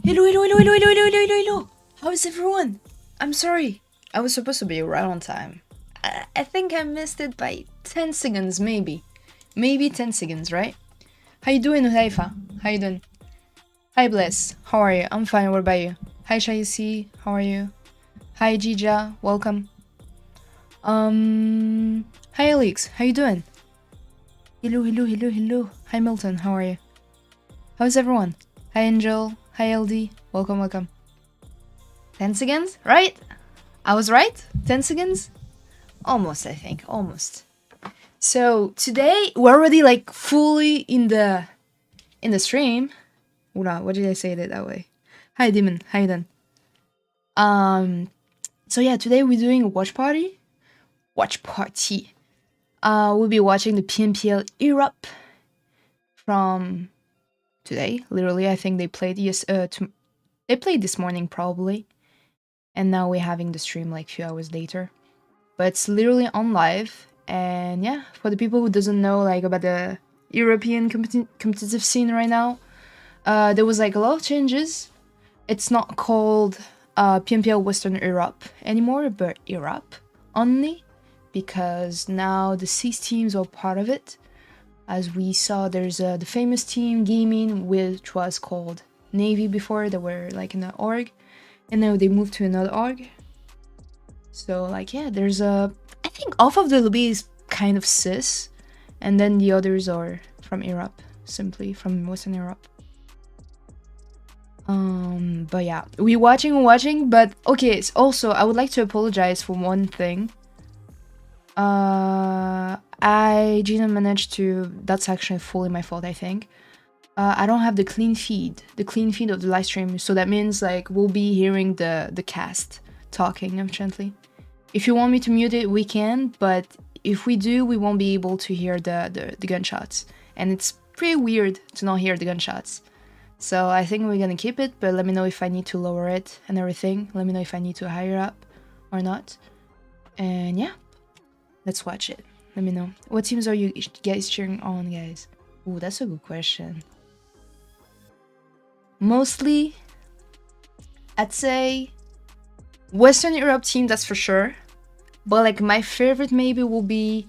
Hello, hello, hello, hello, hello, hello, hello, hello. How is everyone? I'm sorry. I was supposed to be right on time. I think I missed it by 10 seconds, maybe. Maybe 10 seconds, right? How you doing, Haifa? How you doing? Hi, Bless. How are you? I'm fine. What about you? Hi, Shaisi. How are you? Hi, Jija. Welcome. Hi, Alex. How you doing? Hello, hello, hello, hello. Hi, Milton. How are you? How's everyone? Hi, Angel. Hi, LD. Welcome, welcome. 10 seconds, right? I was right? 10 seconds? Almost, I think. Almost. So today we're already like fully in the stream. Ura, what did I say it that way? Hi Demon, how you doing? So yeah, today we're doing a watch party. Watch party. We'll be watching the PMPL Europe from today. Literally, I think they played they played this morning probably. And now we're having the stream like a few hours later. But it's literally on live. And yeah, for the people who doesn't know like about the European competitive scene right now, there was like a lot of changes. It's not called PMPL Western Europe anymore, but Europe only, because now the 6 teams are part of it. As we saw, there's the famous team Gaming, which was called Navy before. They were like in an org, and now they moved to another org. So like yeah, there's I think half of the lobby is kind of cis, and then the others are from Europe, simply from Western Europe. But yeah, we're watching, but okay, so also I would like to apologize for one thing. I didn't manage to, that's actually fully my fault, I think. I don't have the clean feed of the live stream, so that means like we'll be hearing the cast talking, unfortunately. If you want me to mute it, we can, but if we do, we won't be able to hear the gunshots. And it's pretty weird to not hear the gunshots. So I think we're gonna keep it, but let me know if I need to lower it and everything. Let me know if I need to higher up or not. And yeah, let's watch it. Let me know. What teams are you guys cheering on, guys? Ooh, that's a good question. Mostly, I'd say Western Europe team, that's for sure. But like my favorite maybe will be,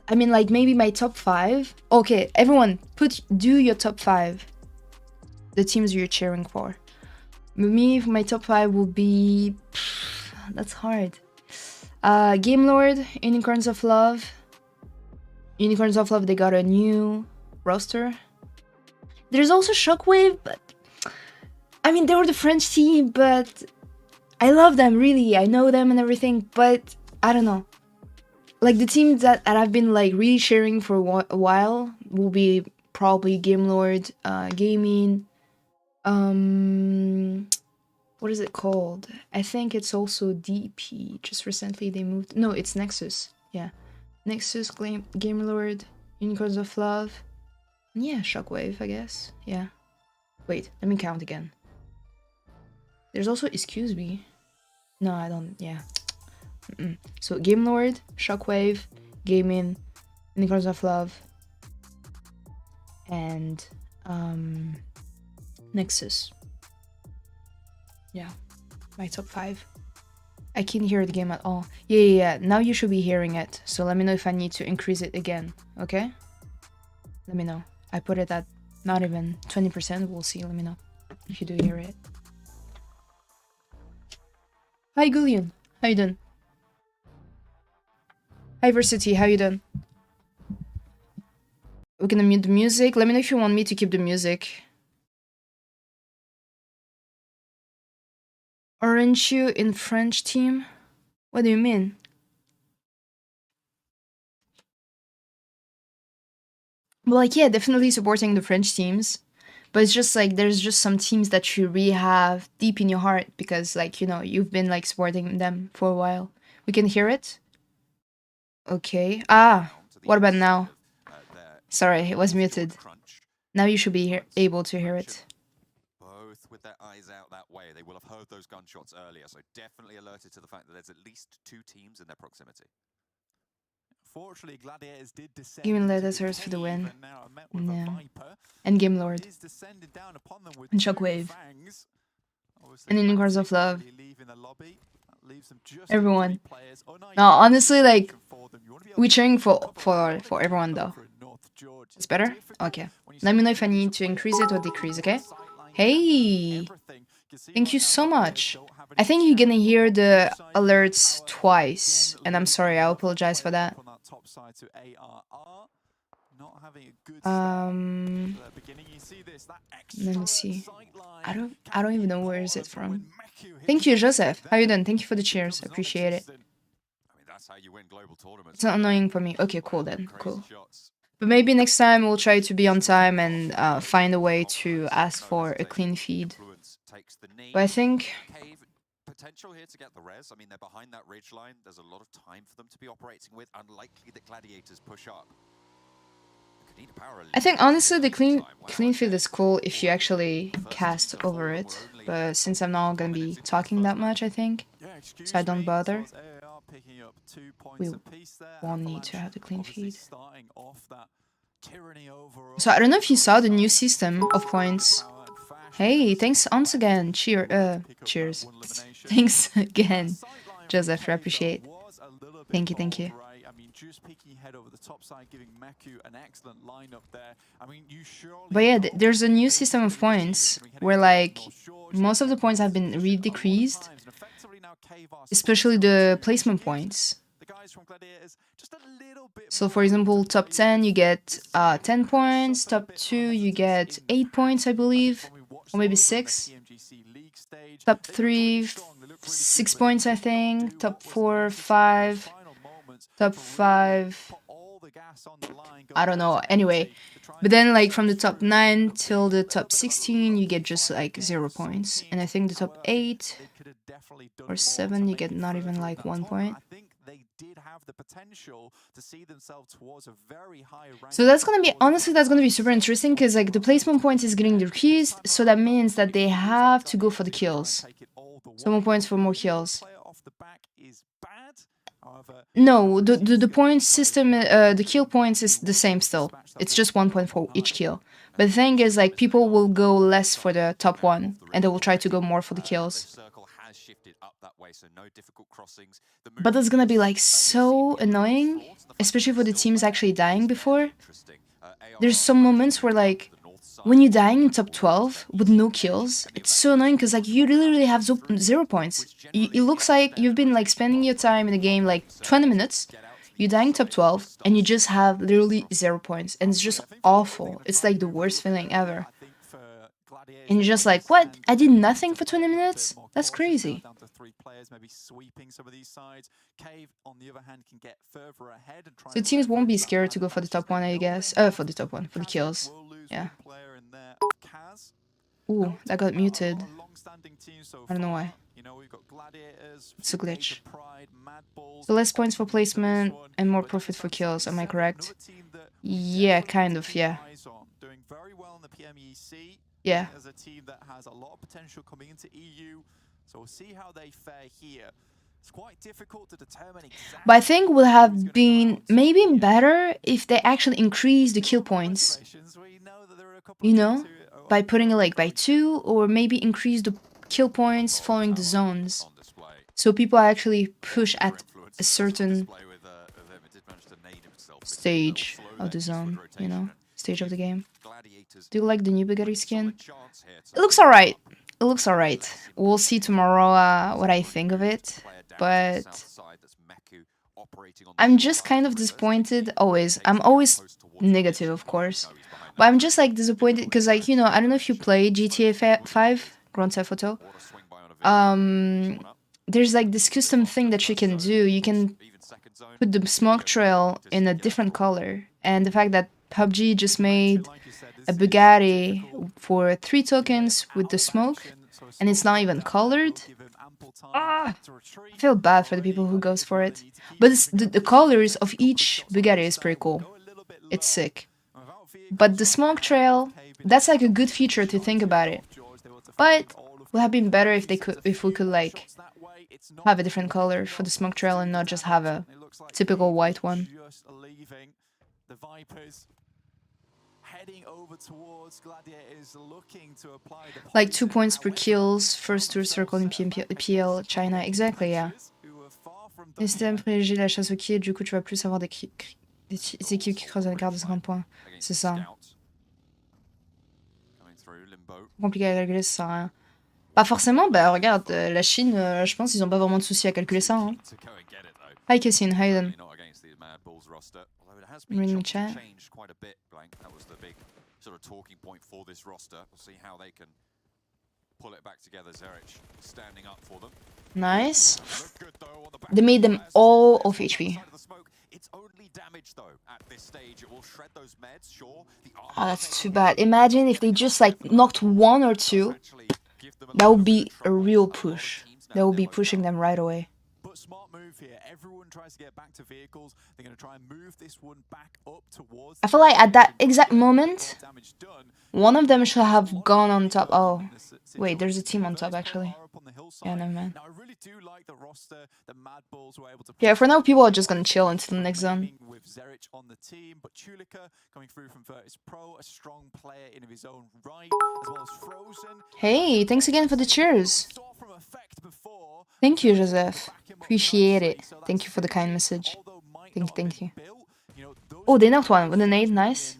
I mean like maybe my top 5. Okay, everyone, do your top 5. The teams you're cheering for. Me, my top 5 will be, that's hard. Game Lord, Unicorns of Love. Unicorns of Love, they got a new roster. There's also Shockwave, but I mean they were the French team, but I love them, really. I know them and everything, but I don't know. Like the teams that I've been like really cheering for a while will be probably Game Lord, Gaming. What is it called? I think it's also DP. Just recently they moved. No, it's Nexus. Yeah, Nexus, Game Lord, Unicorns of Love. Yeah, Shockwave, I guess. Yeah. Wait, let me count again. There's also Excuse Me. No, I don't. Yeah. So Game Lord, Shockwave, Gaming, Unicorns of Love, and Nexus. Yeah, my top 5. I can't hear the game at all. Yeah. Now you should be hearing it. So let me know if I need to increase it again. Okay? Let me know. I put it at not even 20%. We'll see. Let me know if you do hear it. Hi, Gullion. How you doing? Hi, Versity. How you doing? We're gonna mute the music. Let me know if you want me to keep the music. Aren't you in French team? What do you mean? Well, like, yeah, definitely supporting the French teams. But it's just like, there's just some teams that you really have deep in your heart because, like, you know, you've been, like, supporting them for a while. We can hear it? Okay. What about now? Sorry, it was muted. Now you should be able to hear it. Both with their eyes out that way. They will have heard those gunshots earlier, so definitely alerted to the fact that there's at least 2 teams in their proximity. Unfortunately, Gladiators did descend Game into the Letters for the cave, win. and now are met with a Yeah. Viper. And Game Lord. Is descending down upon them with And two Shockwave. fangs. Obviously, And Unicorns Matic of Love. already leaving the lobby. That leaves them just Everyone. 3 players. No, honestly, like, For them. You wanna be able we're to cheering for cover for everyone though. over in North Georgia. It's better? Difficult Okay. when you Let me know start if I need to losing increase it or players decrease, on okay? the sideline, Hey! everything. You can see Thank right you now, so Gladiators much. don't have I any think you're gonna chance hear on the both sides. alerts Power twice, again and I'm leading sorry, I another apologize for player that. up on top side to ARR. Not having a good start to the beginning. You see this, that Let me extra see. sight line I don't can even be know where is it important, but when from. Meku hits Thank you, the Joseph. basket How you there, doing? Thank you for the it cheers. becomes Appreciate it. non-existent. I mean, that's how you win global tournaments. It's not right there. annoying for me. Okay, cool Wow, then. crazy Cool. shots. But maybe next time we'll try to be on time and find a way to ask for a clean feed. But I think Cave potential here to get the res. I mean, they're behind that ridge line. There's a lot of time for them to be operating with. Unlikely that Gladiators push up. I think honestly the clean feed is cool if you actually cast over it. But since I'm not gonna be talking that much, I think, so I don't bother, we won't need to have the clean feed. So I don't know if you saw the new system of points. Hey, thanks once again. Cheers. Thanks again, Joseph. I appreciate. Thank you, thank you. I mean, just peeking ahead over the top side, giving Meku an excellent lineup there. I mean, you surely. But yeah, there's a new system of points where like most of the points have been re-decreased, especially the placement points. So for example, top 10 you get 10 points, top 2 you get 8 points, I believe, or maybe 6. Top 3, 6 points, I think. Top 4, 5. Top 5. I don't know. Anyway, but then like from the top 9 till the top 16, you get just like 0 points. And I think the top 8 or 7, you get not even like 1 point. So that's gonna be, honestly, that's gonna be super interesting because like the placement points is getting decreased, so that means that they have to go for the kills. So more points for more kills. No, the point system, the kill points is the same still. It's just 1 point for each kill. But the thing is, like, people will go less for the top 1, and they will try to go more for the kills. But that's gonna be, like, so annoying, especially for the teams actually dying before. There's some moments where, like, when you're dying in top 12 with no kills, it's so annoying because like you literally have 0 points. It looks like you've been like spending your time in the game like 20 minutes, you're dying top 12, and you just have literally 0 points, and it's just awful. It's like the worst feeling ever. And you're just like, what? I did nothing for 20 minutes? That's crazy. So teams won't be scared to go for the top 1, I guess. For the top 1, for the kills. Yeah. Ooh, that got muted. I don't know why. It's a glitch. So less points for placement and more profit for kills, am I correct? Yeah, kind of, yeah. Yeah. As a team that has a lot of potential coming into EU, so we'll see how they fare here. It's quite difficult to determine exactly. But I think would have been maybe better if they actually increase the kill points. You know, by putting it like by 2, or maybe increase the kill points following the zones, so people actually push at a certain stage of the zone, you know, stage of the game. Do you like the new Bugatti skin? It looks alright. It looks alright. We'll see tomorrow what I think of it, but I'm just kind of disappointed always. I'm always negative, of course, but I'm just like disappointed because, like, you know, I don't know if you play GTA 5 Grand Theft Auto. There's like this custom thing that you can do. You can put the smoke trail in a different color, and the fact that PUBG just made a Bugatti for 3 tokens with the smoke, and it's not even colored. I feel bad for the people who goes for it. But it's the colors of each Bugatti is pretty cool. It's sick. But the smoke trail, that's like a good feature to think about it. But would have been better if we could like have a different color for the smoke trail and not just have a Typical white one. Just leaving. The Vipers heading over towards Gladiators, looking to apply the Like 2 poison. points per However, kills, first tour circle in PMPL China. Exactly, yeah. who were far from Et done c'était à privilégier la chasse au kill, du coup tu vas plus avoir des équipes qui creusent un quart de 50 points. C'est ça. Compliqué à calculer, ça sert à rien. Pas forcément, bah regarde, la Chine, je pense qu'ils ont pas vraiment de soucis à calculer ça. Hein. Hi Cassin, Hayden. Reading the chat. Nice. They made them all off HP. Oh, that's too bad. Imagine if they just like knocked 1 or 2. That would be a real push. That would be pushing them right away. But smart move here. Everyone tries to get back to vehicles. They're going to try and move this one back up towards. I feel like at that exact moment, one of them should have gone on top. Oh, wait, there's a team on top actually. Yeah, never mind. Yeah, for now, people are just gonna chill until the next zone. With Zerich on the team, but Chulika coming through from Virtus Pro, a strong player in his own right, as well as Frozen. Hey, thanks again for the cheers. Thank you, Joseph. Appreciate it. Thank you for the kind message. Thank you. Oh, they knocked one with an 8. Nice.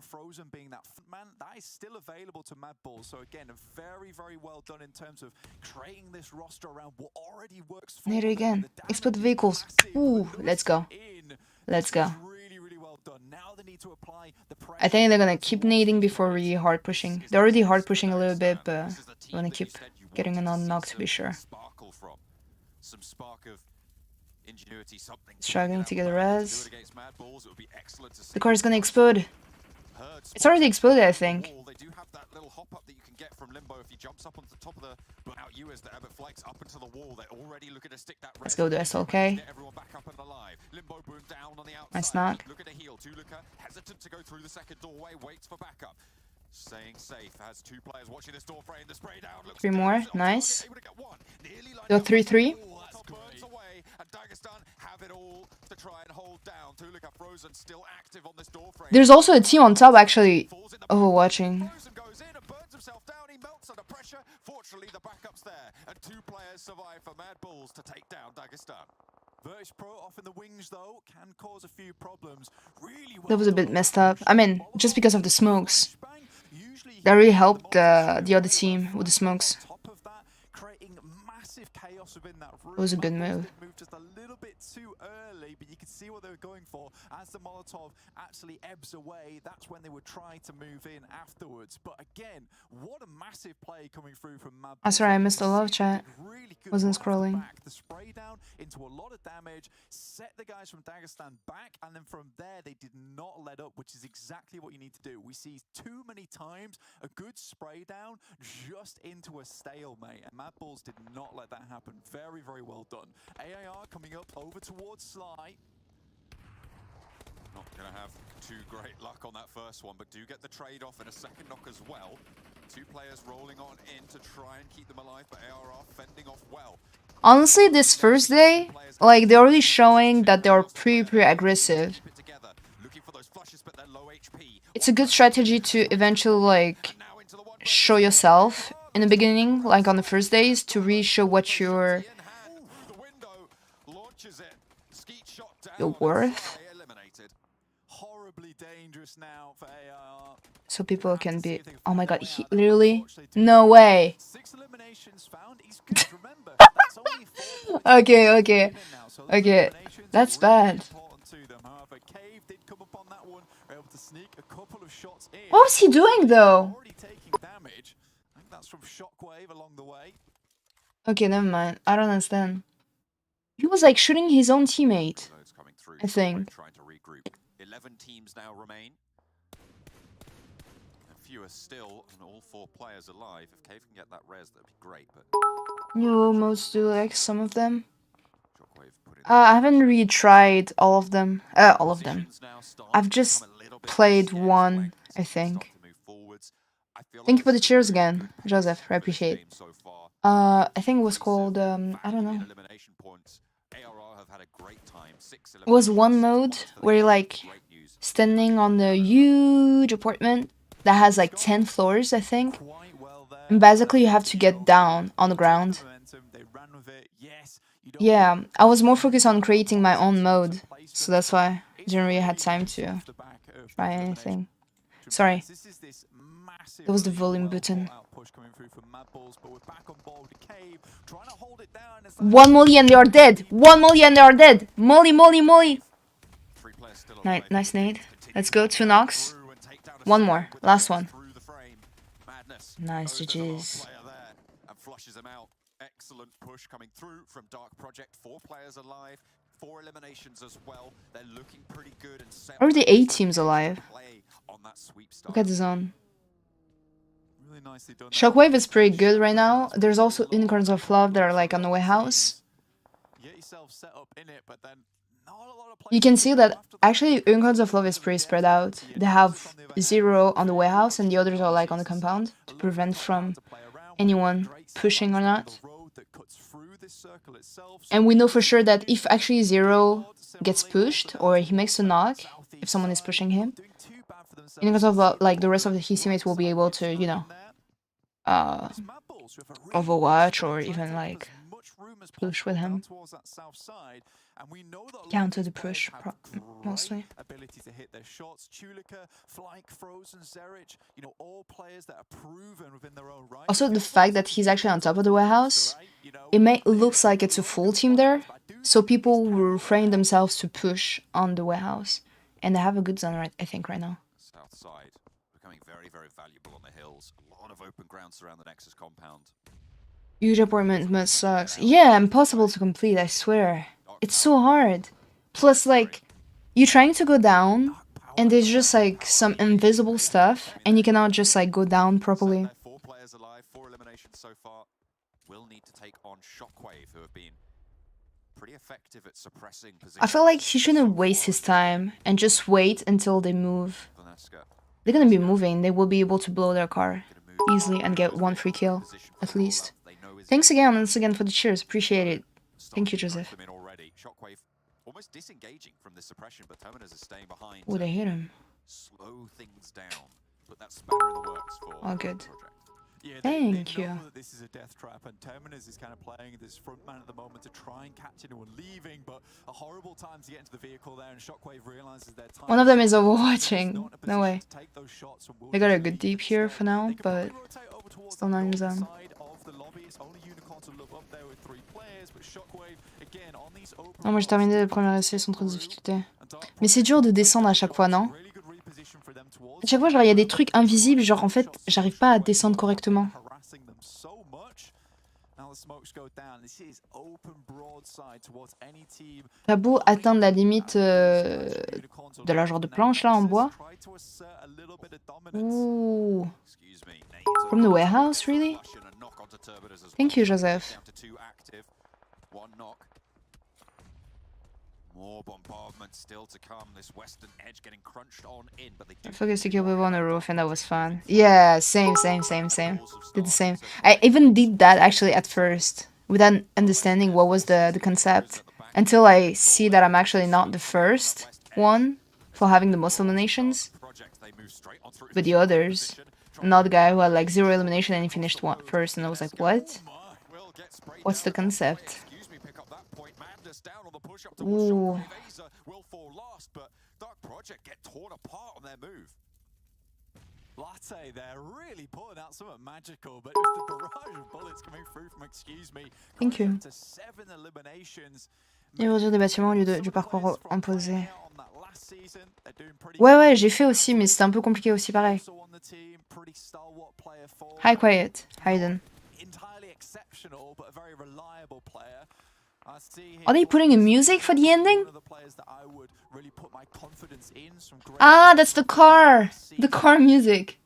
Frozen being that man that is still available to Madball. So again, very well done in terms of creating this roster around what already works for Nade again. Explode the vehicles. Ooh, let's go. Let's go. Really well done. Now they need to apply the pressure. I think they're gonna keep nading before really hard pushing. They're already hard pushing a little bit, but they wanna keep getting another knock to be sure. Some spark of ingenuity, something Struggling to get a res. The car is gonna explode. It's already exploded, I think. They do have that little hop up that you can get from Limbo if he jumps up onto the top of the out you as the Abbott flanks up into the wall. They're already looking to stick that. Let's go to SLK. Everyone back up and alive. Limbo boom down on the outside. Nice knock. Looking to heal. Tulika hesitant to go through the second doorway. Waits for backup. Staying safe. Has 2 players watching this door frame. The spray down. 3 more. Nice. Go 3-3. There's also a team on top actually overwatching. Fortunately, the backup's there, and 2 players survive for Mad Bulls to take down Dagestan. Virtus Pro off in the wings though can cause a few problems. Really well. That was a bit messed up. I mean, just because of the smokes. That really helped the other team with the smokes. It was a good move. Just a little bit too early, but you can see what they were going for. As the Molotov actually ebbs away, that's when they would try to move in afterwards. But again, what a massive play coming through from Mad. I'm sorry, I missed a lot of chat. Really good. Wasn't scrolling. The spray down into a lot of damage, set the guys from Dagestan back, and then from there they did not let up, which is exactly what you need to do. We see too many times a good spray down just into a stalemate, and Mad Bulls did not let that happen. Very well done. AIR coming up over towards Sly. Not going to have too great luck on that first one, but do get the trade-off and a second knock as well. 2 players rolling on in to try and keep them alive, but ARR fending off well. Honestly, this first day, like, they're already showing that they're pretty aggressive. It's a good strategy to eventually, like, show yourself in the beginning, like on the first days, to really show what you're worth. Horribly dangerous now for AIR. So people can be, oh my god, he literally, no way. 6 eliminations found. He's good. Remember, that's only 4 Okay, that's bad. However, Cave did come upon that one, able to sneak a couple of shots in. What was he doing though? Already taking damage. I think that's from Shockwave along the way. Okay, never mind. I don't understand. He was like shooting his own teammate. I think. Trying to regroup. 11 teams now remain. And fewer still, and all 4 players alive. If Cave can get that res, that'd be great. But New modes do like some of them. I haven't really tried all of them. I've just played one, I think. Thank you for the cheers again, Joseph. I appreciate it. I think it was called, I don't know. had a great time. It was one mode where you're like standing on the huge apartment that has like 10 floors, I think. And basically you have to get down on the ground. Yeah, I was more focused on creating my own mode, so that's why I didn't really have time to try anything. Sorry. That was the volume button. 1 molly and they are dead! 1 molly and they are dead! Molly, molly, molly! Nice nade. Let's go, 2 knocks. One more, last one. Nice, GG's. Excellent push coming through from Dark Project. 4 players alive, 4 eliminations as well. They're looking pretty good and set. Already 8 teams alive. Look at the zone. Shockwave is pretty good right now. There's also Unicorns of Love that are like on the warehouse. You can see that actually Unicorns of Love is pretty spread out. They have 0 on the warehouse and the others are like on the compound to prevent from anyone pushing or not. And we know for sure that if actually 0 gets pushed or he makes a knock, if someone is pushing him, Unicorns of Love, like the rest of his teammates will be able to, you know, overwatch or even like push with him. Counter the push, mostly. Ability to hit their shots. Chulika, Flyke, Frozen, Zerich, you know, all players that are proven within their own right. Also, the fact that he's actually on top of the warehouse, it looks like it's a full team there, so people will refrain themselves to push on the warehouse, and they have a good zone, I think, right now. South side becoming very, very valuable on the hills. A lot of open ground surround the Nexus compound. Huge apartment mode sucks. Yeah, impossible to complete, I swear. It's so hard. Plus, like, you're trying to go down, and there's just, like, some invisible stuff, and you cannot just, like, go down properly. 4 players alive, 4 eliminations so far. Will need to take on Shockwave, who have been pretty effective at suppressing position. I feel like he shouldn't waste his time, and just wait until they move. They're gonna be moving, they will be able to blow their car easily and get 1 free kill, at least. Thanks again, once again, for the cheers, appreciate it. Thank you, Joseph. Shockwave almost disengaging from the suppression, but Terminus is staying behind. Oh, they hit him. Slow things down. But that's spanner in the works for all good. Yeah, Thank they you. know that this is a death trap, and Terminus is kind of playing this front man at the moment to try and catch anyone leaving, but a horrible time to get into the vehicle there, and Shockwave realizes their time. One of them is overwatching. No way. They got a good deep here for now, but still not in zone. Non, moi j'ai terminé le premier essai sans trop de difficulté. Mais c'est dur de descendre à chaque fois, non? À chaque fois, genre, il y a des trucs invisibles, genre, en fait, j'arrive pas à descendre correctement. T'as beau atteindre la limite de la genre de planche, là, en bois. Ouh. From the warehouse, really? Thank you, Joseph. More bombardment still to come. This western edge getting crunched on in, but they do. I focused to kill people on the roof, and that was fun. Yeah, same. Did the same. I even did that actually at first, without understanding what was the concept, until I see that I'm actually not the first one for having the most eliminations, but the others. Another guy who had like 0 elimination and he finished first, and I was like, what? What's the concept? Ooh. Will fall last, but Dark Project get torn apart on their move. Latte, they're really pulling out something magical, but just the barrage of bullets coming through from Excuse Me. Thank you. Et rejoindre des bâtiments au lieu du parcours imposé. Ouais, j'ai fait aussi, mais c'était un peu compliqué aussi, pareil. Hi, Quiet. Hayden. Are they putting in music for the ending? Ah, that's the car! The car music.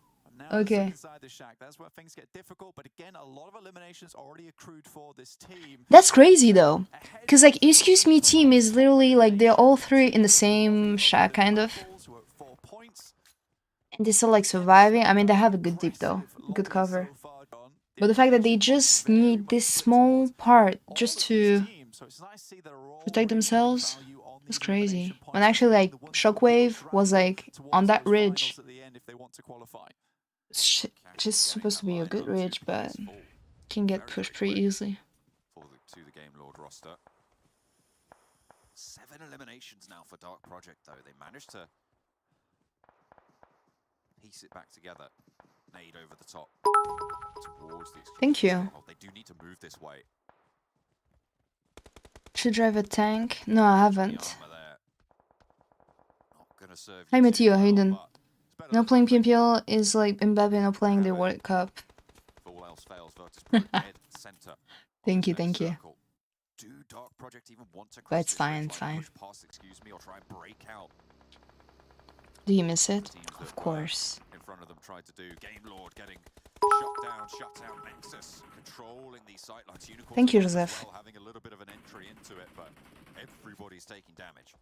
Okay. That's crazy though. Cause like Excuse Me team is literally like they're all 3 in the same shack kind of. And they're still like surviving. I mean they have a good deep though. Good cover. But the fact that they just need this small part just to So it's nice to see they're all protect themselves. value on It's these crazy. elimination When points, actually like the ones that Shockwave drag was them like towards on that those ridge. finals at the end if they want to qualify. Just supposed to be a good ridge, but can get pushed pretty easily. To the Game Lord roster. 7 eliminations now for Dark Project, though. They managed to piece it back together. Nade over the top towards the exclusive Thank you. stronghold. They do need to move this way. Should drive a tank? No, I The haven't. armor there. Not gonna serve Hi you too Matteo, well, Hayden. but it's better No than playing nothing. PMPL is like Mbappe not playing the World Cup. If all else fails, Virtus Pro dead center of Thank the you, next thank you. circle. Do Dark Project even want to But cross it's this ridge fine, line, it's fine. push past, excuse me, or try and break out? Do you miss it? Teams Of that course. in front of them tried to do. Game Lord getting shut down Nexus, controlling these sightlines. Unicorns Thank you, as Joseph. well, having a little bit of an entry into it, but everybody's taking damage.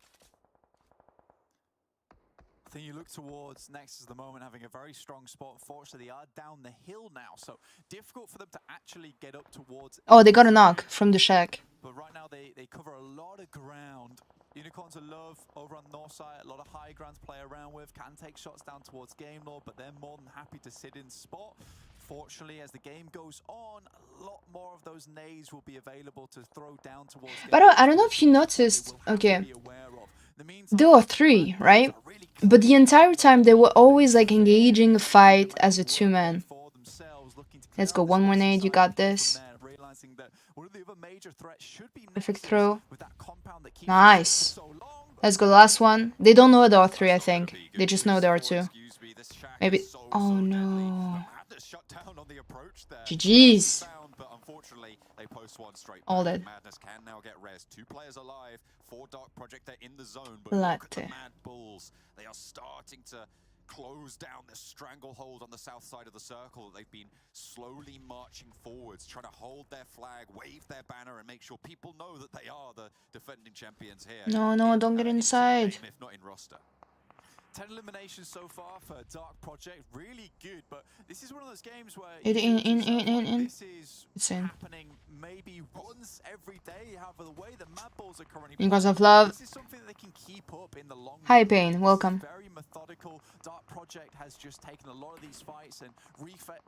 I think you look towards Nexus at the moment having a very strong spot. Unfortunately, they are down the hill now, so difficult for them to actually get up towards. Oh, they got a knock from the shack. But right now they cover a lot of ground. Unicorns are love over on the north side. A lot of high ground to play around with. Can take shots down towards Game Lord, but they're more than happy to sit in spot. Fortunately, as the game goes on, a lot more of those nades will be available to throw down towards Game But Lord. I don't know if you noticed. They will have Okay, to be aware of. In the meantime, there were 3, right? But the entire time they were always like engaging a fight as a 2-man. Let's go, one more nade, you got this. Perfect throw. Nice. Let's go, last one. They don't know there are 3, I think. They just know there are 2. Maybe. Oh no. GG's. All dead. Madness can now get res. 2 players alive. 4 Dark Project, they're in the zone, but Latte. look at the Mad Bulls. They are starting to close down this stranglehold on the south side of the circle. They've been slowly marching forwards, trying to hold their flag, wave their banner, and make sure people know that they are the defending champions here. No, don't get inside. If not in roster. 10 eliminations so far for Dark Project, really good, but this is one of those games where In. this is It's in. happening maybe once every day. However, the way the Mad Bulls are currently Because playing, of love. this is something that they can keep up in the long Hi, run. Pain, This welcome. is very methodical. Dark Project has just taken a lot of these fights and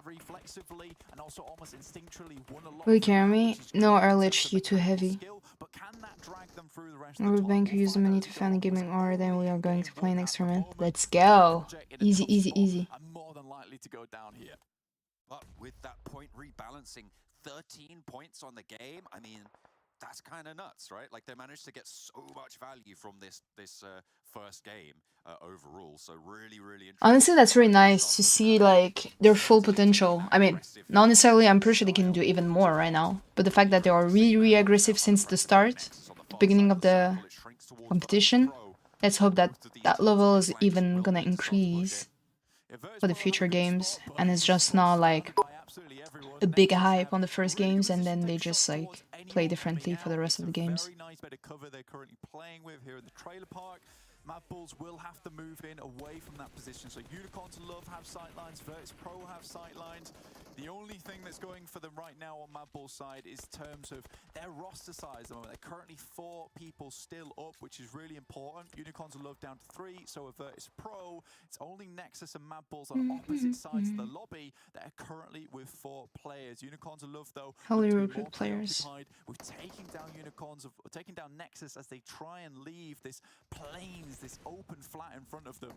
reflexively and also almost instinctually won a lot. Will you carry me? No, Earlich, you you too heavy. But can that drag them through the rest of the We're tournament? going to We'll use the find money out to as we find a go on. gaming hour, then we are going to Game play one next at the tournament. moment. Let's go. Project in a Easy, tough easy, spot easy. and more than likely to go down here. But with that point rebalancing, 13 points on the game, I mean, that's kind of nuts, right? Like, they managed to get so much value from this first game overall. So really interesting. Honestly, that's really nice to see, like, their full potential. I mean, not necessarily, I'm pretty sure they can do even more right now. But the fact that they are really aggressive since the start, the beginning of the competition, let's hope that that level is even gonna increase for the future games. And it's just not, like, a big hype on the first games and then they just, like, play differently for the rest of the games. Very nice bit of cover they're currently playing with here in the trailer park. Mad Bulls will have to move in away from that position. So Unicorns Love have sightlines, Virtus Pro have sightlines. The only thing that's going for them right now on Mad Bull's side is terms of their roster size. They're currently 4 people still up, which is really important. Unicorns Love down to 3, so a Virtus Pro. It's only Nexus and Mad Bulls on opposite sides of the lobby that are currently with 4 players. Unicorns Love, though, Heavily look to be recruit more players. preoccupied with taking down taking down Nexus as they try and leave this plains, this open flat in front of them.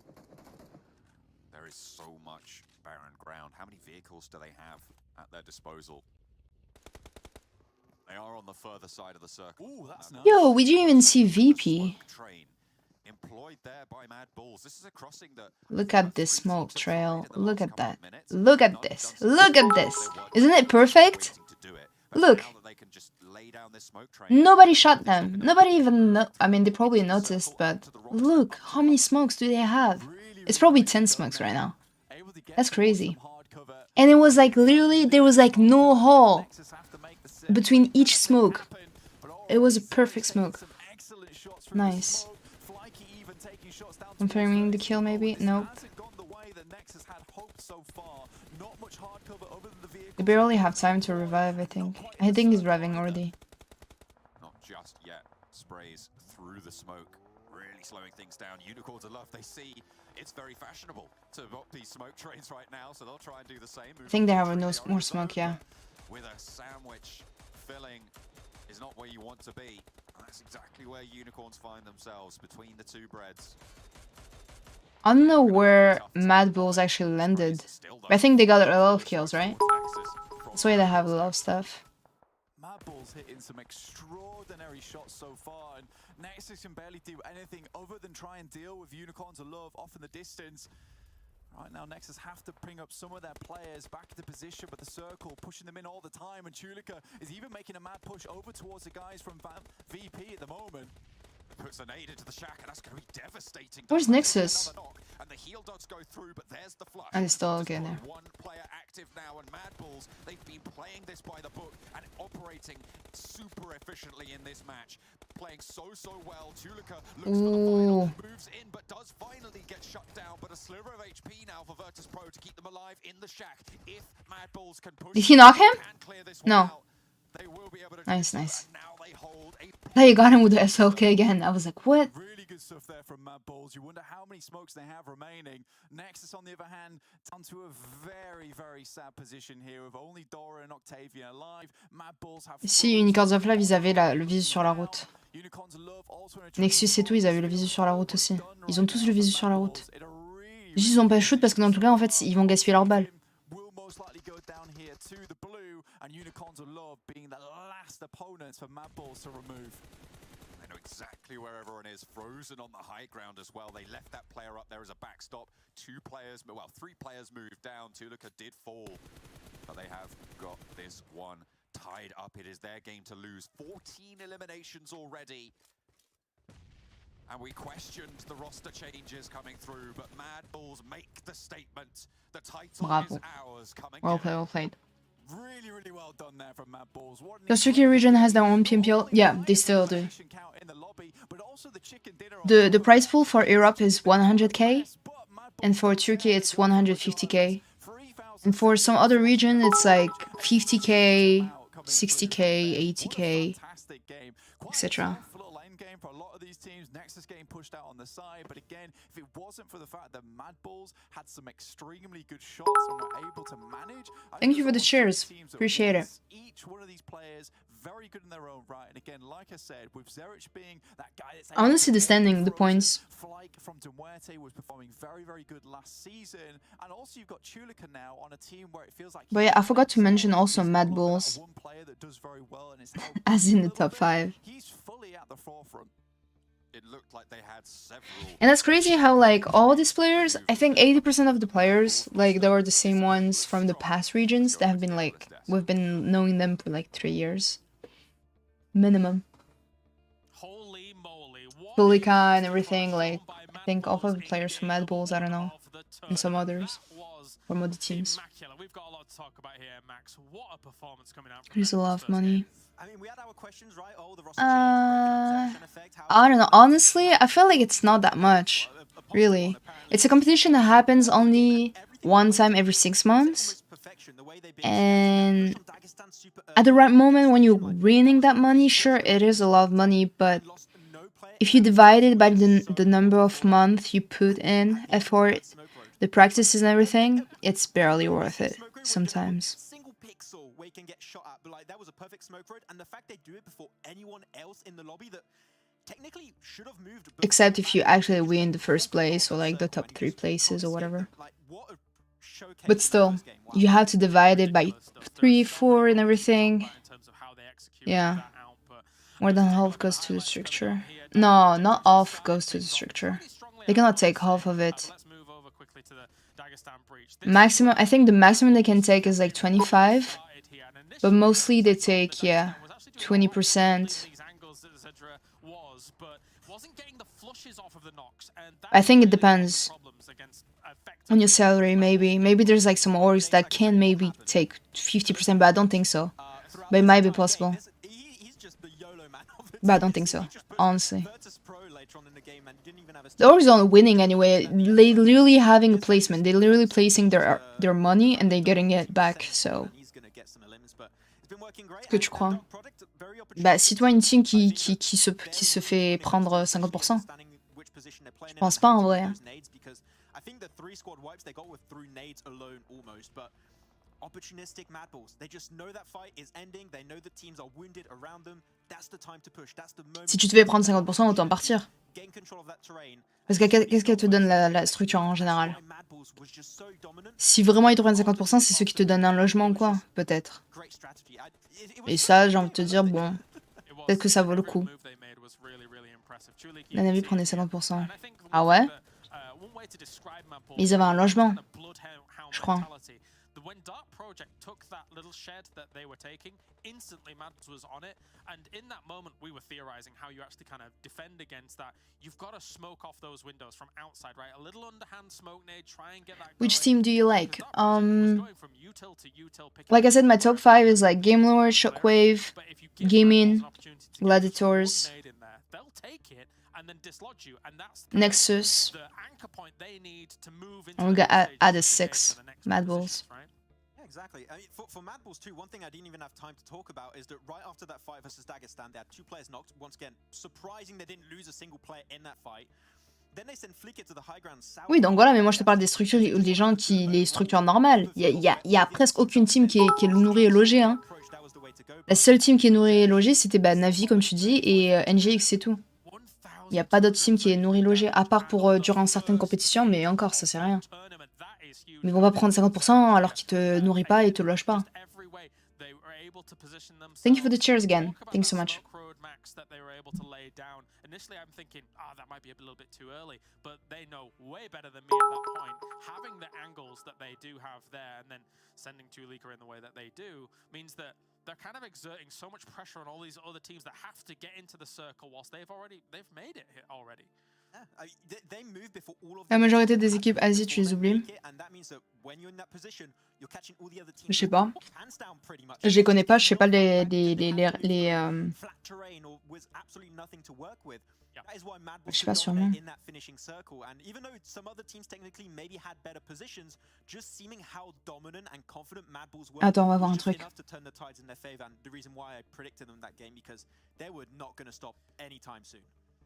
There is so much barren ground. How many vehicles do they have at their disposal? They are on the further side of the circle. Ooh, that's nice. Yo, we didn't even see VP. Train employed there by Mad Bulls. This is a crossing that Look at this smoke trail. Look at that. Look at this. Look at this. Isn't it perfect? Look. Nobody shot them. Nobody even I mean, they probably noticed, but look, how many smokes do they have? It's probably 10 smokes right now. That's crazy. And it was like, literally, there was like no hole between each smoke. It was a perfect smoke. Nice. Confirming the kill, maybe? Nope. They barely have time to revive, I think. I think he's revving already. Not just sprays through the smoke, really slowing things down. Unicorns are love. They see it's very fashionable to bop these smoke trains right now, so they'll try and do the same. I think they have no more smoke, yeah. With a sandwich filling is not where you want to be. That's exactly where unicorns find themselves, between the two breads. I don't know where Mad Bulls actually landed. But I think they got a lot of kills, right? That's why they have a lot of stuff. Mad Bulls hitting some extraordinary shots so far, and Nexus can barely do anything other than try and deal with Unicorns of Love off in the distance. Right now, Nexus have to bring up some of their players back into position, but the circle pushing them in all the time, and Chulika is even making a mad push over towards the guys from VP at the moment. Puts a nade into the shack, and that's going to be devastating. Where's Nexus? And the heal dots go through, but there's the flush. And it's still getting there. One player active now, and Mad Bulls, they've been playing this by the book and operating super efficiently in this match. Playing so well. Chulika looks for the final, moves in, but does finally get shut down. But a sliver of HP now for Virtus Pro to keep them alive in the shack. If Mad Bulls can push, did he knock him? No. Out, they will be able to nice. Now they hold a They got him with the SLK again. I was like, what? Really good stuff there from Mad Bulls. You wonder how many smokes they have remaining. Nexus, on the other hand, down to a very sad position here with only Dora and Octavian alive. Mad Bulls have... Si Unicorns of Love, ils avaient le visu sur la route. Nexus et tout, ils avaient le visu sur la route aussi. Ils ont tous le visu sur la route. Juste, ils ont pas shoot parce que dans tout cas, en fait, ils vont gaspiller leurs balles. And Unicorns of Love being the last opponents for Mad Bulls to remove. They know exactly where everyone is, frozen on the high ground as well. They left that player up there as a backstop. Three players moved down. Chulika did fall, but they have got this one tied up. It is their game to lose. 14 eliminations already. And we questioned the roster changes coming through, but Mad Bulls make the statement. The title is ours. Well played. Really well done there from Mad Bulls. Does Turkey region has their own PMPL? Yeah, they still do. The prize pool for Europe is 100k, and for Turkey it's 150k. And for some other region it's like 50k, 60k, 80k, etc. For a lot of these teams, Nexus getting pushed out on the side, but again, if it wasn't for the fact that Mad Bulls had some extremely good shots and were able to manage. Thank you for the shares, appreciate it. Each one of these players very good in their own right, and again, like I said, with Zerich being that guy that's... I want to see the standing, the points. Flyke from Demuerte was performing very good last season, and also you've got Chulika now on a team where it feels like... But yeah, I forgot to mention also Mad Bulls, as in the top 5. He's fully at the forefront. It looked like they had several. And that's crazy how, like, all these players, I think 80% of the players, like, they were the same ones from the past regions that have been, like, we've been knowing them for, like, 3 years. Minimum. Holy moly. Bulika and everything, like, I think all of the players from Mad Bulls, I don't know, and some others from other teams. We've got a lot to talk about here, Max. What a performance coming out. There's a lot of money. I mean, we had our questions, right? Oh, the roster change, I don't know. Honestly, I feel like it's not that much, really. It's a competition that happens only one time every 6 months. And at the right moment, when you're winning that money, sure, it is a lot of money, but if you divide it by the number of months you put in effort, the practices and everything, it's barely worth it sometimes. Where you can get shot at, but like that was a perfect smoke road, and the fact they do it before anyone else in the lobby that technically should have moved. Except if you actually win the first place or like the top 3 places or whatever. But still, you have to divide it by 3, 4 and everything. Yeah. More than half goes to the structure. No, not half goes to the structure. They cannot take half of it. Maximum, I think the maximum they can take is like 25. But mostly they take, yeah, 20%. I think it depends on your salary, maybe. Maybe there's like some orgs that can maybe take 50%, but I don't think so. But it might be possible. But I don't think so, honestly. The orgs aren't winning anyway. They literally having a placement. They're literally placing their money and they're getting it back, so... Est-ce que tu crois? Bah, si toi, une team qui se fait prendre 50%, je pense pas en vrai. Hein. Opportunistic Mad Balls. They just know that fight is ending. They know the teams are wounded around them. That's the time to push. That's the moment. Si tu te fais prendre 50%, autant partir. Parce que qu'est-ce qu'elle te donne la structure en général? Si vraiment ils te prennent 50%, c'est ceux qui te donnent un logement ou quoi, peut-être. Et ça, j'ai envie de te dire, bon, peut-être que ça vaut le coup. La Navy prenait 50%. Ah ouais? Mais ils avaient un logement, je crois. When Dark Project took that little shed that they were taking, instantly Mads was on it, and in that moment we were theorizing how you actually kind of defend against that. You've got to smoke off those windows from outside, right? A little underhand smoke nade, try and get that. Which team do you like? Like I said, my top 5 is like Game Lore, Shockwave, Gaming, Gladiators, Nexus. And we got added 6 Mad Balls. Exactly. I mean, for Mad Balls too, one thing I didn't even have time to talk about is that right after that fight versus Dagestan, they had 2 players knocked. Once again, surprising they didn't lose a single player in that fight. Then they sent Flicker to the high ground south. Oui, donc voilà, mais moi je te parle des structures, des gens qui, les structures normales. Il y a presque aucune team qui est nourrie et logée. Hein. La seule team qui est nourrie et logée, c'était Navi, comme tu dis, et NGX, c'est tout. Il n'y a pas d'autre team qui est nourrie et logée, à part pour durant certaines compétitions, mais encore, ça c'est rien. Mais ils vont pas prendre 50% alors qu'ils te nourrissent pas et te logent pas. Thank you for the cheers again. Thanks so much. Initially, I'm thinking, that might be a little bit too early, but they know way better than me at that point. Having the angles that they do have there and then sending Tulika in the way that they do means that they're kind of exerting so much pressure on all these other teams that have to get into the circle whilst they've made it already. La majorité des équipes Asie, tu les oublies. Je sais pas. Je les connais pas, je sais pas je sais pas sûrement. Attends, on va voir un truc.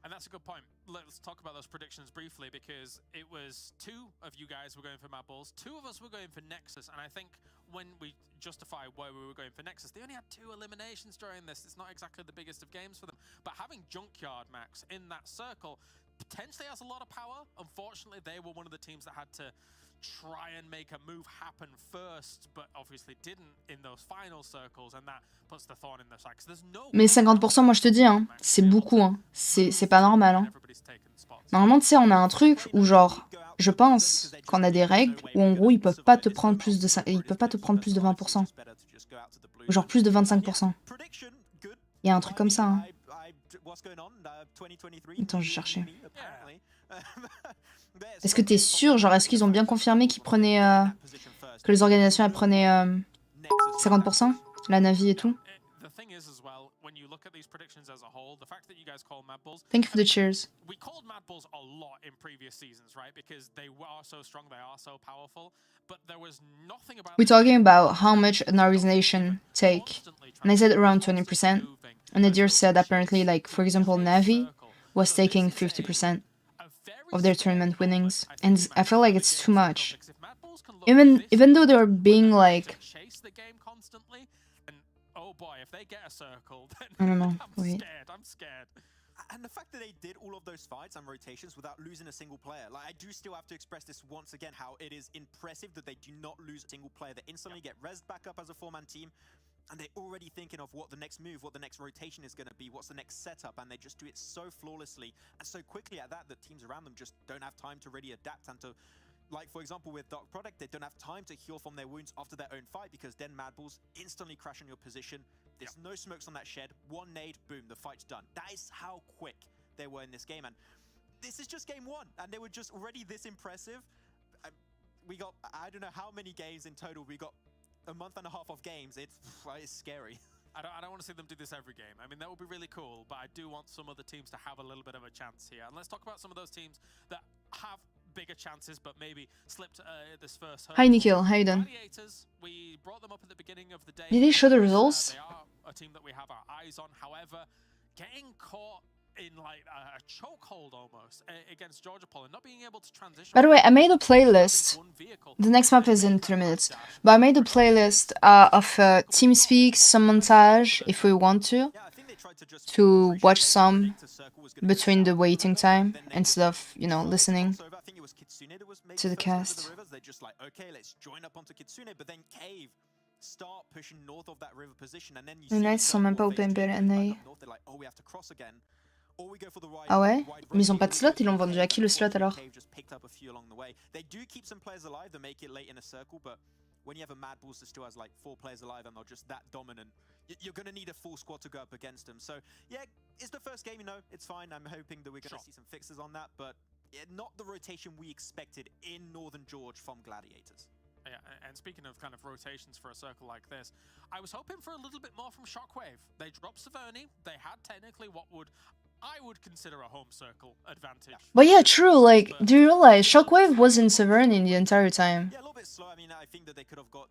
And that's a good point. Let's talk about those predictions briefly because it was 2 of you guys were going for Mad Balls, 2 of us were going for Nexus, and I think when we justify why we were going for Nexus, they only had 2 eliminations during this. It's not exactly the biggest of games for them, but having Junkyard Max in that circle potentially has a lot of power. Unfortunately, they were one of the teams that had to try and make a move happen first, but obviously didn't in those final circles, and that puts the thorn in their side. There's no. Mais 50%, moi je te dis, hein, c'est beaucoup, hein. C'est pas normal, hein. Normalement, tu sais, on a un truc où genre, je pense qu'on a des règles où en gros ils peuvent pas te prendre plus de 20%, genre plus de 25%. Il y a un truc comme ça. Hein. Attends, je vais chercher. Est-ce que t'es sûr, genre, est-ce qu'ils ont bien confirmé qu'ils prenaient, que les organisations elles prenaient 50%, la Navi et tout? Thank you for the cheers. We called Mad Balls a lot in previous seasons, right? Because they are so strong, they are so powerful. But there was nothing about. We're talking about how much an organization take, and I said around 20%. And Nadir said apparently, like for example, Navi was taking 50% of their tournament winnings, and I feel like it's too much. Even though they're being like. Oh boy, if they get a circle, then I don't know. I'm scared. And the fact that they did all of those fights and rotations without losing a single player, like I do still have to express this once again, how it is impressive that they do not lose a single player. They instantly get rezzed back up as a 4-man team, and they're already thinking of what the next move, what the next rotation is going to be, what's the next setup, and they just do it so flawlessly and so quickly at that teams around them just don't have time to really adapt and to. Like, for example, with Dark Product, they don't have time to heal from their wounds after their own fight because then Mad Balls instantly crash on your position. There's no smokes on that shed. One nade, boom, the fight's done. That is how quick they were in this game. And this is just game 1. And they were just already this impressive. We got, I don't know how many games in total. We got a month and a half of games. It's scary. I don't want to see them do this every game. I mean, that would be really cool, but I do want some other teams to have a little bit of a chance here. And let's talk about some of those teams that have bigger chances, but maybe slipped this first Hi hurdle. Nikhil, how you doing? Gladiators, we brought them up at the beginning of the day. Did they show the because, results? They are a team that we have our eyes on. However, getting caught in like a chokehold almost against Georgia Paul and not being able to transition. By the way, I made a playlist. The next map is in 3 minutes. But I made a playlist of TeamSpeak, some montage, if we want to watch some between the waiting time instead of, you know, listening to the cast. They're just like, okay, let's join up onto Kitsune, but then Cave start pushing north of that river position, and then you Une night, ils sont même pas au PMPL EU. Ah ouais? Mais ils ont pas de slot, ils l'ont vendu à qui le slot alors? They do keep some players alive, they make it late in a circle, but when you have a Mad Bulls that still has like 4 players alive and they're just that dominant, you're going to need a full squad to go up against them. So yeah, it's the first game, you know, it's fine. I'm hoping that we're going to see some fixes on that, but yeah, not the rotation we expected in Northern George from Gladiators. Yeah, and speaking of kind of rotations for a circle like this, I was hoping for a little bit more from Shockwave. They dropped Severny. They had technically what I would consider a home circle advantage. But yeah, true, like, do you realize Shockwave was in Severny the entire time? Yeah, a little bit slow. I mean, I think that they could have got...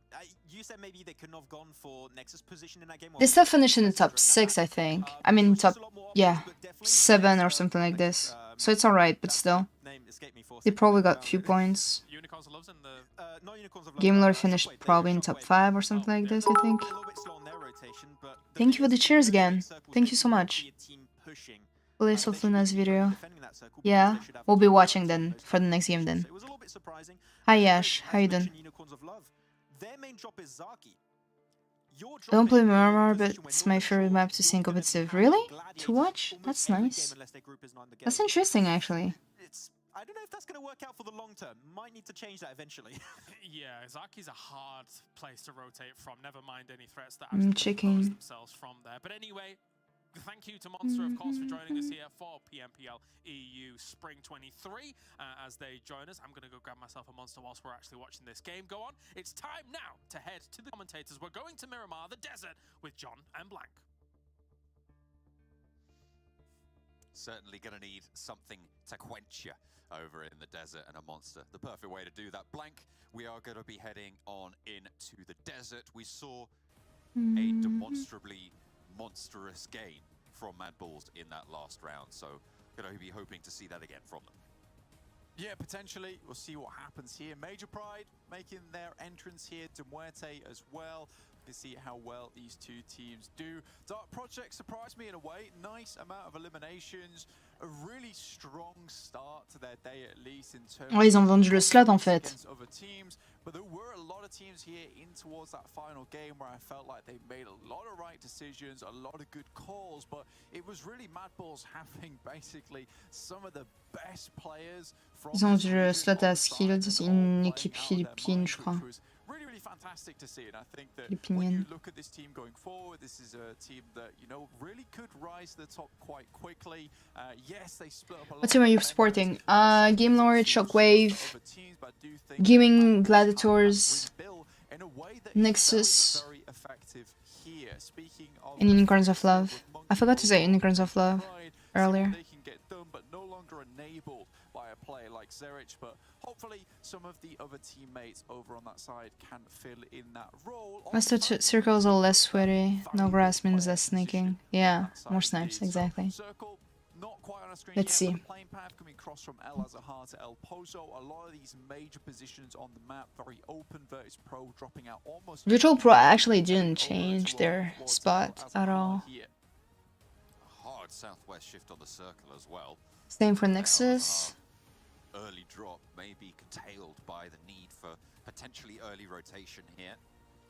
you said maybe they couldn't have gone for Nexus position in that game. They still finished in the top 6, I think. I mean, top, yeah, 7 or something like this. So it's alright, but still. They probably got few points. Game Lord finished probably in top 5 or something like this, I think. Thank you for the cheers again. Thank you so much. Release of Luna's video. Yeah, we'll be watching then for the next game then. Hi Yash, how you doing? I don't play Miramar, but it's my favorite map to see in competitive. Really? To watch? That's nice. That's interesting, actually. I don't know if that's going to work out for the long term. Might need to change that eventually. Yeah, Zaki's a hard place to rotate from. Never mind any threats that I'm actually checking pose themselves from there. But anyway, thank you to Monster, of course, for joining us here for PMPL EU Spring 23. As they join us, I'm going to go grab myself a Monster whilst we're actually watching this game go on. It's time now to head to the commentators. We're going to Miramar, the desert, with John and Blank. Certainly going to need something to quench you over in the desert, and a Monster. The perfect way to do that. Blank, we are going to be heading on into the desert. We saw a demonstrably monstrous game from Mad Bulls in that last round, so going to be hoping to see that again from them. Yeah, potentially. We'll see what happens here. Major Pride making their entrance here. De Muerte as well. To see how well these two teams do. Dark Project surprised me in a way. Nice amount of eliminations. A really strong start to their day, at least in terms Ouais, ils ont vendu le slot en fait. other teams. But there were a lot of teams here in towards that final game where I felt like they made a lot of right decisions, a lot of good calls, but it was really Mad Bulls having basically some of the best players from Ils ont vendu le slot à Skilled, une équipe philippine, je crois. Really fantastic to see, and I think that Philippine. when you look at this team going forward, this is a team that, you know, really could rise to the top quite quickly. Yes, they split up a lot. What team are you supporting? Game Lord, Shockwave, Gaming Gladiators, Nexus, and Unicorns of Love. I forgot to say Unicorns of Love earlier. They can get done, but no longer enabled by a player like Zerich, but hopefully some of the other teammates over on that side can fill in that role. Master circles are less sweaty. No grass means less sneaking. Yeah, more snipes, exactly. Let's see. Playing path coming across from El Azahar to El Pozo. A lot of these major positions on the map, very open. Virtus Pro dropping out almost. Virtual Pro actually didn't change their spot at all. Hard southwest shift on the circle as well. Same for Nexus. Early drop may be curtailed by the need for potentially early rotation here.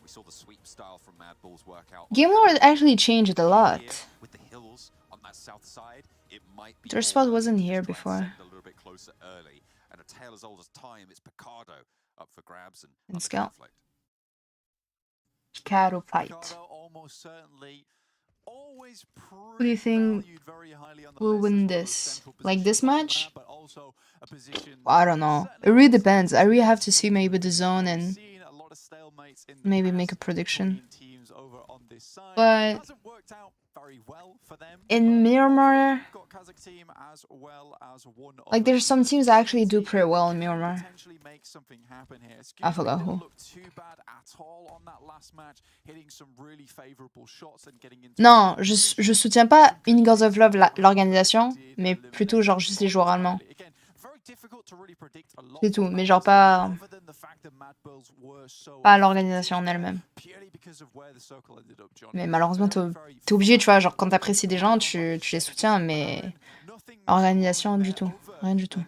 We saw the sweep style from Mad Bulls work out. Game Lord actually changed a lot. With the hills on that south side, it might be Their spot wasn't here before. A little bit closer early, and a tale as old as time. It's Picardo up for grabs and Scout. conflict. Picardo fight. Almost certainly. Who do you think will win this? Like this match? I don't know. It really depends. I really have to see maybe the zone and maybe make a prediction. this side. But Hasn't worked out very well for them. in Myanmar, Got Kazakh team as well as one like there's some teams that actually do pretty well in Myanmar. potentially make something happen here. I forgot who. Didn't look too bad at all on that last match, hitting some really favorable shots and getting into Non, je soutiens pas In Gods of Love l'organisation, mais plutôt genre juste les joueurs allemands. C'est tout, mais genre pas l'organisation en elle-même. Mais malheureusement, t'es obligé, tu vois, genre quand t'apprécies des gens, tu les soutiens, mais organisation, du tout. Rien du tout.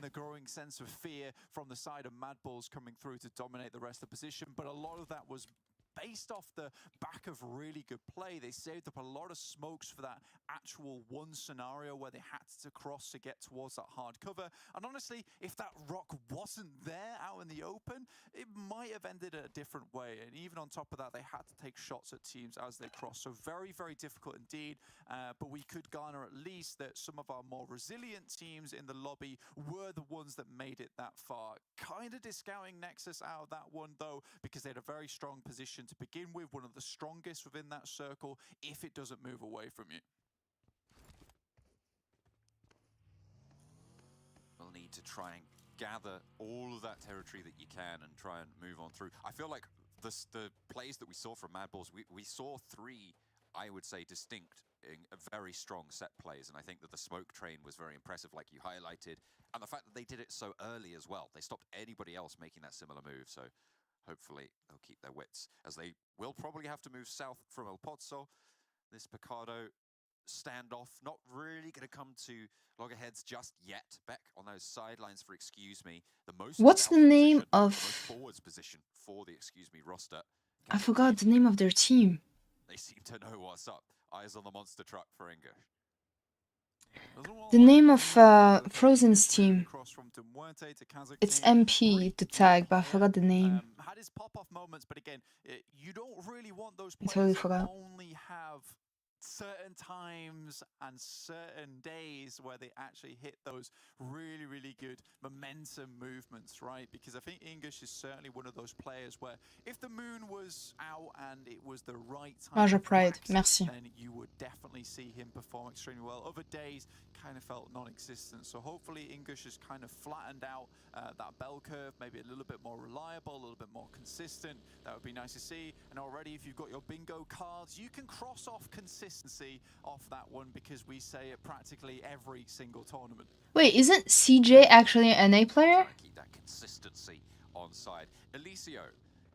Based off the back of really good play, they saved up a lot of smokes for that actual one scenario where they had to cross to get towards that hard cover. And honestly, if that rock wasn't there out in the open, it might have ended a different way. And even on top of that, they had to take shots at teams as they crossed. So very, very difficult indeed. But we could garner at least that some of our more resilient teams in the lobby were the ones that made it that far. Kind of discounting Nexus out of that one, though, because they had a very strong position to begin with, one of the strongest within that circle, if it doesn't move away from you. We'll need to try and gather all of that territory that you can and try and move on through. I feel like the plays that we saw from Mad Balls, we saw three, I would say, distinct, very strong set plays, and I think that the smoke train was very impressive, like you highlighted, and the fact that they did it so early as well. They stopped anybody else making that similar move, so hopefully they'll keep their wits, as they will probably have to move south from El Pozo. This Picardo standoff not really going to come to loggerheads just yet. Beck on those sidelines for Excuse Me. What's the name of forwards position for the Excuse Me roster? I forgot the name of their team. They seem to know what's up. Eyes on the monster truck for English. The name of Frozen's team. It's MP, the tag, but I forgot the name. Had his pop-off moments, but again, you don't really want those I totally players forgot. to only have certain times and certain days where they actually hit those really, really good momentum movements, right? Because I think English is certainly one of those players where if the moon was out and it was the right time, Major Pride, merci. then you would definitely see him perform extremely well. Other days kind of felt non-existent. So hopefully English has kind of flattened out that bell curve, maybe a little bit more reliable, a little bit more consistent. That would be nice to see. And already if you've got your bingo cards, you can cross off consistency off that one, because we say it practically every single tournament. Wait, isn't CJ actually an A player? Keep that consistency on side. Elicio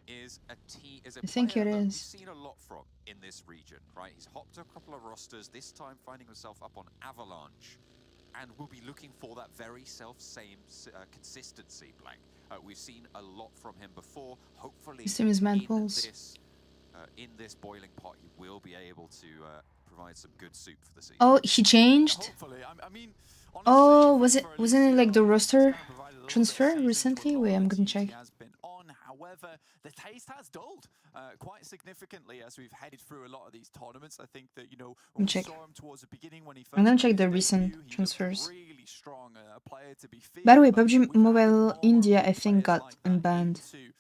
is a I think player it that we've is. seen a lot from in this region, right? He's hopped a couple of rosters, this time finding himself up on Avalanche, and will be looking for that very same consistency, Blank. We've seen a lot from him before. Hopefully, His name is Mad Balls. In this boiling pot, he will be able to provide some good soup for the season. Oh, he changed? Hopefully, I mean, Oh, honestly, wasn't it like the roster provided a little bit transfer of recently? Wait, I'm gonna variety. check. He has been on. However, the taste has dulled quite significantly as we've headed through a lot of these tournaments. I think that, you know, when we Check. saw him towards the beginning when he first I'm gonna made check his the recent debut, he looked transfers. really strong, a player to be feared. By the way, But PUBG we've had Mobile more India, and I more think, players got like that unbanned. into,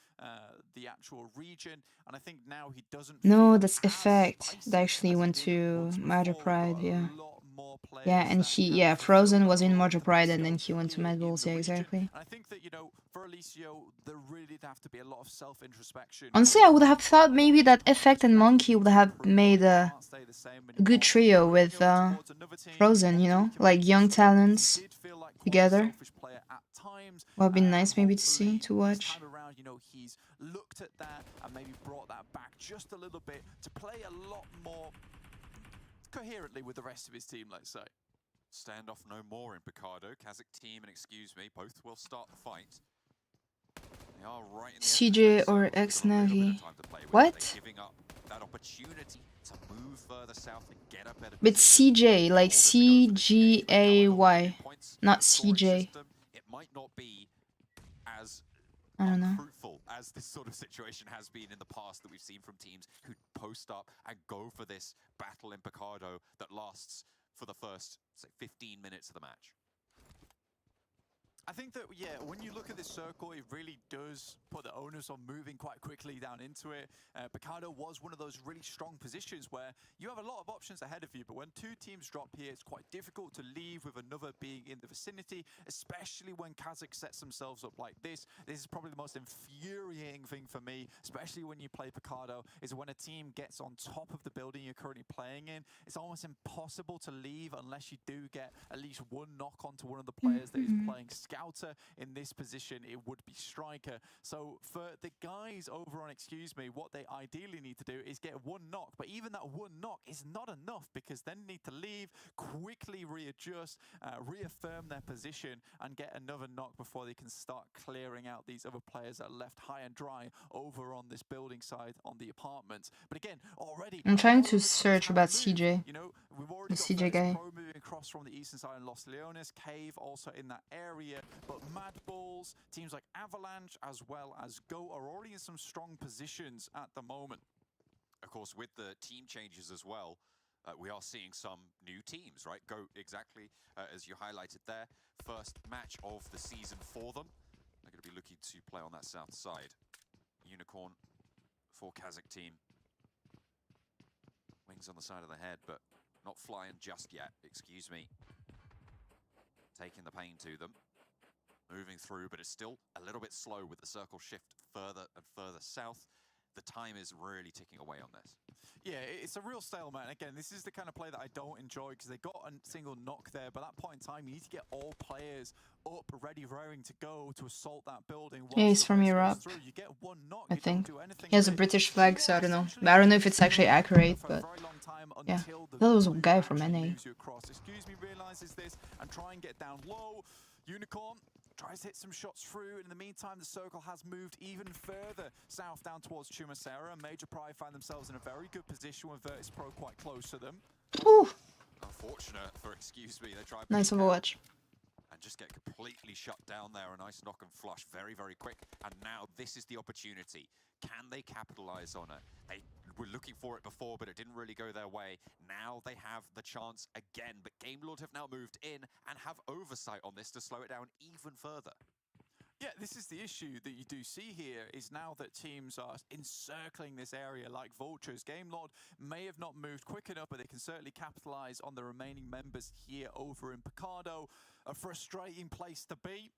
the actual region, and I think now he doesn't No, feel that's as Effect. spicy That actually as he went did to once Major before. We've Pride, got a yeah. lot more players Yeah, and that he, can yeah, fulfill Frozen that was in role Major with Pride and Elicio then he went to here Mad in Balls, the yeah, region. exactly. And I think that, you know, for Elicio, there really did have to be a lot of self-introspection. Honestly, I would have thought maybe that Effect and Monkey would have made a good trio with Frozen, you know? Like young talents together. Would have been nice maybe to see, to watch. You know, he's looked at that and maybe brought that back just a little bit to play a lot more coherently with the rest of his team, let's say. Standoff no more in Picardo. Kazakh team and Excuse Me, both will start the fight. They are right in the CJ edge of the or circle. They've got a little bit ex-Navy. of time to play with. What? They're giving up that opportunity to move further south and get a better But position. CJ, like In order to go for the engagement. However, CGAY, with points not and scoring CJ. system, it might not be as I don't know. unfruitful as this sort of situation has been in the past that we've seen from teams who post up and go for this battle in Picardo that lasts for the first, say, 15 minutes of the match. I think that, yeah, when you look at this circle, it really does put the onus on moving quite quickly down into it. Picardo was one of those really strong positions where you have a lot of options ahead of you, but when two teams drop here, it's quite difficult to leave with another being in the vicinity, especially when Kazakh sets themselves up like this. This is probably the most infuriating thing for me, especially when you play Picardo, is when a team gets on top of the building you're currently playing in. It's almost impossible to leave unless you do get at least one knock onto one of the players that is playing Scouter. In this position, it would be Striker. So for the guys over on Excuse Me, what they ideally need to do is get one knock, but even that one knock is not enough because then they need to leave, quickly readjust, reaffirm their position and get another knock before they can start clearing out these other players that are left high and dry over on this building side on the apartments. But again, already I'm trying to search about CJ. You know, we've already The got CJ guy. Pro moving across from the eastern side and Los Leones, Cave also in that area, but Mad Bulls, teams like Avalanche as well as Go are already in some strong positions at the moment. Of course, with the team changes as well, we are seeing some new teams, right? Go exactly as you highlighted there. First match of the season for them. They're going to be looking to play on that south side. Unicorn for Kazakh team. Wings on the side of the head, but not flying just yet. Excuse me. Taking the pain to them. Moving through, but it's still a little bit slow with the circle shift further and further south. The time is really ticking away on this. Yeah, it's a real stalemate. Again, this is the kind of play that I don't enjoy because they got a single knock there, but at that point in time, you need to get all players up, ready, raring to go to assault that building. Yeah, he's from Europe, You get one knock, I you don't think. do anything He has a with it. British flag, so I don't know. I don't know if it's actually accurate, For a but very long time yeah. until the I thought it was a blue guy from actually NA. moves you across. Excuse Me realizes this and try and get down low. Unicorn tries to hit some shots through. In the meantime, the circle has moved even further south down towards Chumacera. And Major Pride find themselves in a very good position with Virtus Pro quite close to them. Ooh, Unfortunate for Excuse Me. They try to nice push down Overwatch. and just get completely shut down there. A nice knock and flush, very, very quick. And now this is the opportunity. Can they capitalize on it? They were looking for it before, but it didn't really go their way. Now they have the chance again, but Game Lord have now moved in and have oversight on this to slow it down even further. Yeah, this is the issue that you do see here, is now that teams are encircling this area like vultures. Game Lord may have not moved quick enough, but they can certainly capitalize on the remaining members here over in Picardo. A frustrating place to be.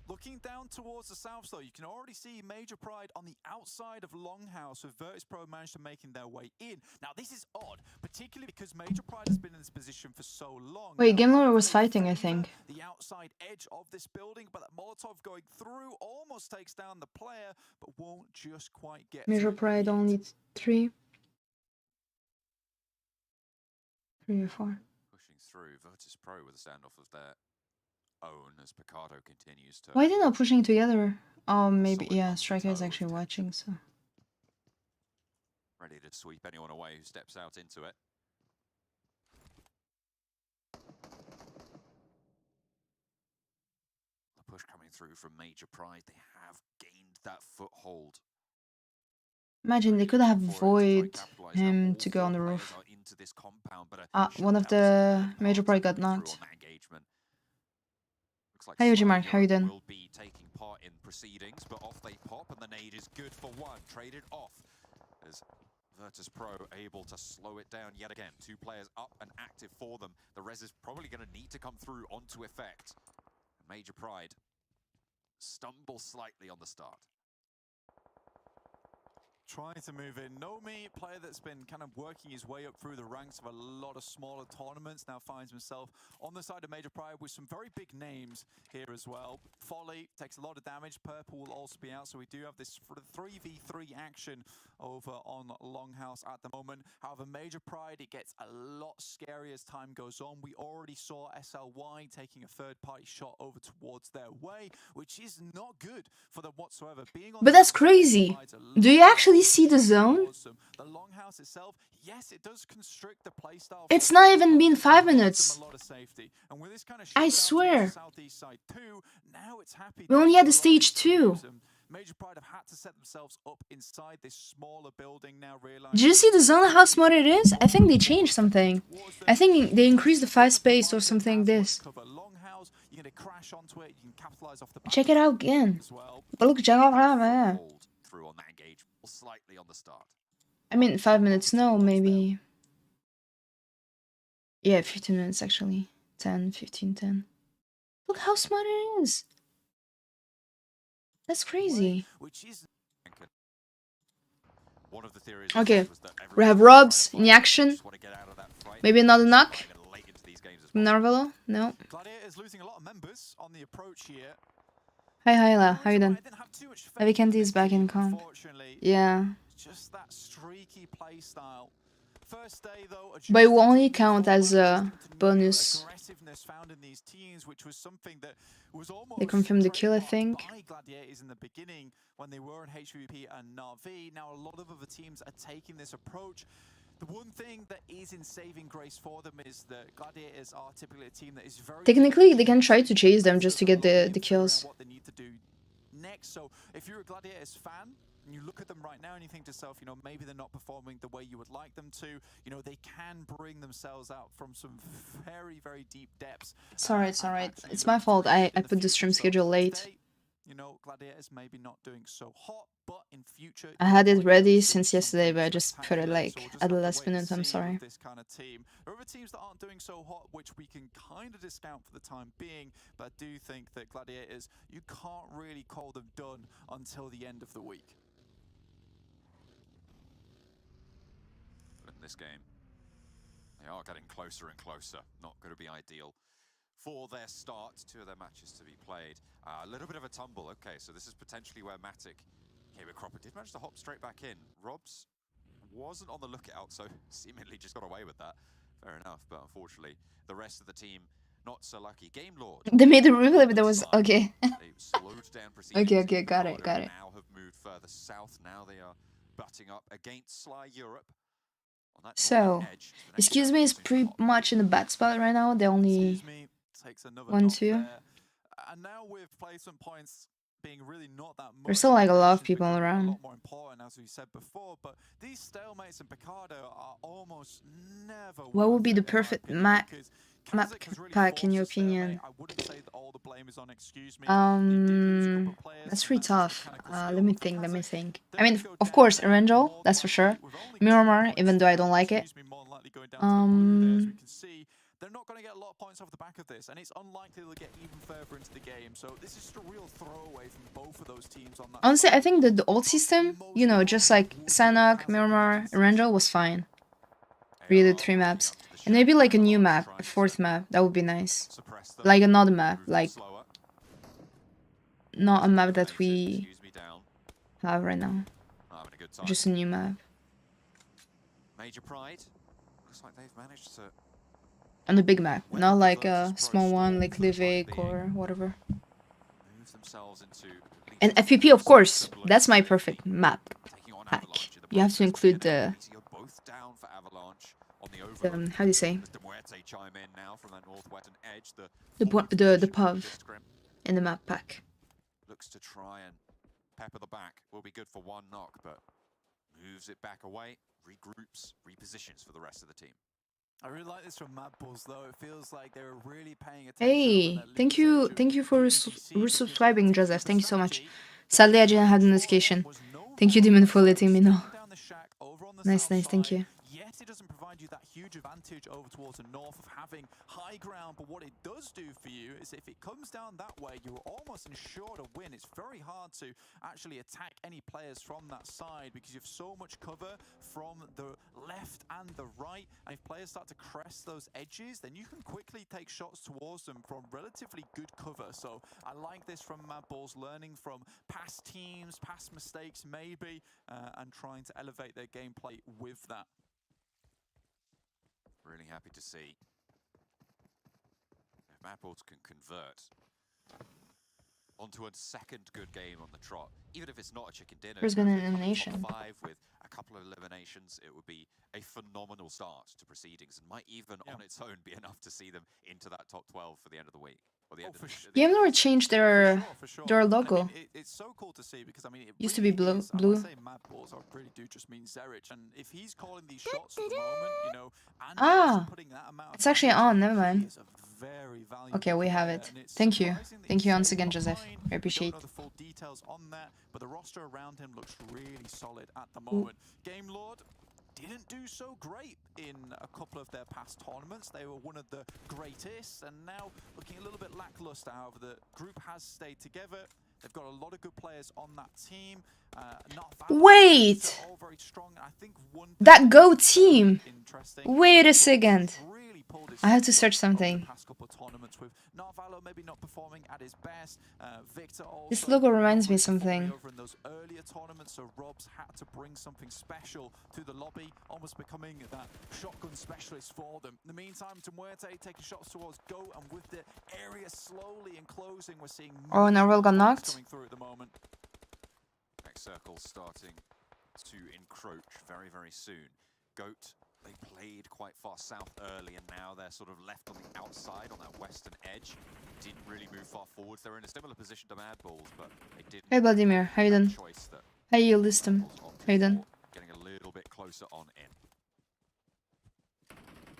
Looking down towards the south, though, you can already see Major Pride on the outside of Longhouse, with Virtus Pro managed to making their way in. Now, this is odd, particularly because Major Pride has been in this position for so long. Wait, Now, Game Lord was they fighting, I favor think. the outside edge of this building, but that Molotov going through almost takes down the player, but won't just quite get Major to Pride it. only 3. 3 or 4. Pushing through, Virtus Pro with a standoff of their own as Picardo continues to... Why are they not pushing together? Oh, maybe, solid yeah, on the Striker is toe. actually watching, so. Ready to sweep anyone away who steps out into it. The push coming through from Major Pride. They have gained that foothold. Imagine they could have For it to try and Void capitalise. Now him all to go on the 4 roof. players are into this compound, but One of the Major Pride got knocked. Like Hi, Slime Mark, how you Europe doing? will be taking part in proceedings, but off they pop, and the nade is good for one. Traded off as Virtus Pro able to slow it down yet again. 2 players up and active for them. The res is probably going to need to come through onto effect. Major Pride stumble slightly on the start. Trying to move in. Nomi, player that's been kind of working his way up through the ranks of a lot of smaller tournaments, now finds himself on the side of Major Pride with some very big names here as well. Folly takes a lot of damage. Purple will also be out, so we do have this 3v3 action over on Longhouse at the moment. However, Major Pride, it gets a lot scarier as time goes on. We already saw SLY taking a third-party shot over towards their way, which is not good for them whatsoever. Being on But that's crazy. Do you actually see the zone? The Longhouse itself, yes, it does constrict the playstyle. It's not even been 5 minutes. A lot of safety. And with this kind of I shutdown swear. towards the southeast side too, now it's happy. We only had the stage 2. Major Pride have had to set themselves up inside this smaller building now, realizing. Did you see the zone, how small it is? I think they changed something. I think they increased the 5 space or something like this. Cover Longhouse, you're going to crash onto it, you can capitalize off the back Check it out again. as well. Look, check it out. Hold through on that engage slightly on the start. I mean, 5 minutes, no, maybe. Yeah, 15 minutes actually. 10, 15, 10. Look how smart it is. That's crazy. Which is One of the theories Okay, was that we have everyone Robs was in the action. just wanna get out of that fight. Maybe another knock Trying to get late into these games as from well. Narvalo? No. Gladiators losing a lot of members on the approach here. Hi, Hyla. How you doing? I didn't have too much faith Heavy in Candy this is back team, in comp. unfortunately. Yeah. Just that streaky play style. First day, though, But it will adjusted only to count as new a bonus. aggressiveness found in these teams, which was something that was almost They confirmed the kill, I trademarked think. by Gladiators in the beginning when they were in HVP and Na'Vi. Now a lot of other teams are taking this approach. The one thing that is in saving grace for them is that Gladiators are typically a team that is very Technically, they can try to chase them just to get the kills. what they need to do next. So if you're a Gladiators fan and you look at them right now and you think to yourself, you know, maybe they're not performing the way you would like them to, you know, they can bring themselves out from some very, very deep depths. It's alright, it's and alright. actually It's look my fault. great I in the put the future. stream So schedule late. today, you know, Gladiators maybe not doing so hot, but in future I had it you might ready see since some yesterday, but I very just put it spectacular. like So we'll just at have the to last wait and minute. I'm see sorry. with this kind of team. There are other teams that aren't doing so hot, which we can kind of discount for the time being, but I do think that Gladiators, you can't really call them done until the end of the week. In this game, they are getting closer and closer. Not going to be ideal for their start. 2 of their matches to be played. A little bit of a tumble. Okay, so this is potentially where Matic came. Cropper did manage to hop straight back in. Robs wasn't on the lookout, so seemingly just got away with that. Fair enough, but unfortunately, the rest of the team not so lucky. Game Lord. They made a replay, but that was okay. They slowed down proceedings. Okay, got it. Now have moved further south. Now they are butting up against Sly Europe. On that So, northern edge. The next excuse me, round is soon pretty shot. much in the bad spot right now. They only Excuse me, takes another 1, knock 2. there. And now with placement points being really not that much. There's still like a lot of it's people becoming around. A lot more important, as we said before, but these stalemates in Picardo are almost never. What would worth be it, the in my perfect opinion, map because map Kazakh has really pack in your forced a stalemate. opinion? I wouldn't say that all the blame is on Excuse Me. They did lose a couple of players, That's and pretty that's just tough. mechanical Let skill, me but for think. Let me Kazakh, think. they're I mean, gonna go of course, down Erangel, more that's for than sure. likely with only 2 Miramar, points even though I down. don't like it. Excuse Me more than likely going down to the blue there, as we Um, can see. They're not going to get a lot of points off the back of this, and it's unlikely they'll get even further into the game. So this is just a real throwaway from both of those teams on that. honestly, I side. think the old system, you know, just like Sanhok, Miramar, Erangel was fine. Really, 3 maps. And maybe like a new map, a 4th map. That would be nice. Like another map, like not a map that we have right now. Just a new map. Major Pride. Looks like they've managed to On a big map, not like a small one like Livik or whatever. move themselves into And FPP, of course, that's my perfect map pack. You have to include the both down for Avalanche on the how do you say, As Demuerte chime in now from that northwestern edge. the PUV in the map pack. Looks to try and pepper the back. Will be good for 1 knock, but moves it back away, regroups, repositions for the rest of the team. I really like this from Mad Bulls, though. It feels like they were really paying attention. Hey, thank you for resubscribing, Joseph. Thank you so much. Sadly, I didn't have the notification. Thank you, Demon, for letting me know. Nice, thank you. Yes, it doesn't provide you that huge advantage over towards the north of having high ground, but what it does do for you is if it comes down that way, you're almost ensured a win. It's very hard to actually attack any players from that side because you have so much cover from the left and the right, and if players start to crest those edges, then you can quickly take shots towards them from relatively good cover. So I like this from Mad Balls, learning from past teams, past mistakes maybe, and trying to elevate their gameplay with that. Really happy to see if Maples can convert onto a second good game on the trot, even if it's not a chicken dinner. There's been an elimination. Top 5 with a couple of eliminations, it would be a phenomenal start to proceedings and might even on its own be enough to see them into that top 12 for the end of the week. Or the end of the, You have never changed their logo. I mean, it's so cool to see because I mean, it Used to be really is, blue. I say Mad Balls, I really do just mean Zerich, and if he's calling these shots at the moment, you know, and Ah, putting that amount of it's actually on. Never mind. he is a very valuable Okay, we have player, it. and it's Thank you. surprising that Thank he's you once stayed again, Joseph. behind. I appreciate. We don't know the full details on that, but the roster around him looks really solid at the moment. Game Lord didn't do so great in a couple of their past tournaments. They were one of the greatest, and now looking a little bit lackluster. However, the group has stayed together. They've got a lot of good players on that team. Wait! All very strong. I think That Go team! Wait a second. I have to search something. Maybe not performing at his best. Victor This logo reminds me of something. over in those earlier tournaments, so Rob's had to bring something special to the lobby, almost becoming that shotgun specialist for them. In the meantime, Muerte taking shots towards Go, and with the area slowly enclosing, we're seeing Oh, Narwhal got knocked. coming through at the moment. Next circle starting to encroach very, very soon. Goat, they played quite far south early, and now they're sort of left on the outside, on that western edge. Didn't really move far forwards. They're in a similar position to Mad Balls, but they didn't. Hey Vladimir, how you doing? Choice that Hey Yieldistem, how you doing? getting a little bit closer on in.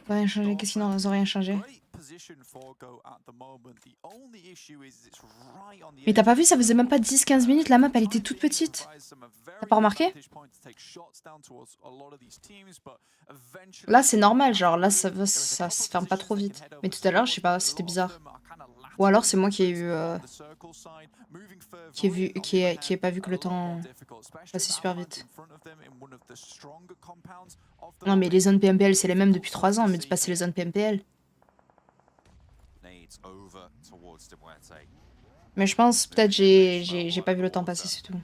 Ça va rien changer, qu'est-ce qui n'a rien changé? Mais t'as pas vu, ça faisait même pas 10-15 minutes, la map elle était toute petite. T'as pas remarqué? Là c'est normal, genre là ça se ferme pas trop vite. Mais tout à l'heure, je sais pas, c'était bizarre. Ou alors c'est moi qui ai eu... qui ai pas vu que le temps passait super vite. Non mais les zones PMPL c'est les mêmes depuis 3 ans, mais de passer les zones PMPL. Mais je pense peut-être j'ai pas vu le temps passer, c'est tout.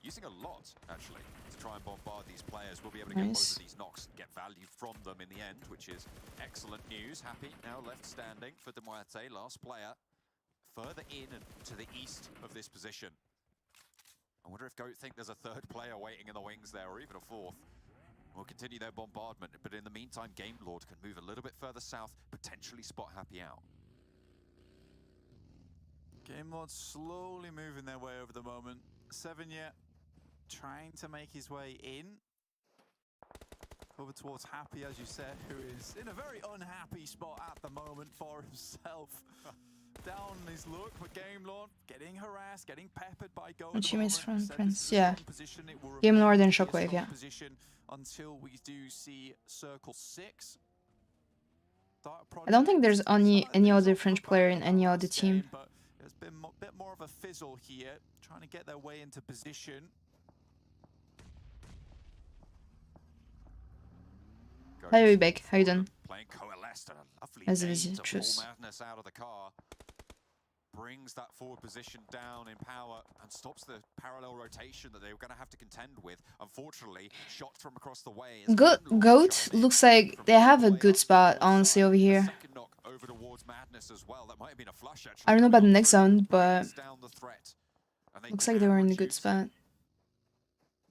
Using a lot, actually, to try and bombard these players. We'll be able to get Nice. most of these knocks and get value from them in the end, which is excellent news. Happy now left standing for Muerte, last player, further in and to the east of this position. I wonder if Goat think there's a third player waiting in the wings there, or even a fourth. We'll continue their bombardment, but in the meantime, Game Lord can move a little bit further south, potentially spot Happy out. Game Lord slowly moving their way over the moment. 7 yet. Trying to make his way in over towards Happy, as you said, who is in a very unhappy spot at the moment for himself. Down his look, but Game Lord getting harassed, getting peppered by Go. Teammates from Prince, yeah. Game Lord and Shockwave, yeah. Until we do see Circle 6. I don't think there's any other French player in any other team. But there's been a bit more of a fizzle here, trying to get their way into position. Hi Rebek, how you doing? Vas-y, tchuss. Brings that forward position down in power and stops the parallel rotation that they were going to have to contend with. Unfortunately, shots from across the way. Goat looks like they have a good spot, honestly, over here. I don't know about the next zone, but looks like they were in a good spot.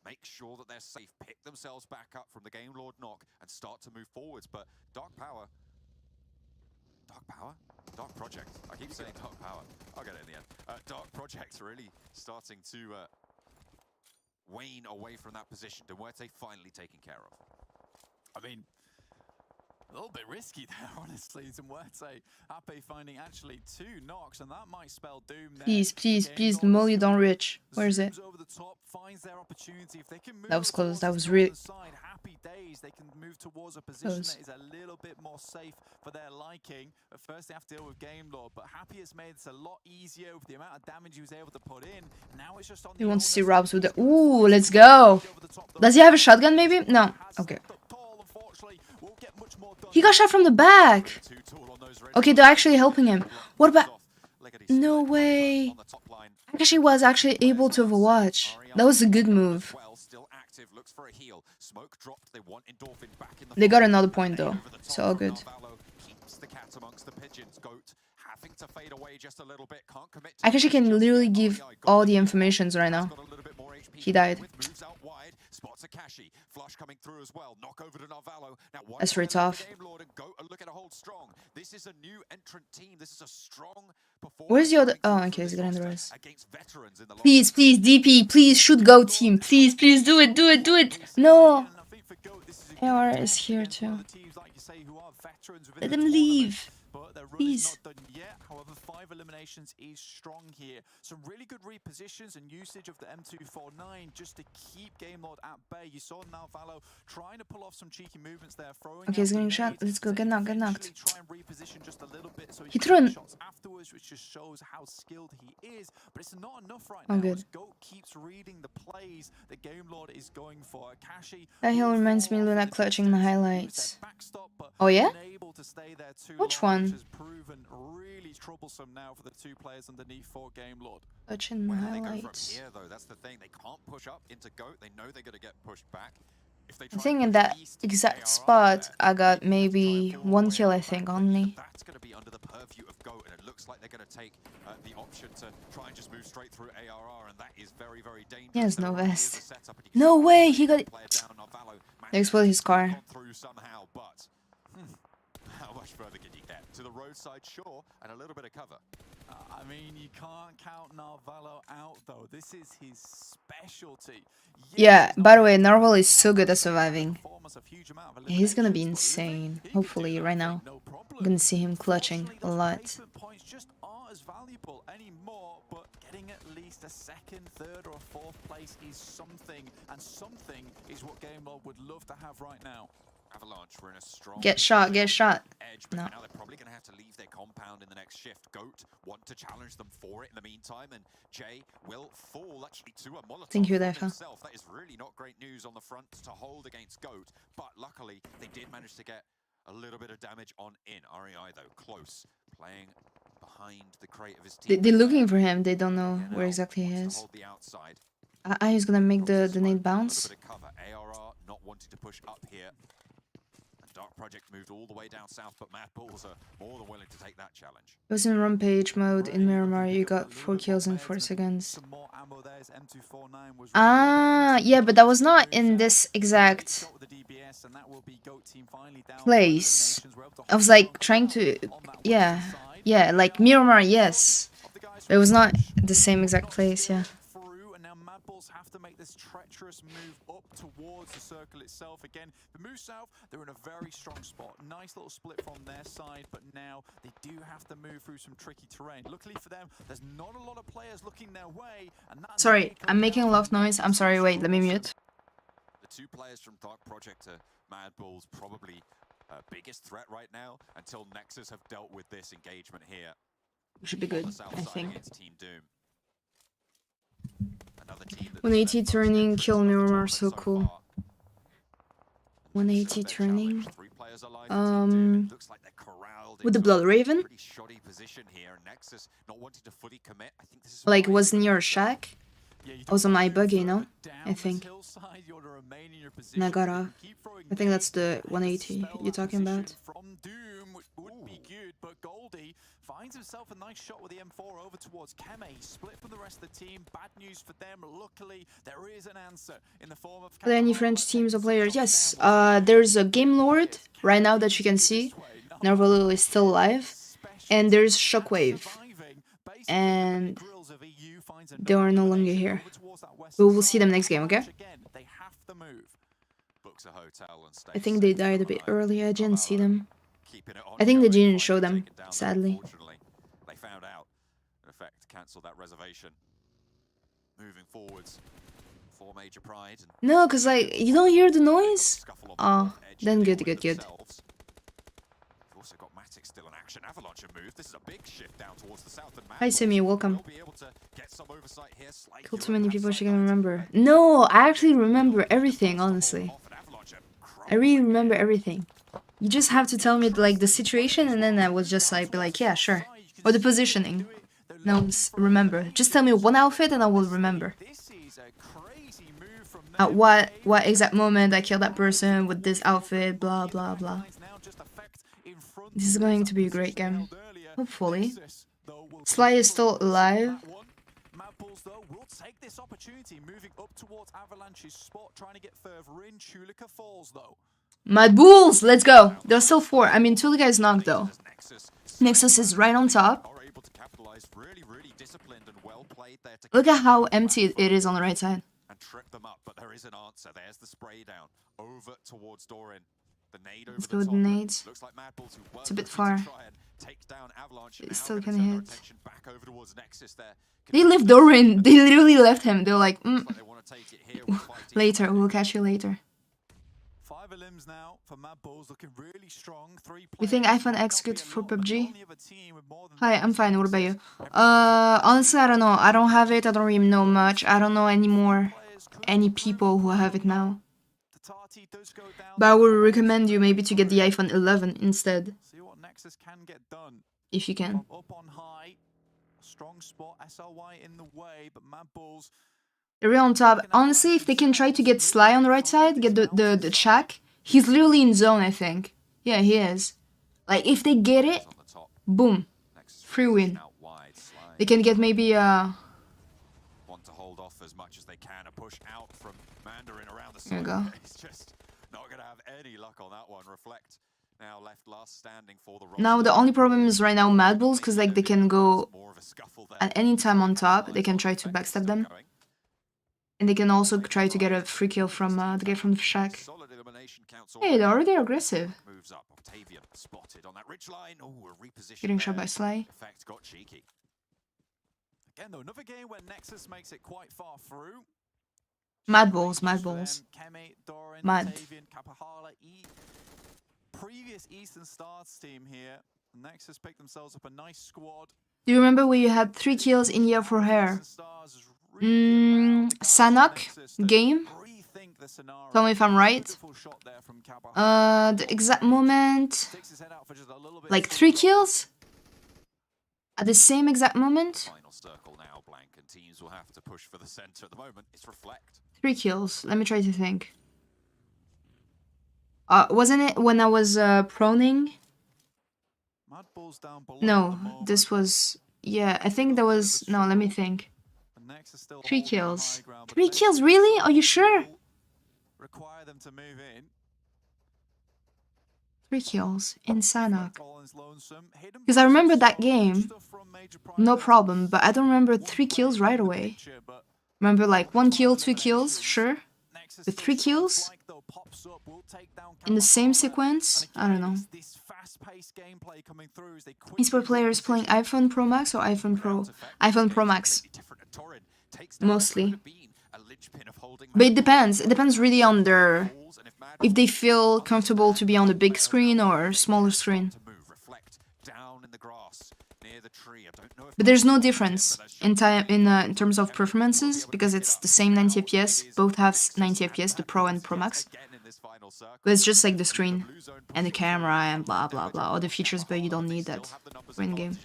Make sure that they're safe, pick themselves back up from the Game Lord knock and start to move forwards. But Dark Power? Dark Project. I keep saying Dark Power. I'll get it in the end. Dark Project really starting to wane away from that position. Muerte finally taken care of. I mean, a little bit risky there, honestly. Muerte, Ape finding actually 2 knocks, and that might spell doom there. Please, the Molly don't reach. Where is it? Over the top, finds their opportunity. If they can move that was close. That was the really side, Happy days. They can move towards a position that is a little bit more safe for their liking. At first, they have to deal with Game Lord, but Happy has made this a lot easier with the amount of damage he was able to put in. Now it's just on. You want to see Robs with the... Ooh, let's go. Does he have a shotgun, maybe? No. Okay. He got shot from the back. Okay, they're actually helping him. What about... No way. Actually was actually able to overwatch. That was a good move. They got another point though, so all good. I actually can literally give all the informations right now. He died. That's pretty tough. Where's the other? Oh, okay, he's getting the rest. Please, DP, please shoot Go team. Please, do it. No. AR is here too. One of the teams, like you say, who are veterans within Let the them tournament, leave. but their run Please. is not done yet. However, 5 eliminations is strong here. Some really good repositions and usage of the M249 just to keep Game Lord at bay. You saw Nalvalo trying to pull off some cheeky movements there, throwing Okay, he's out getting shot. grenades Let's go. to Get knocked. Get knocked. eventually try and reposition just a little bit so He can threw get an- shots afterwards, which just shows how skilled he is. But it's not enough right Oh, now. good. As Goat keeps reading the plays that Game Lord is going for. Akashi That hill will reminds me fall of off Luna in the clutching the distance. He was their highlights. backstop, but Oh yeah? unable to stay there too Which long, one? which has proven really troublesome now for the 2 players underneath for Game Lord. Clutching the Where do they go from highlights. here, though? That's the thing. They can't push up into GOAT. They know they're going to get pushed back. If they I try think and in push that east, exact ARR spot, there, I got they have to try and maybe fall all 1 the way kill, out I the think, back, only. but that's going to be under the purview of GOAT, and it looks like they're going to take the option to try and just move straight through ARR, and that is very, very dangerous. He has There no already is a vest. setup, and you can No see way, the he got- player down, Narvalo They exploded his car. gone through somehow, but how much further can you get? To the roadside shore and a little bit of cover. I mean, you can't count Narvalo out, though. This is his specialty. Yeah, by the way, Narval is so good at surviving. Performance of huge amount of Yeah, he's gonna be eliminations, but insane. he can Hopefully, do right that, now. no problem. I'm gonna see him clutching a Unfortunately, those lot. placement points just aren't as valuable anymore, but getting at least a 2nd, 3rd, or 4th place is something, and something is what Game Lord would love to have right now. Avalanche were in a strong Get shot, position get on shot. the edge, but No. now they're probably going to have to leave their compound in the next shift. Goat want to challenge them for it in the meantime, and Jay will fall actually to a Molotov Thank you, from Defa. himself. That is really not great news on the front to hold against Goat, but luckily they did manage to get a little bit of damage on in. REI though, close, playing behind the crate of his team. They're looking for him. They don't know Yeah, where now exactly he wants to is. hold the outside. I is gonna make the Smoke, nade a bounce. little bit of cover. ARR not wanting to push up here. And Dark Project moved all the way down south, but Mad Bulls are more than willing to take that challenge. It was in rampage mode in Miramar. You Pick up a got little 4 bit kills more in 4 meds and seconds. some more ammo there as M249 was Ah, yeah, but that was not in this exact shot with the DBS, and that will be Goat team finally down. place. Eliminations. We're able to I was hold like on trying to, on that yeah, western side. yeah, like Miramar, yes. Of the guys But it was from not Rush, the same exact not place, still yeah. through, and now Mad Bulls have to make this treacherous move up towards the circle itself. Again, the move south, they're in a very strong spot. Nice little split from their side, but now they do have to move through some tricky terrain. Luckily for them, there's not a lot of players looking their way, and that Sorry, may come I'm making a down lot of to noise. I'm sorry, wait, let me mute. The 2 players from Dark Project are Mad Bulls probably biggest threat right now until Nexus have dealt with this engagement here. We should be On good, the south I side think. against Team Doom. Another team that 180 most turning, experience kill of the Miramar, tournament so cool. far. 180 Their challenge, turning. 3 players alive for Team Doom. It looks like they're corralled With the into a Blood Raven? pretty shoddy position here. Nexus not wanting to fully commit. I think this is Like, why was they near a moved up. shack. Yeah, you I was don't on my wanna move buggy, you know? further down I this think. hillside, you wanna remain in your And I position, got but off. you keep throwing I think that's the nades, 180 dispel you're that talking about. position From Doom, which would be good, but Goldie finds himself a nice shot with the M4 over towards Keme. He split from the rest of the team. Bad news for them. Luckily, there is an answer in the form of. Are there any Kemahara French teams or takes players? the top Yes, down. there's a Game Lord right now that you can see. Narvalo is still alive. And there's Shockwave. And they are no longer here. We will see them next game, okay? Books a hotel and I stays think they safe died a for bit the night. early. I didn't see them. Keeping it I think they ongoing, didn't show finally them, taken down, but sadly. unfortunately, they found out. In effect, cancelled that reservation. Moving forwards for Major Pride. And No, because, like, you don't hear the noise? scuffle on the Oh, north edge to then deal good, with good, good. themselves. We've also got Matic still in action. Avalanche have moved. This is a big shift down towards the south. And Hi, Simi, welcome. will be able to get some oversight here. Slight Kill Euro too many people pass she side can lines. remember. No, I actually remember everything, honestly. Off and Avalanche are I really remember everything. You just have to tell me, like, the situation, and then I will just, like, be like, yeah, sure. Or the positioning. No, remember. Just tell me one outfit and I will remember. This is a crazy move from At what exact moment I killed that person with this outfit, blah, blah, blah. This is going to be a great game. Hopefully. Sly is still alive. Mad Bulls, though, will take this opportunity, moving up towards Avalanche's spot, trying to get further in. Chulika falls, though. Mad Bulls, let's go. There's still 4. I mean, Tulika is knocked though. Nexus is right on top. Are able to capitalize. Really, really disciplined and well played there to Look at how empty it is on the right side. and trip them up, but there is an answer. There's the spray down over towards Doran. The nade over Let's the go with top. nades. Looks like Mad Bulls, who were It's a bit looking far. to try and take down Avalanche. It's Now still gonna gonna turn their hit. attention back over towards Nexus there. They left Doran. They literally left him. They're like, Looks like they want to take it here with fighting later. Fnatic. We'll catch you later. 5 elims now for Mad Bulls, looking really strong. 3 You think players, iPhone might X not good be a for lot, but the PUBG? only other team with more than Hi, I'm 1,000 fine. What about you? access. Honestly, I don't know. I don't have it. I don't really know much. I don't know anymore any people who have it now. The Tati does go down. But I would recommend you maybe to get the iPhone 11 instead, See what Nexus can get done. if you can. From up on high, strong spot, SLY in the way, but Mad Bulls. They're real on top. Honestly, if they can try to get Sly on the right side, get the Shaq. He's literally in zone, I think. Yeah, he is. Like, if they get it, On the top. boom. Nexus Free win. out wide. Slide. They can get maybe, Want to hold off as much as they can. A push out from Mandarin around the There you side. go. He's just not going to have any luck on that one. Reflect now left last standing for the now the roster. only problem is right now Mad Bulls, because like they can go More of a scuffle there. at any time on top. They can try to backstab them. And they can also try to get a free kill from the guy from the Shack. Solid elimination counts Hey, they're already aggressive. moves up. Octavian spotted on that ridge line. Oh, a reposition. Getting shot there. by Sly. Effect got cheeky. Again, though, another game where Nexus makes it quite far through. Mad Bulls, Mad Bulls. Keme, Doran, Mad. Octavian, Kapahala, previous Eastern Stars team here. Nexus picked themselves up a nice squad. Do you remember where you had 3 kills in year for her? Eastern Stars is really around Sanhok Nexus to game? rethink the scenario. Tell me if I'm right. Beautiful shot there from Kapahala. The exact moment, Sticks his head out for just a little bit like too 3 long. kills? At the same exact moment? Final circle now, blank, and teams will have to push for the center at the moment. It's Reflect. 3 kills. Let me try to think. Wasn't it when I was proning? Mad Bulls down below No, at the moment. this was... Yeah, I think that was... No, let me think. And Nexus still 3 holding the kills. high ground, but 3 if they kills, can really? Are you sure? will require them to move in. 3 kills in Sanhok. Collins lonesome. Hidden Because I remember that Blossom, game, stuff from Major no Prize. problem, but I don't remember One 3 player kills right in the away. picture, but Remember like 1 kill, 2 kills, sure? Nexus But still 3 sounds kills? like though pops up, will take down In the same Kapahala. sequence? And I don't again, know. it's this fast-paced gameplay coming through as they quickly Esport players playing iPhone Pro Max or iPhone Pro? iPhone Pro Max. Mostly. But it depends. It depends really on their... If they feel comfortable to be on the big screen or smaller screen. But there's no difference in terms of performances because it's the same 90 FPS. Both have 90 FPS, the Pro and Pro Max. But it's just like the screen and the camera and blah blah blah, all the features, but you don't need that for in game.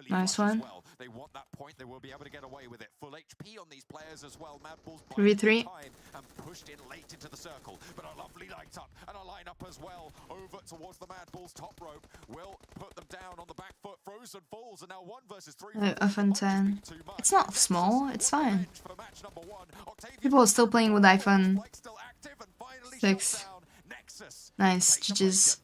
Nice one. They want that point. They will be able to get away with it. Full HP on these players as well. Mad Bulls 3v3. and pushed in late into the circle, but a lovely light up and a line up as well over towards the Mad Bulls top rope will put them down on the back foot. Frozen falls and now 1 versus 3. iPhone 10. It's not small. It's fine. People are still playing with iPhone 6. Nice. GG's.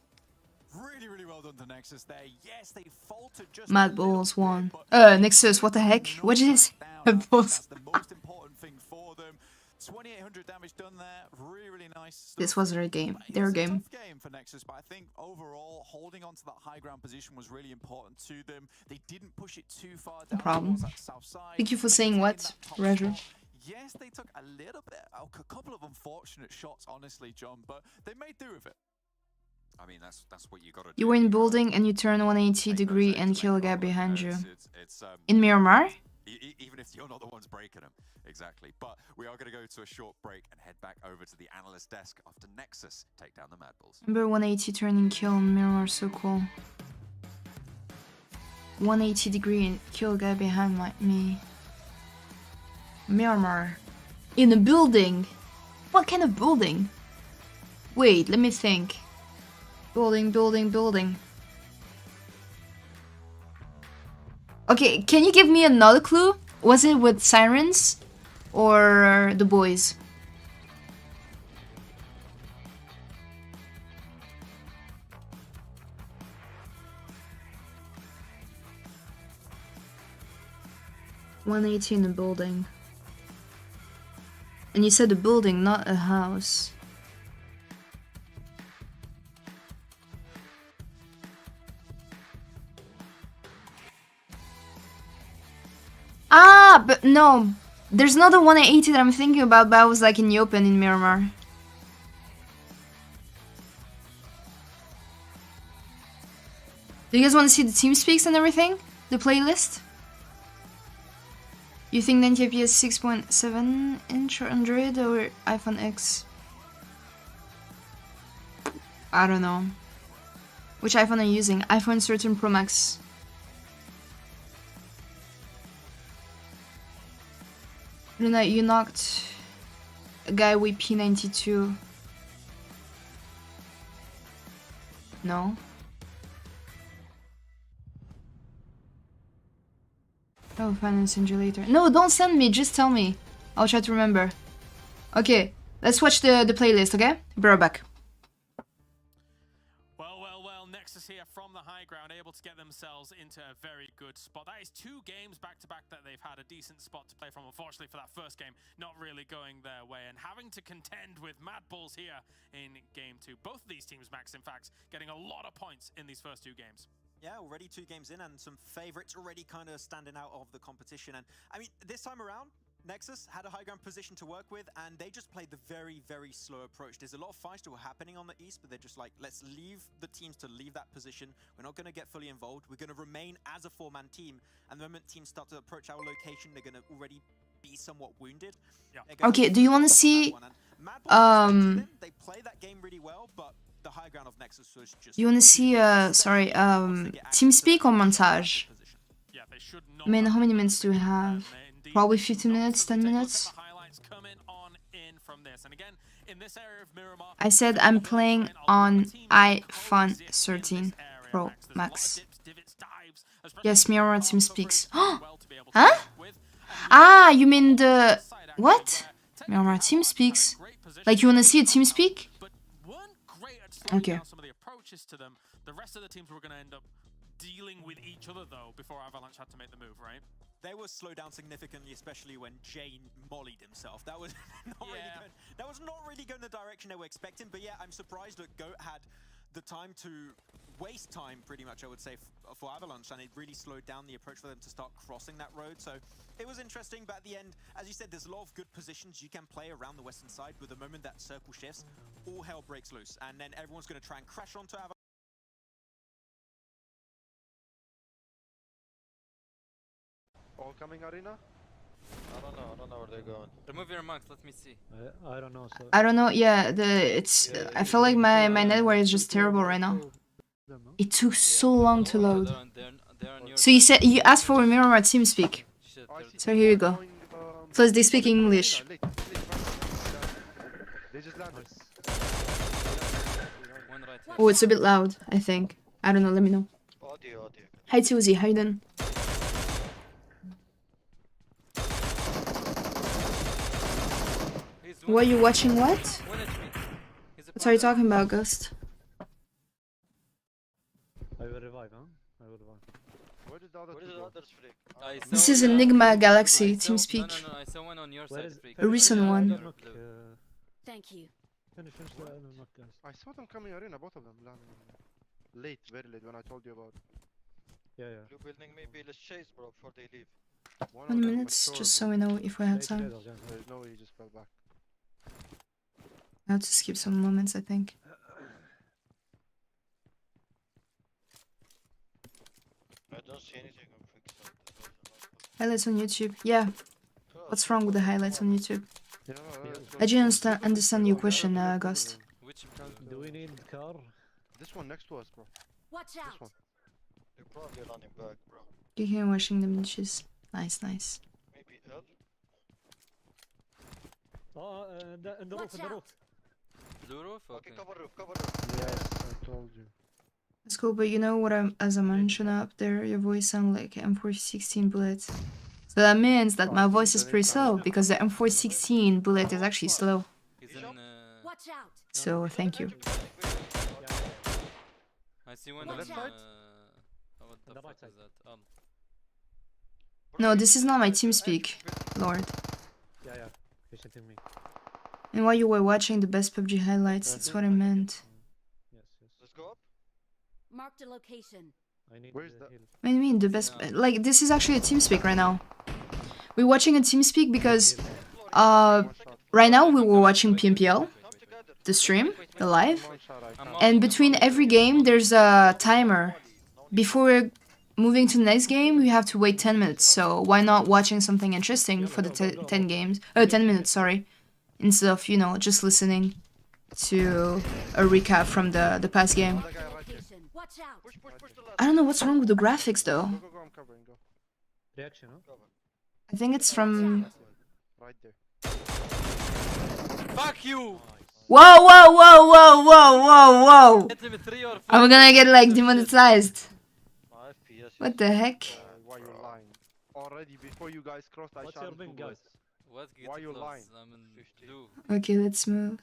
really well done to Nexus there. Yes, they faltered just Mad a little Bulls bit, won. but Nexus, what the heck? What is down. Mad Bulls? That's the most important thing for them. 2,800 damage done there. Really nice stuff. This was their game. It's Their a game. tough game for Nexus, but I think overall holding on to that high ground position was really important to them. They didn't push it too far down problem. towards that south side. Thank you for saying what, Maintained that top Roger. spot. Yes, they took a little bit, a couple of unfortunate shots, honestly, John, but they made do with it. I mean, that's what you got to do. You were in building and you turn 180 degree and kill a guy behind you. In Miramar? Even if you're not the ones breaking them. Exactly. But we are going to go to a short break and head back over to the analyst desk after Nexus take down the Mad Bulls. Remember 180 turn and kill in Miramar, so cool. 180 degree and kill a guy behind me. Miramar. In a building? What kind of building? Wait, let me think. Building. Okay, can you give me another clue? Was it with sirens or the boys? 180 in a building. And you said a building, not a house. Ah, but no. There's not a 180 that I'm thinking about, but I was like in the open in Miramar. Do you guys want to see the team speaks and everything? The playlist? You think 90 FPS 6.7 inch or Android or iPhone X? I don't know. Which iPhone are you using? iPhone 13 Pro Max. Luna, you knocked a guy with P92. No? Oh, fine, I'll send you later. No, don't send me, just tell me. I'll try to remember. Okay, let's watch the playlist, okay? Be right back. Well, Nexus here from the high ground, able to get themselves into a very good spot. That is 2 games back-to-back that they've had a decent spot to play from. Unfortunately for that first game, not really going their way, and having to contend with Mad Bulls here in game 2. Both of these teams, Max, in fact, getting a lot of points in these first 2 games. Yeah, already 2 games in and some favorites already kind of standing out of the competition. And I mean, this time around, Nexus had a high ground position to work with, and they just played the very, very slow approach. There's a lot of fights still happening on the east, but they're just like, let's leave the teams to leave that position. We're not going to get fully involved. We're going to remain as a 4-man team. And the moment teams start to approach our location, they're going to already be somewhat wounded. Yeah. Okay, do you want to see... They play that game really well, but the high ground of Nexus was just... You want to see, TeamSpeak or montage? Yeah, they should I mean, how many minutes do we have? Probably 15 minutes, 10 minutes? I said I'm playing on iPhone 13 Pro Max. Yes, Miramar TeamSpeaks. Huh? Ah, you mean the... What? Miramar TeamSpeaks? Like, you want to see a TeamSpeak? Okay. Some of the approaches to them. The rest of the teams were going to end up dealing with each other, though, before Avalanche had to make the move, right? They were slowed down significantly, especially when Jane mollied himself. That was not really going the direction they were expecting. But yeah, I'm surprised that Goat had the time to waste time, pretty much, I would say, for Avalanche, and it really slowed down the approach for them to start crossing that road. So it was interesting, but at the end, as you said, there's a lot of good positions you can play around the western side, but the moment that circle shifts, all hell breaks loose, and then everyone's going to try and crash onto Avalanche. All coming arena? I don't know where they're going. Remove your marks, let me see. I don't know. So I don't know, yeah, I feel like my network is just terrible right now. It took so long to load. So you asked for a Miramar TeamSpeak. So here you go. Plus they speak English. They just landed. Oh, it's a bit loud, I think. I don't know, let me know. Audio. Hi Tuzi, how you doing? What are you watching, what? What are you talking about, Ghost? I will revive, huh? I will revive. Where did the others freak? This is Enigma Galaxy TeamSpeak. No, I saw one on your side. A recent one. Thank you. Finish the knock, guys. I saw them coming arena, both of them. Late, very late, when I told you about. Yeah. Blue building, maybe let's chase, bro, before they leave. 1 minute, just so we know if we have time. There's no way he just fell back. I have to skip some moments, I think. I don't see anything on Freak. Highlights on YouTube. Yeah. What's wrong with the highlights on YouTube? Yeah, I didn't understand your question, Ghost. Which do we need car? This one next to us, bro. Watch This out. one. They're probably running back, bro. You hear washing the benches. Nice. Maybe L? Oh, in the roof. blue roof? Okay, cover roof. Yes, I told you. That's cool, but you know what as I mentioned up there, your voice sounds like M416 bullets. So that means that my voice is pretty slow, because the M416 bullet is actually slow. He's in, Watch out. So, thank you. I see one On the on, left side? what the fuck is that? No, this is not my TeamSpeak, Lord. Yeah. Patienting me. And while you were watching the best PUBG highlights, that's what I meant. Yes. Let's go up. Marked a location. I need Where's the the- heal. What do you mean the best? Like this is actually a TeamSpeak right now. We're watching a TeamSpeak because right now we were watching PMPL, the stream, the live, and between every game there's a timer. Before we're moving to the next game, we have to wait 10 minutes. So why not watching something interesting for the 10 minutes, sorry, instead of just listening to a recap from the past game. Marked a location. Watch out. Push the last. I don't know what's wrong with the graphics though. Go, I'm covering, go. Reaction, huh? Cover. I think it's from. Right there. Fuck you! Whoa, whoa, whoa, whoa, whoa, whoa, whoa! Hit him 3 or 4. I'm gonna get like demonetized. FPS. What the heck? Why you lying? Already before you guys crossed, I What's shot your two ping, bullets. guys? What? Why you lying? I'm in 50. blue. Okay, let's move.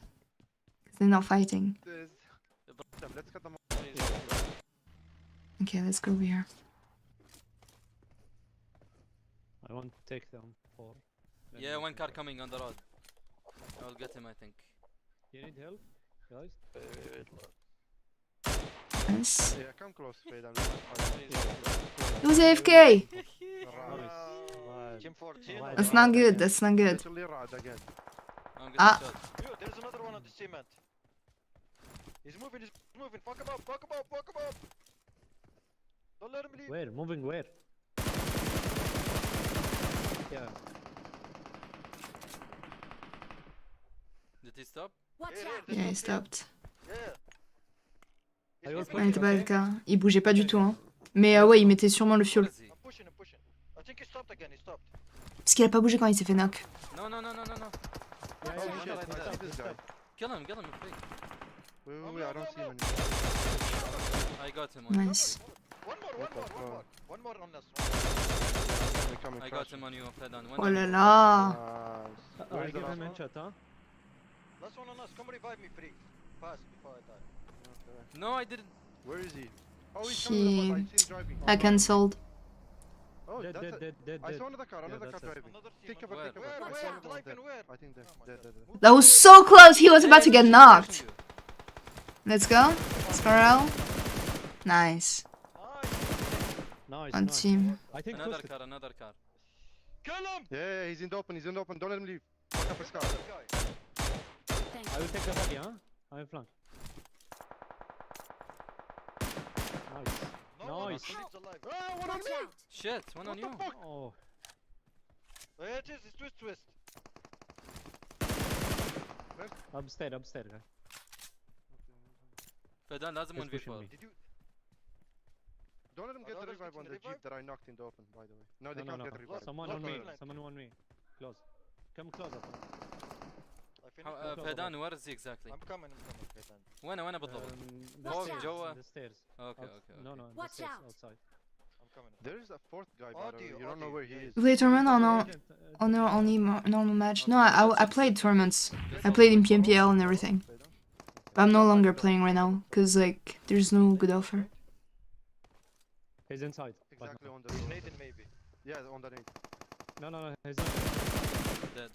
'Cause they're not fighting. Let's cut them off. Okay, let's go over here. I want to take them for. Yeah, one car coming on the road. I'll get him, I think. You need help, guys? Nice. Yeah, come close, Fade. I'm not It was AFK! Team 14. That's not good, that's not good. Literally Raj again. I'm getting Ah. shot. Yo, there's another one on the cement. He's moving. Fuck him up. Don't let him leave. Where? Moving where? Yeah. Did he stop? Watch Yeah, out. there's Yeah, no he clear. stopped. Yeah. I will He's push Ouais, moving. t'es pas le cas. Il bougeait pas du tout, hein. Mais ouais, il mettait sûrement le Where fuel. is he? I'm pushing. I think he stopped again. He stopped. Parce qu'il a pas bougé quand il s'est fait knock. No. Yeah, Oh yeah, shit, stop, I see this stop. guy. Kill him, you're fake. Wait, I don't see him anymore. I got him. on Nice. One more on us. Coming, I got him on you, Fedan. Oh là là. Nice. I Where's the give him last headshot, huh? Last one on us. Come revive me, free. Fast before I die. No, I didn't. Where is he? Oh, he's coming. I see him driving. I cancelled. Oh, Dead, that's dead, it. dead, dead, I dead. saw another car that's it. driving. Take cover, Where? take cover. Where? Where? I think dead. That was so close, he was about to get knocked. Let's go. Scarrel. Nice. Nice, On nice. team. I think Another twisted. car, another car. Kill him! Yeah, he's in the open. Don't let him leave. Fuck up his car. Thank I you. will take the buggy, huh? I'm in flank. Nice. Nice. Ah, one on Watch me! out. Shit, one on you. Oh. Yeah, it is. It's twist. Upstairs, guys. Fedan لازم He's 1v4. pushing me. Did you? Don't let him get the revive on the jeep that I knocked in the open, by the way. No, they No, can't no, get no. revive. Someone Not on me. online. Someone on me. Close. Come closer. I finished. Fedan, where is he exactly? I'm coming, Faydan. وين بالضبط؟ The Watch stairs, out. جوا. the stairs. Okay. No, the Watch stairs out. outside. I'm coming. There is a fourth guy, by the way. You don't know where he is. Vous playez tournament? On only normal match. No, I played tournaments. I played in PMPL and everything. But I'm no longer playing right now, cause like there's no good offer. He's inside. Exactly on the door. Nathan, maybe. Yeah, on the nade. No, he's not. Dead.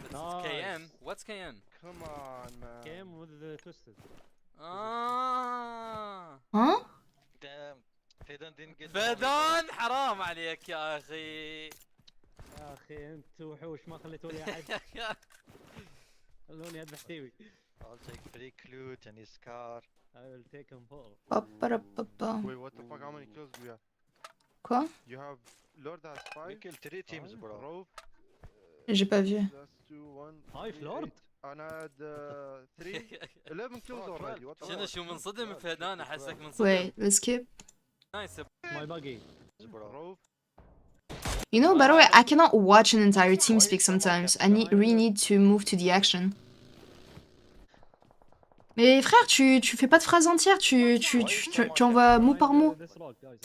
It's Nice. KM. What's KM? Come on, man. Came with the twisted. Huh? Damn. Faydan didn't get. فدان حرام عليك يا اخي. يا اخي انت وحوش ما خليتوا لي احد. خلوني اذبح تيوي. I'll take free loot and his car. I will take him full. Ba-ba-da-ba-ba. Wait, what the fuck? How many kills do you have? Quoi? You have Lord has 5. We killed 3 teams, bro. Rove. J'ai pas vu. That's 2, 1. 5 Lord. And I had 3. 11 kills already. What the شنو fuck? شو منصدم فدان احسك منصدم. Wait, let's skip. نايس. My buggy. Rove. You know, by the way, I cannot watch an entire TeamSpeak sometimes. I really need to move to the action. Mais frère, tu fais pas de phrases entières, tu envoies mot par mot. This rock, guys.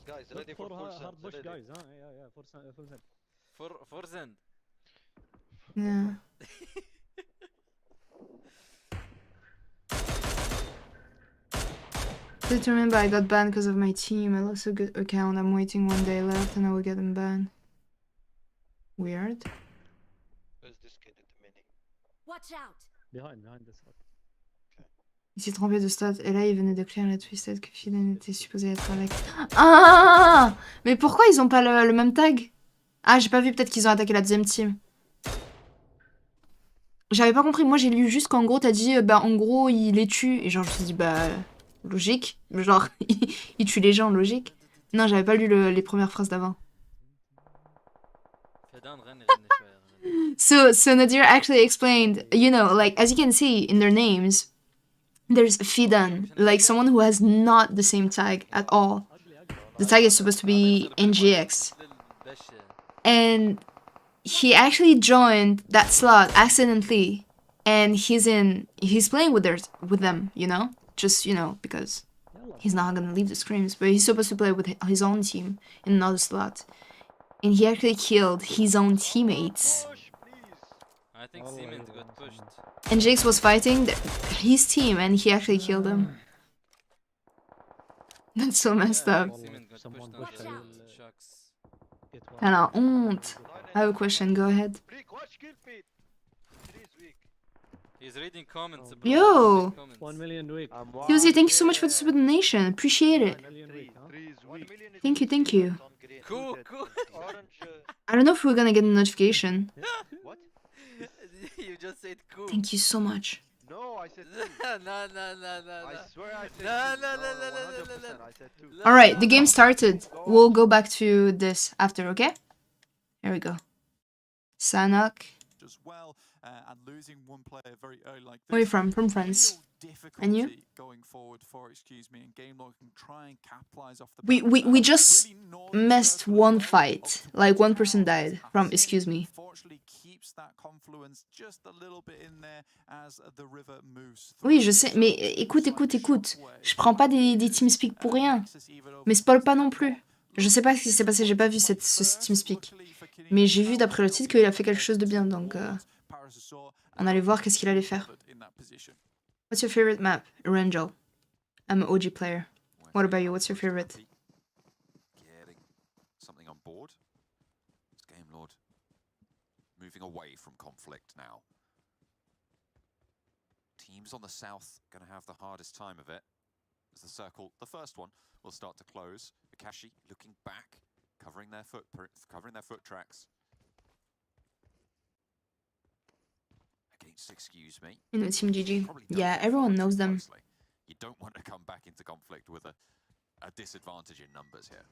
Guys, ready For for full hard send. push, Ready. guys. Yeah, full send. فرزن. Yeah. Please remember I got banned because of my team. I lost a good account. I'm waiting 1 day left and I will get them banned. Weird. Where's this kid at the mini? Watch out. Behind this one. Il s'est trompé de stat et là il venait de clear la twisted que Philen était supposé être avec. Ah! Mais pourquoi ils ont pas le même tag? Ah, j'ai pas vu, peut-être qu'ils ont attaqué la deuxième team. J'avais pas compris, moi j'ai lu juste qu'en gros t'as dit bah en gros il les tue et genre je me suis dit bah logique, genre il tue les gens, logique. Non, j'avais pas lu les premières phrases d'avant. So Nadir actually explained, you know, like as you can see in their names, there's Fidan, like someone who has not the same tag at all. The tag is supposed to be NGX. And he actually joined that slot accidentally, and he's playing with them, you know, just, you know, because he's not gonna leave the scrims, but he's supposed to play with his own team in another slot, and he actually killed his own teammates. I think Siemens got pushed. And Jakes was fighting his team, and he actually killed him. That's so messed up. Elle a honte. I have a question, go ahead. He's reading comments. Bro. Yo! 1 million week. Yuzi, thank you so much for the super donation. Appreciate it. Thank you. Cool. I don't know if we're gonna get a notification. What? You just said cool. Thank you so much. No, I said No. I swear I said No. 100%, I said 2. Alright, the game started. We'll go back to this after, okay? Here we go. Sanhok. As well, and losing one player very early like this. Where are you from? From France. And you? Going forward for, excuse me, and Gamelog can try and capitalize off the We just missed one fight. Like one person died from excuse me. Fortunately keeps that confluence just a little bit in there as the river moves. Oui, je sais, mais écoute. Je prends pas des TeamSpeak pour rien. Mais spoil pas non plus. Je sais pas ce qui s'est passé, j'ai pas vu ce TeamSpeak. Mais j'ai vu d'après le titre qu'il a fait quelque chose de bien, donc on allait voir qu'est-ce qu'il allait faire. What's your favorite map? Rangel. I'm an OG player. What about you? What's your favorite? Getting something on board. It's Game Lord moving away from conflict now. Teams on the south going to have the hardest time of it. As the circle, the first one, will start to close. Akashi looking back, covering their foot tracks. Against, excuse me. In the team GG. Yeah, everyone knows them. You don't want to come back into conflict with a disadvantage in numbers here.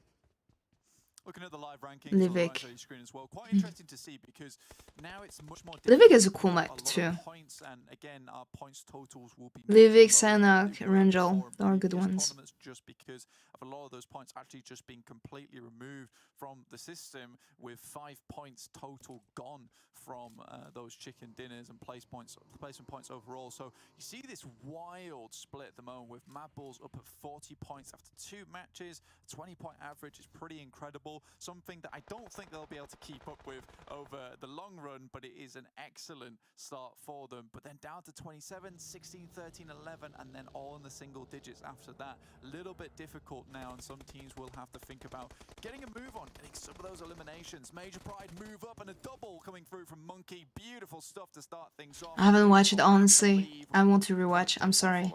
Looking at the live rankings Livik. on the screen as well, quite interesting to see because now it's much more Livik is a cool map too. Points, and again, our points totals will be Livik, Sanhok, Rangel, they are good ones. Just because of a lot of those points actually just being completely removed from the system, with 5 points total gone from those chicken dinners and placement points overall. So you see this wild split at the moment with Mad Bulls up at 40 points after 2 matches. 20-point average is pretty incredible. Something that I don't think they'll be able to keep up with over the long run, but it is an excellent start for them. But then down to 27, 16, 13, 11, and then all in the single digits after that. A little bit difficult now, and some teams will have to think about getting a move on, getting some of those eliminations. Major Pride move up, and a double coming through from Monkey. Beautiful stuff to start things off. I haven't watched it, honestly. I want to rewatch. I'm sorry.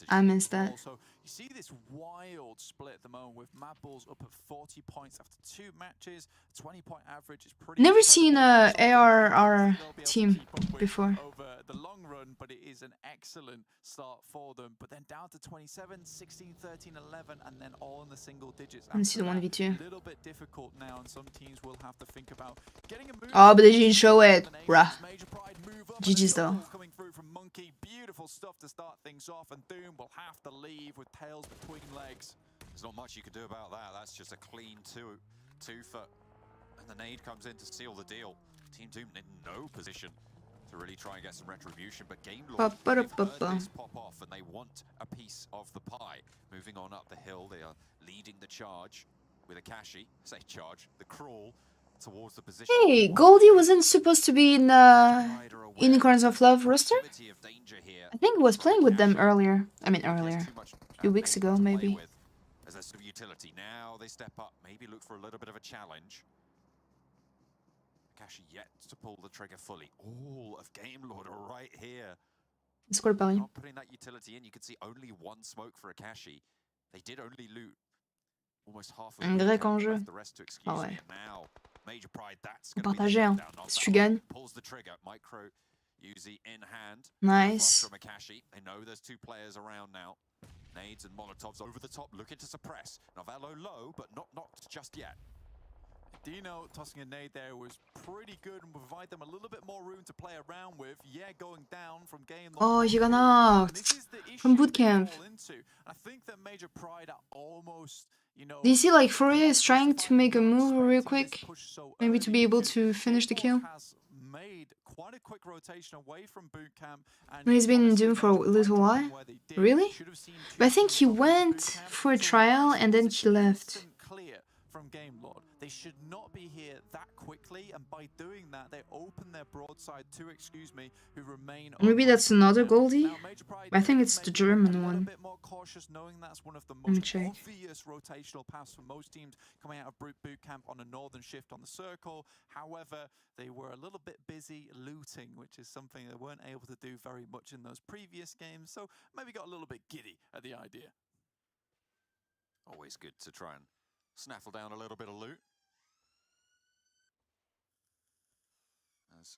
I missed that. So you see this wild split at the moment with Mad Bulls up at 40 points after 2 matches. 20-point average is pretty. Never seen a ARR team before. Over the long run, but it is an excellent start for them. But then down to 27, 16, 13, 11, and then all in the single digits. Let me see the 1v2. A little bit difficult now, and some teams will have to think about getting a move. Oh, but they didn't show it, bruh. GG's though. Coming through from Monkey, beautiful stuff to start things off, and Doom will have to leave with tails between legs. There's not much you can do about that. That's just a clean two-foot. And the nade comes in to seal the deal. Team Doom in no position to really try and get some retribution, but Game Lord, they've heard this pop off and they want a piece of the pie. Moving on up the hill, they are leading the charge with Akashi, say charge, the crawl towards the position. Hey, Goldie wasn't supposed to be in Unicorns of Love roster? I think I was playing with them earlier. I mean earlier. A few weeks ago, maybe. As there's some utility now, they step up, maybe look for a little bit of a challenge. Kashi yet to pull the trigger fully. All of Game Lord are right here. Score Paris. Not putting that utility in, you can see only one smoke for Akashi. They did only loot almost half of Un grec en jeu. the rest to excuse me. Now, Major Pride, that's On gonna be the partageait, hein, shutdown. si tu gagnes. Pulls the trigger, Micro Uzi in hand. Nice. From Akashi. They know there's two players around now. Nades and Molotovs over the top, looking to suppress. Novello low, but not knocked just yet. Dino tossing a nade there was pretty good and will provide them a little bit more room to play around with. Yeah, going down from game. Oh, he got knocked from boot camp. I think that Major Pride are almost, you know, Do you see like Fourier is trying to make a move real quick? Maybe to be able to finish the kill? Made quite a quick rotation away from boot camp, and He's been in Doom for a little while. Really? But I think he went for a trial and then he left. Clear from Game Lord. They should not be here that quickly, and by doing that, they open their broadside to, excuse me, who remain. Maybe that's another Goldie? I think it's the German one. A bit more cautious, knowing that's one of the Let me most check. obvious rotational paths for most teams coming out of boot camp on a northern shift on the circle. However, they were a little bit busy looting, which is something they weren't able to do very much in those previous games. So maybe got a little bit giddy at the idea. Always good to try and snaffle down a little bit of loot. As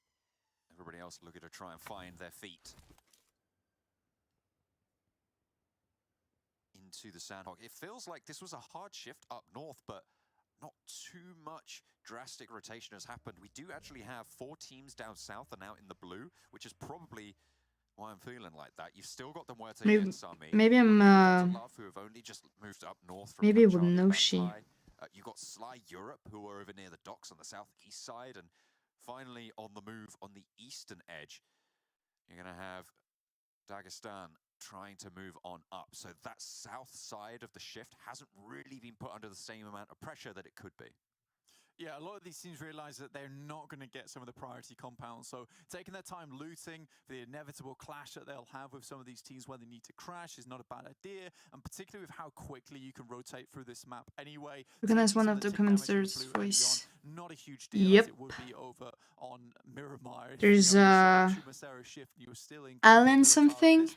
everybody else looking to try and find their feet into the Sanhok. It feels like this was a hard shift up north, but not too much drastic rotation has happened. We do actually have 4 teams down south and out in the blue, which is probably why I'm feeling like that. You've still got the Muerte and Sami. Maybe I'm who have only just moved up north from maybe with Charlie no Bankai. she. You got Sly Europe, who are over near the docks on the southeast side, and finally on the move on the eastern edge, you're going to have Dagestan trying to move on up. So that south side of the shift hasn't really been put under the same amount of pressure that it could be. Yeah, a lot of these teams realize that they're not going to get some of the priority compounds. So taking their time looting for the inevitable clash that they'll have with some of these teams when they need to crash is not a bad idea. And particularly with how quickly you can rotate through this map anyway. Recognize one of the commenters' voice. Not a huge deal. Yep. As it would be over on Miramar. There's Alan something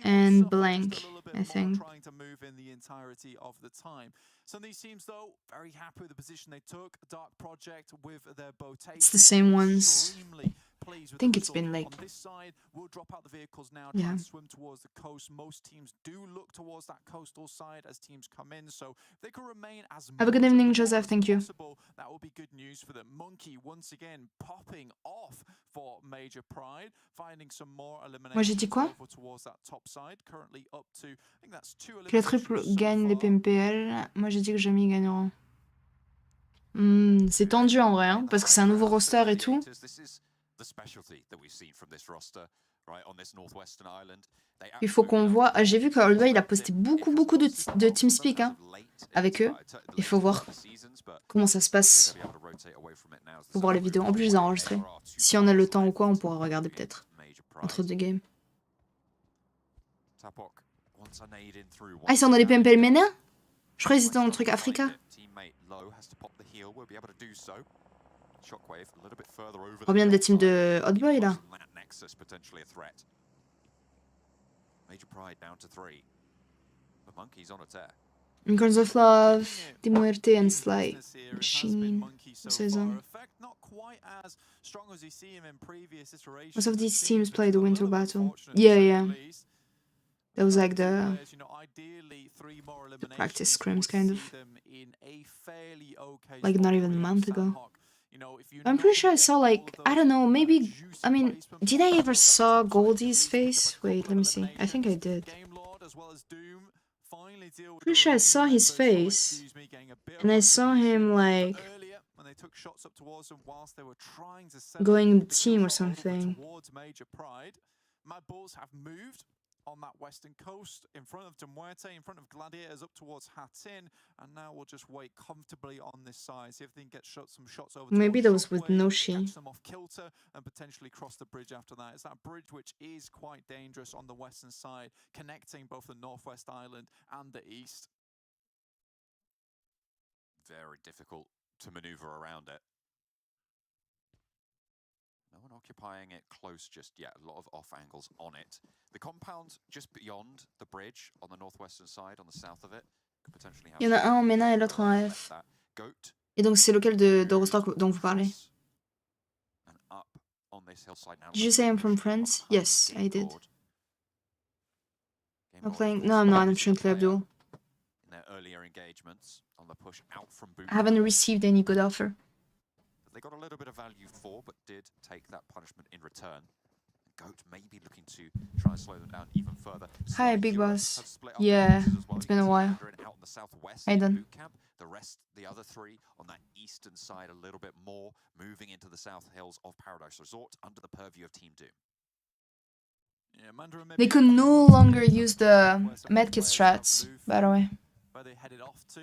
and Blank, I think. Trying to move in the entirety of the time. Some of these teams, though, very happy with the position they took. Dark Project with their botation. It's the same ones. I think it's been like... On this side, we'll drop out the vehicles now, yeah. try and swim towards the coast. Most teams do look towards that coastal side as teams come in, so if they can remain as... Have a good evening, Joseph. Thank you. That will be good news for them. Monkey, once again, popping off for Major Pride, finding some more eliminations. Moi, j'ai dit quoi? Towards that top side, currently up to, I think that's 2 Que la triple gagne les PMPL. Moi, j'ai dit que jamais ils gagneront. C'est tendu en vrai, hein, parce que c'est un nouveau roster et tout. Il faut qu'on voit. J'ai vu que Oldboy il a posté beaucoup de TeamSpeak hein, avec eux. Il faut voir comment ça se passe. Faut voir les vidéos. En plus, je les ai enregistrées. Si on a le temps ou quoi, on pourra regarder peut-être entre deux games. Ah, ils sont dans les PMPL MENA? Je croyais qu'ils étaient dans le truc Africa. On revient de la team de Hotboy là. Unicorns of Love, Team Muerte and Sly Machine saison. Most of these teams play the winter battle. Yeah. That was like the practice scrims kind of. Like not even a month ago. I'm pretty sure I saw like, I don't know, maybe, I mean, did I ever saw Goldie's face? Wait, let me see. I think I did. Pretty sure I saw his face, and I saw him like going in the team or something. on that western coast, in front of Demuerte, in front of Gladiators up towards Hatin, and now we'll just wait comfortably on this side, see if they can get some shots over. Maybe towards those with Shockwave, Noshi. catch them off kilter, and potentially cross the bridge after that. It's that bridge which is quite dangerous on the western side, connecting both the Northwest Island and the east. Very difficult to maneuver around it. No one occupying it close just yet. A lot of off angles on it. The compound just beyond the bridge on the northwestern side, on the south of it, could potentially have. Il y en a un en MENA et l'autre en AF. Goat. Et donc c'est lequel de Rostock dont vous parlez? And up on this hillside now. Did you say I'm from France? Yes, I did. I'm playing. No, I'm not. I'm trying to play Abdul. In their earlier engagements on the push out from boot. I haven't received any good offer. They got a little bit of value for, but did take that punishment in return. Goat may be looking to try and slow them down even further. Hi, Big Boss. Yeah, it's been a while. Out in the southwest, Hey, Dan. boot camp. The rest, the other three, on that eastern side a little bit more, moving into the south hills of Paradise Resort under the purview of Team Doom. Yeah, They could no longer use the medkit strats, by the way. Where they headed off to.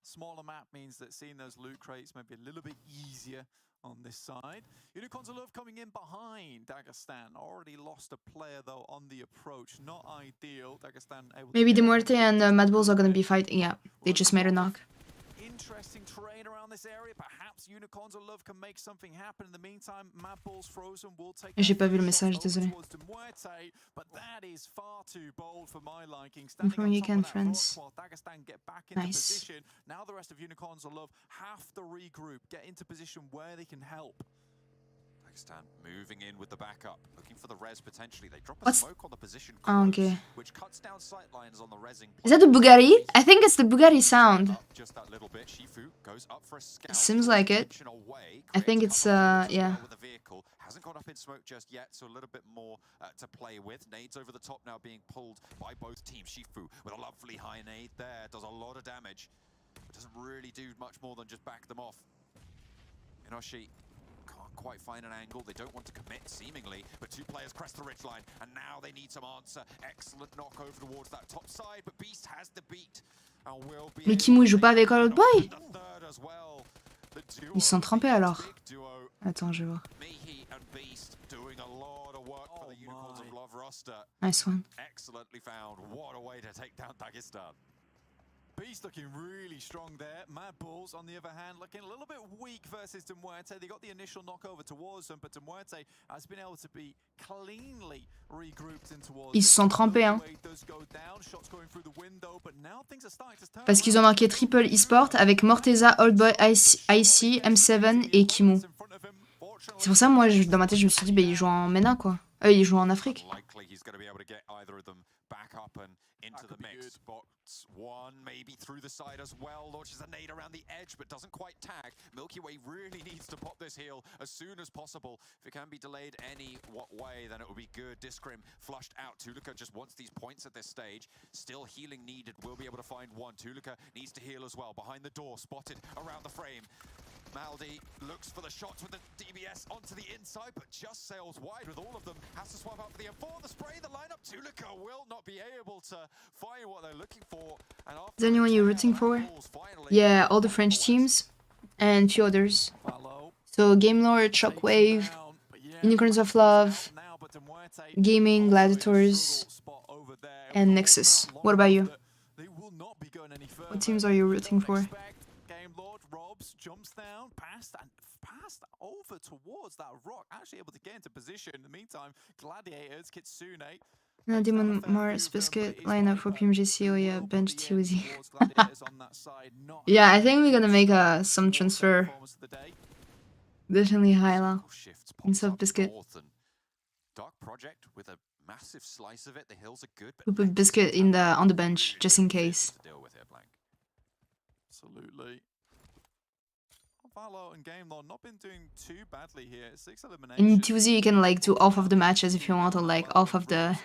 Smaller map means that seeing those loot crates may be a little bit easier on this side. Unicorns of Love coming in behind Dagestan. Already lost a player though on the approach. Not ideal. Dagestan able Maybe Demuerte and Mad Bulls are gonna be fighting. Yeah, they just made a knock. Interesting terrain around this area. Perhaps Unicorns of Love can make something happen. In the meantime, Mad Bulls Frozen will take. J'ai pas vu le message, désolé. But that is far too bold for my liking. I'm from UK and France. Nice. Now the rest of Unicorns of Love have to regroup, get into position where they can help. Moving in with the backup, looking for the res potentially. They drop a What's... smoke on the position Oh, okay. which cuts down sight lines on the resing. Is that the Bugatti? I think it's the Bugatti sound. Just that little bit. Shifu goes up for a scout. It seems like it. I think it's yeah. With the vehicle hasn't got up in smoke just yet, so a little bit more to play with. Nades over the top now being pulled by both teams. Shifu with a lovely high nade there, does a lot of damage, but doesn't really do much more than just back them off. Inoshi can't quite find an angle. They don't want to commit, seemingly, but two players crest the ridgeline, and now they need some answer. Excellent knock over towards that top side, but Beast has the beat. And will be. Mais Kimou, il joue pas avec Old Boy? Ils sont trempés alors. Attends, je vais voir. Nice one. Excellently found. What a way to take down Dagestan. Beast looking really strong there. Mad Bulls, on the other hand, looking a little bit weak versus Demuerte. They got the initial knockover towards them, but Demuerte has been able to be cleanly regrouped in towards. Ils se sont trempés, hein. Parce qu'ils ont marqué triple e-sport avec Morteza, Old Boy, IC, M7 et Kimou. C'est pour ça, moi, dans ma tête, je me suis dit, bah, ils jouent en MENA, quoi. Ils jouent en Afrique. Into the mix. Box one, maybe through the side as well. Launches a nade around the edge, but doesn't quite tag. Milky Way really needs to pop this heal as soon as possible. If it can be delayed any what way, then it would be good. Discrim flushed out. Tulika just wants these points at this stage. Still healing needed. We'll be able to find one. Tulika needs to heal as well. Behind the door, spotted around the frame. Maldi looks for the shots with the DBS onto the inside, but just sails wide with all of them. Has to swap out for the M4. The spray, the lineup. Tulika will not be able to find what they're looking for. And is there anyone you're rooting for? Yeah, all the French teams and a few others. So Game Lord, Shockwave, Unicorns of Love, Gaming, Gladiators, and Nexus. What about you? What teams are you rooting for? Jumps down, passed over towards that rock, actually able to get into position. In the meantime, Gladiators, Kitsune. No, Demon Mars, Biscuit, lineup for PMGCO, yeah, bench TOZ. Yeah, I think we're gonna make some transfer. Definitely Hyla. And sub Biscuit. Dark Project with a massive slice of it. The hills are good. We put Biscuit in on the bench, just in case. Absolutely. Valo and Game Lord not been doing too badly here. 6 eliminations. In TOZ you can like do off of the matches if you want, or like off of the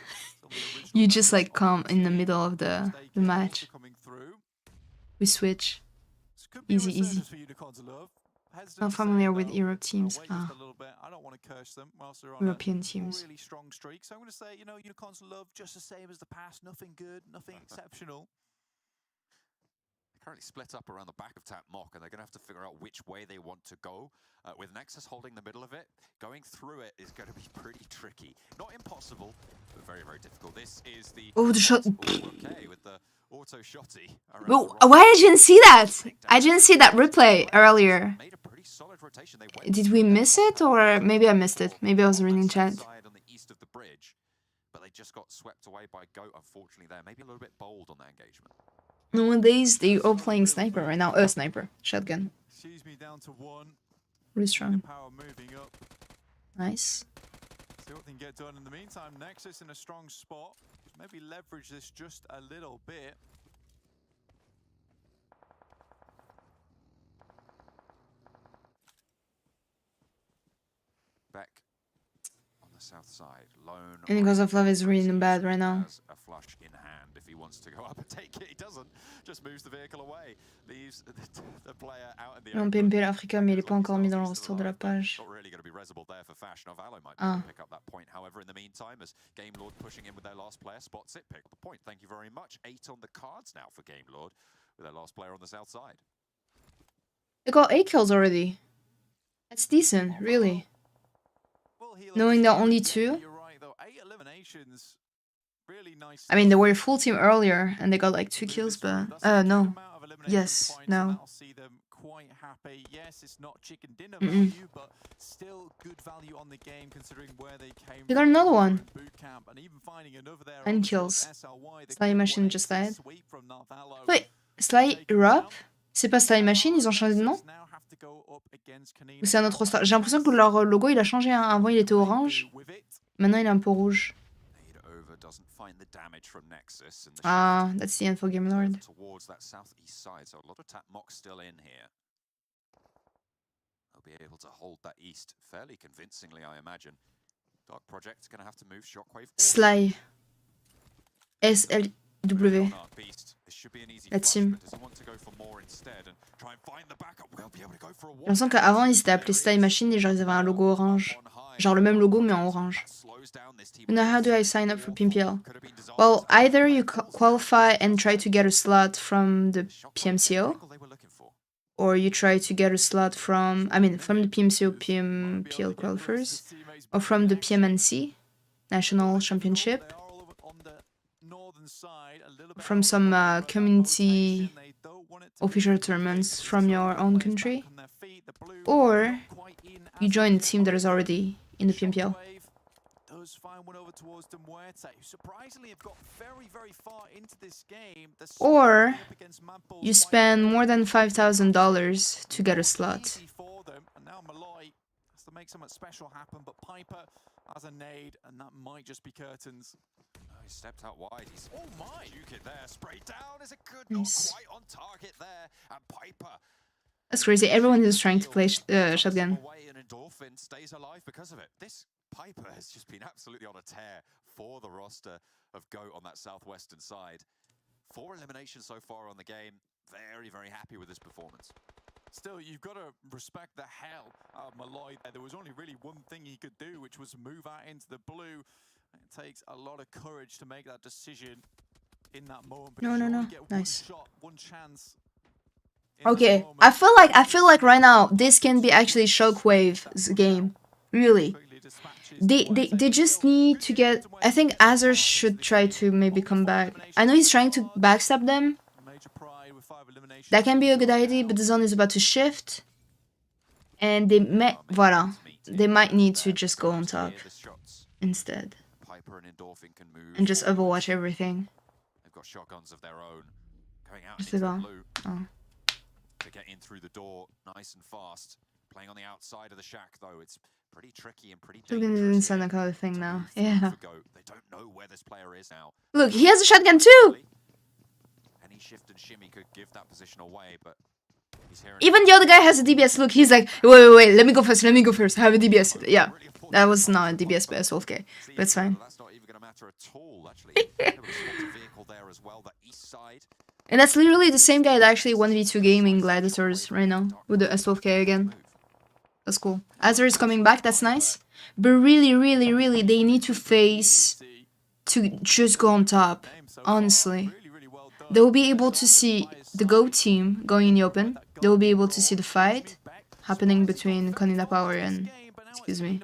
you just like come in the middle of the match. We switch. Easy. hesitant Not to say familiar it, with though. Europe teams. Wait just Ah, a little bit. I don't want to curse them whilst they're on European a teams. really strong streak. So I'm going to say, you know, Unicorns love just the same as the past. Nothing good, nothing exceptional. Currently split up around the back of Sanhok, and they're going to have to figure out which way they want to go. With Nexus holding the middle of it, going through it is going to be pretty tricky. Not impossible, but very, very difficult. This is the... Oh, the shot. Okay, with the auto shotty. Oh, why I didn't see that? I didn't see that replay earlier. Made a pretty solid rotation. Did we miss it, or maybe I missed it? Maybe I was reading chat. On the east of the bridge, but they just got swept away by Goat, unfortunately, there. Maybe a little bit bold on that engagement. Nowadays, they are playing sniper right now. Sniper. Shotgun. Excuse me, down to 1. Really strong. Power moving up. Nice. See what they can get done. In the meantime, Nexus in a strong spot. Maybe leverage this just a little bit. Beck on the south side, lone. And because of love is really bad right now. Has a flush in hand if he wants to go up and take it. He doesn't. Just moves the vehicle away. Leaves the player out in the Non, PMPL Africa, mais il est pas encore mis dans le roster de la page. Not really going to be resible there for Fash. Novalo might be able to pick up that point. However, in the meantime, as Game Lord pushing in with their last player, spots it, pick up the point. Thank you very much. 8 on the cards now for Game Lord with their last player on the south side. They got 8 kills already. That's decent, really. Knowing that only 2. You're right, though. 8 eliminations. Really nice. I mean, they were a full team earlier, and they got like 2 kills, but... no. Yes, no. See them quite happy. Yes, it's not chicken dinner value, but still good value on the game considering where they came They got another one. boot camp and even finding another there. 9 kills. SLY, Sly Machine just died. sweep from Narvalo. Wait, Sly Europe? C'est pas Sly Machine, ils ont changé de nom? Now have to go up against Ou c'est un autre star? J'ai l'impression que leur logo il a changé, hein. Avant il était orange, maintenant il est un peu rouge. Ah, that's the end for Game Lord. Towards that southeast side, so a lot of Sanhok still in here. They'll be able to hold that east fairly convincingly, I imagine. Dark Project's going to have to move Shockwave. Sly. SLW. La team. J'ai l'impression qu'avant ils s'étaient appelés Sly Machine et genre ils avaient un logo orange. Genre le même logo mais en orange. Now how do I sign up for PMPL? Well, either you qualify and try to get a slot from the PMCO, or you try to get a slot from the PMCO PMPL qualifiers, or from the PMNC, National Championship, from some community official tournaments from your own country, or you join a team that is already in the PMPL. Or you spend more than $5,000 to get a slot. Make something special happen, but Piper has a nade, and that might just be curtains. He stepped out wide. He's juke it there. Sprayed down is a good, Nice. not quite on target there. And Piper. That's crazy. Everyone is trying to play shotgun. Away and Endorphin stays alive because of it. This Piper has just been absolutely on a tear for the roster of GOAT on that southwestern side. 4 eliminations so far on the game. Very, very happy with this performance. Still, you've got to respect the hell out of Malloy there. There was only really one thing he could do, which was move out into the blue. It takes a lot of courage to make that decision in that moment. No. Get Nice. one shot, one chance. Okay, I feel like right now this can be actually Shockwave's game. Really. They just need to get... I think Azure should try to maybe come back. I know he's trying to backstab them. That can be a good idea, but the zone is about to shift. And they might need to just go on top instead. And just overwatch everything. They've got shotguns of their own. Going out Just into the about. blue. Oh. To get in through the door nice and fast. Playing on the outside of the shack though, it's pretty tricky and pretty Shotgun is dangerous. in Sanhok thing now. Yeah. They don't know where this player is now. Look, he has a shotgun too! Any shift and shimmy could give that position away, but he's hearing Even the other guy has a DBS. Look, he's like, wait, let me go first, I have a DBS. Yeah, that was not a DBS, but it's okay. But it's fine. That's not even going to matter at all, actually. There was a vehicle there as well, the east side. And that's literally the same guy that actually 1v2 gaming Gladiators right now with the S12K again. That's cool. Azure is coming back, that's nice. But really, really, really, they need to face to just go on top, honestly. They will be able to see the Go team going in the open. They will be able to see the fight happening between Conina Power and, excuse me.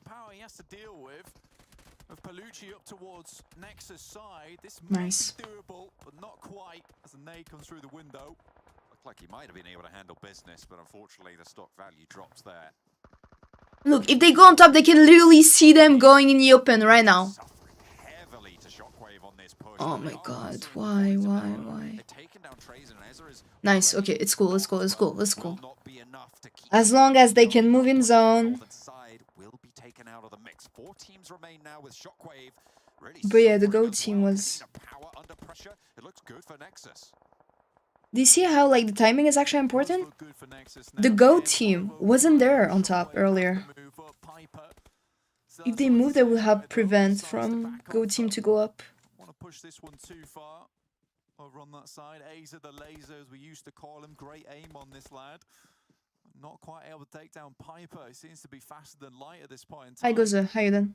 Nice. Looked like he might have been able to handle business, but unfortunately the stock value drops there. Look, if they go on top, they can literally see them going in the open right now. Oh my god, why? Nice, okay, it's cool, let's go. As long as they can move in zone. But yeah, the Go team was... Do you see how like the timing is actually important? The Go team wasn't there on top earlier. If they move, they will have prevent from Go team to go up. Want to push this one too far over on that side. Azer the laser, as we used to call him. Great aim on this lad. Not quite able to take down Piper. He seems to be faster than light at this point in time. Hi Goza, how you doing?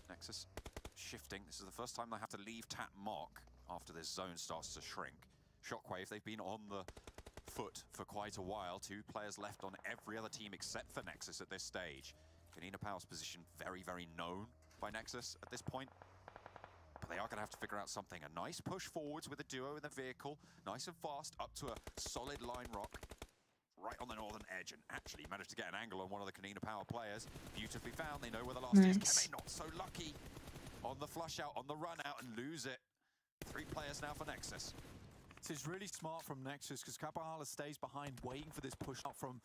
Nexus shifting. This is the first time they have to leave Tap Mock after this zone starts to shrink. Shockwave, they've been on the foot for quite a while. 2 players left on every other team except for Nexus at this stage. Kanina Power's position very, very known by Nexus at this point. But they are going to have to figure out something. A nice push forwards with a duo in the vehicle. Nice and fast up to a solid line rock. Right on the northern edge, and actually managed to get an angle on one of the Kanina Power players. Beautifully found. They know where the last is. Keme not so lucky on the flush out, on the run out, and lose it. 3 players now for Nexus. This is really smart from Nexus because Kapahala stays behind waiting for this push out from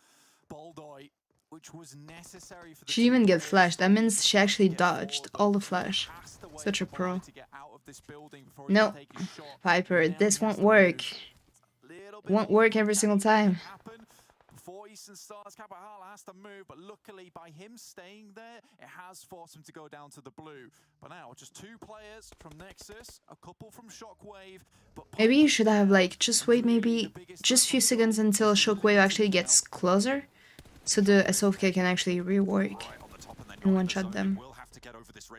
Boldoy, which was necessary for the... She didn't even get flashed. That means she actually dodged all the flash. Such a pro. No, Piper, this won't work. Won't work every single time. Before Eastern Stars, Kapahala has to move, but luckily by him staying there, it has forced him to go down to the blue. But now, just 2 players from Nexus, a couple from Shockwave. But maybe you should have like just wait maybe just few seconds until Shockwave actually gets closer, so the SOFK can actually rework and one-shot them.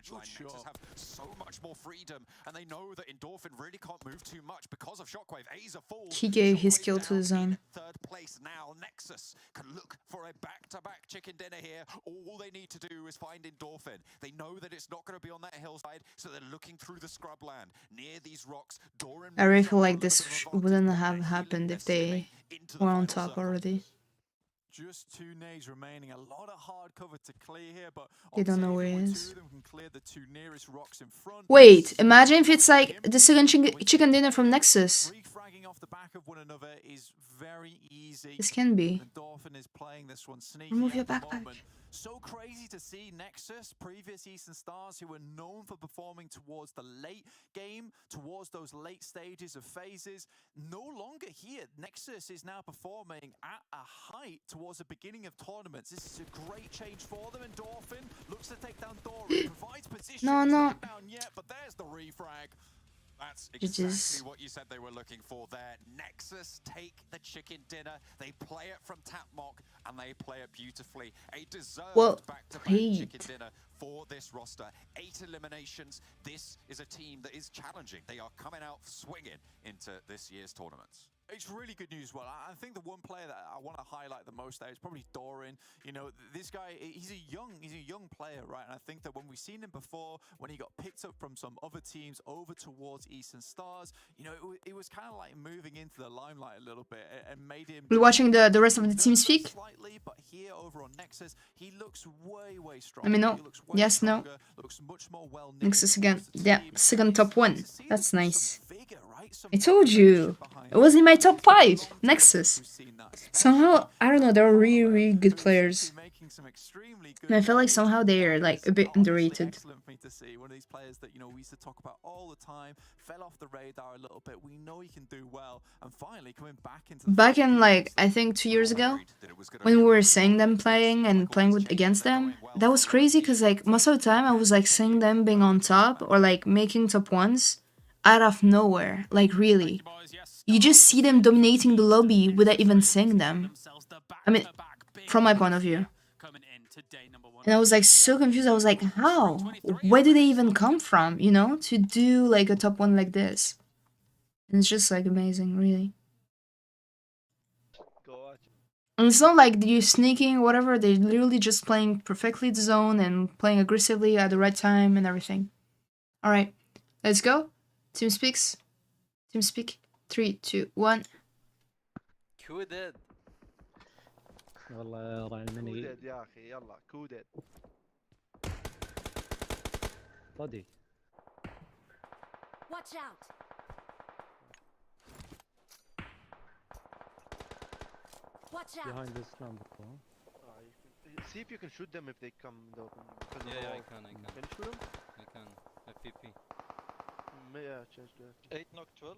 Nexus have so much more freedom, and they know that Endorphin really can't move too much because of Shockwave. Azer falls. He gave his kill to the zone. 3rd place now. Nexus can look for a back-to-back chicken dinner here. All they need to do is find Endorphin. They know that it's not going to be on that hillside, so they're looking through the scrubland near these rocks. I really feel like this wouldn't have happened if they were on top already. Just 2 nades remaining, a lot of hard cover to clear here, but they don't know where he is. Wait, imagine if it's like the second chicken dinner from Nexus. Off the back of one another is very easy. This can be. Endorphin is playing this one sneaky. Remove your backpack. So crazy to see Nexus, previous Eastern Stars, who were known for performing towards the late game, towards those late stages of phases, no longer here. Nexus is now performing at a height towards the beginning of tournaments. This is a great change for them. Endorphin looks to take down Doran, provides position. No. Not down yet, but there's the refrag. That's exactly what you said they were looking for there. Nexus take the chicken dinner. They play it from Tap Mock, and they play it beautifully. A deserved back-to-back chicken dinner for this roster. 8 eliminations. This is a team that is challenging. They are coming out swinging into this year's tournaments. It's really good news. Well, I think the one player that I want to highlight the most there is probably Doran. You know, this guy, he's a young player, right? And I think that when we've seen him before, when he got picked up from some other teams over towards Eastern Stars, you know, it was kind of like moving into the limelight a little bit and made him... We're watching the rest of the team speak. Slightly, but here over on Nexus, he looks way stronger. Let me know. Yes, no. Looks much more well Nexus again. Yeah, second top 1. That's nice. I told you. It was in my top 5. Nexus. Somehow, I don't know, they're really good players. And I feel like somehow they're like a bit underrated. Excellent for me to see. One of these players that, you know, we used to talk about all the time, fell off the radar a little bit. We know he can do well, and finally coming back into back in like I think 2 years ago, when we were seeing them playing and playing against them, that was crazy because like most of the time I was like seeing them being on top or like making top 1s out of nowhere, like really. You just see them dominating the lobby without even seeing them. I mean, from my point of view. And I was like so confused. I was like, how? Where do they even come from, you know, to do like a top 1 like this? And it's just like amazing, really. And it's not like you're sneaking, whatever. They're literally just playing perfectly the zone and playing aggressively at the right time and everything. All right, let's go. Team speaks. Team speak. 3, 2, 1. كودد والله راعي المني كودد يا اخي يلا كودد بودي. Watch out. Watch out. Behind this number. see if you can shoot them if they come though. Yeah, I can. Can you shoot them? I can. FPP. Yeah, change that. 8 knock 12.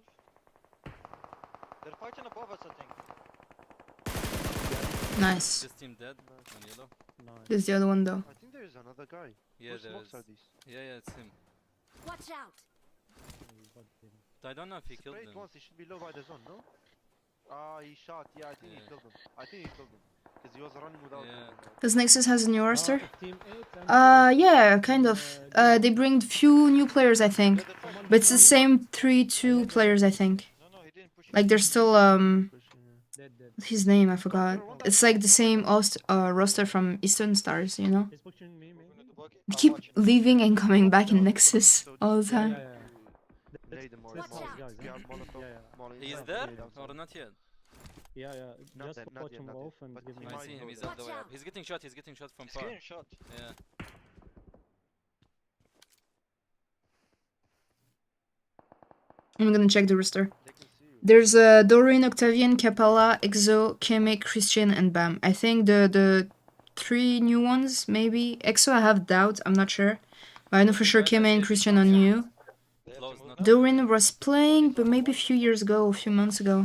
They're fighting above us, I think. Nice. This team dead. On yellow. Nice. This is the other one though. I think there is another guy. Yeah, Whose there smokes is. are these? Yeah, it's him. Watch out. I don't know if he killed Sprayed them. once, he should be low by the zone, no? Ah, he shot. Yeah, I think he Yeah. killed him. I think he killed him. Because he was running without Yeah. him. Does Nexus has a new roster? Team 8 and Yeah, kind of. They bring few new players, I think. But it's the same 3-2 players, I think. No, he didn't push. Like they're still dead. what's his name? I forgot. It's like the same roster from Eastern Stars, you know. He's pushing me. We keep leaving and coming back in Nexus all the time. Lay them all. Watch Molly. out. You have Molotov. Yeah, yeah. Molly He's inside, there Molly outside. or not yet? Yeah. Not Just yet, not watch yet, him not off yet. and But give he me. I might see him. go He's there. on the way Watch up. out. He's getting shot. He's getting shot from He's far. getting shot. Yeah. I'm gonna check the roster. They can see you. There's Doreen, Octavian, Capella, Exo, Keme, Christian, and Bam. I think the 3 new ones, maybe. Exo, I have doubt. I'm not sure. But I know for sure Keme and Christian are new. They have Close, to move not now. Doreen was playing, but maybe a few years ago, a few months ago.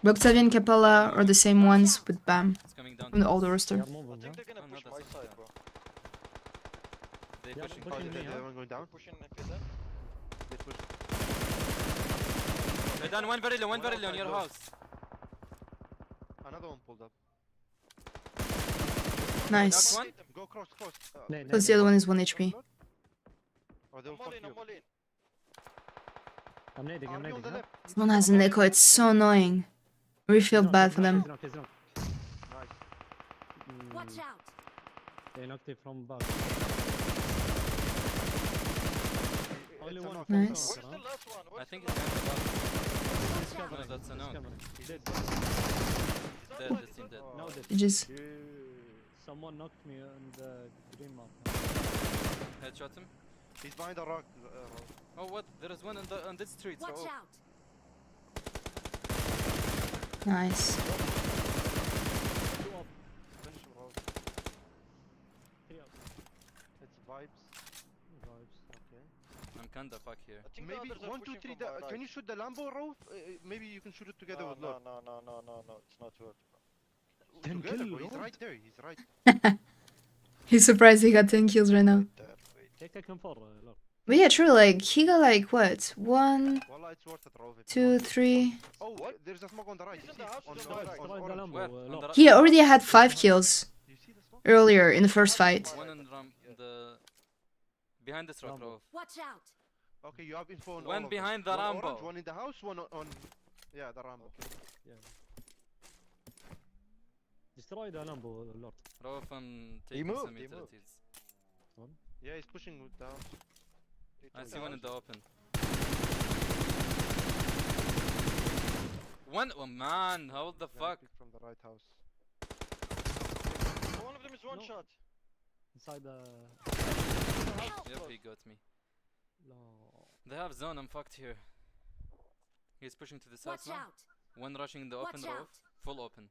But Octavian, Capella are the same ones with Bam It's coming down. from the older They roster. are I moving, think huh? they're gonna Oh, push no, my that's side, bro. They Yeah, pushing. pushing Oh, me, the huh? one going down? They're pushing FZ. They push. Hey, Dan, one very low on your house. Another one pulled up. Nice. Knock one. Go cross. Plus the other one is 1 HP. Or they'll I'm all fuck in, you. I'm all in. I'm nading, Army on the huh? left. Someone has an echo, it's so annoying. I really feel He's bad knocked, for he's them. knocked, he's knocked. Nice. Watch out. They knocked it from back. Only It's a one. knock. Nice. Where's the last one? I Where's think the it's last kind of Watch out. No, that's a knock. He's dead. Dead, this team dead. Now dead. Just Someone knocked me on the green map. Headshot him. He's behind the rock. Oh, what? There is one on this street. Watch Oh, out. nice. Finish him, Rob. It's vibes. Okay. I'm kinda fuck here. I think the Maybe others are 1, 2, pushing 3. from my Can right. you shoot the Lambo, Rauf? Maybe you can shoot it together with Lord. No, it's not worth it. Together, kill bro. He's Lord. right there. He's right. He's surprised he got 10 kills right now. There, wait. هيك كم فرة لو. But yeah, true, like, he got like, what? 1, Wallah, it's worth it, Rauf. 2, 3. Oh, there's a smoke on the right. He's You in see the it? house, On he's the in the right, house. on Destroy the orange. Lambo, Where? On Lord. the He already had 5 kills You see the smoke? earlier in the first fight. One on the behind this rock, Rambo. Rauf. Watch out. Okay, you have info on all One of behind them. the One Rambo. orange, one in the house, one on... Yeah, the Rambo. Destroy the Lambo, Lord. Rauf and He taking moved, some he moved. utilities. Yeah, he's pushing with the house. I see one in the open. One, oh man, how the Yeah, fuck? pick from the right house. One of them is one No. shot. Inside the. Yep, he got me. No. They have zone, I'm fucked here. He's pushing to the south Watch now. out. One rushing in the open, Watch Rauf. out. Full open.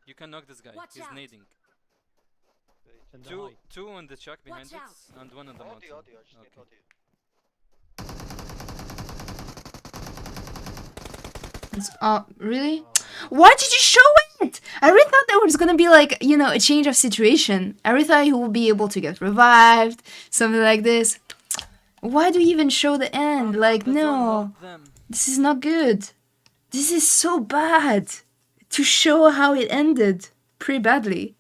You can knock this guy. Watch He's out. nading. In the Two, high. two on the chuck behind Watch it, and one on the mountain. Audio, I just need Okay. audio. Really? Why did you show it? I really thought there was gonna be like, you know, a change of situation. I really thought he would be able to get revived, something like this. Why do you even show the end? Like, The zone no. helped them. This is not good. This is so bad. To show how it ended pretty badly.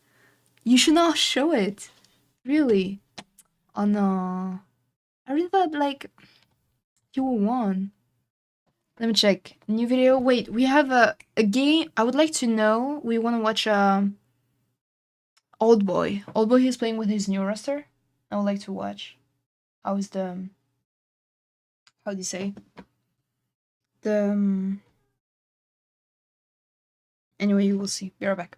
You should not show it. Really. Oh no. I really thought like you won. Let me check. New video. Wait, we have a game. I would like to know. We want to watch Old Boy. Old Boy is playing with his new roster. I would like to watch. How is the how do you say? The anyway, you will see. Be right back.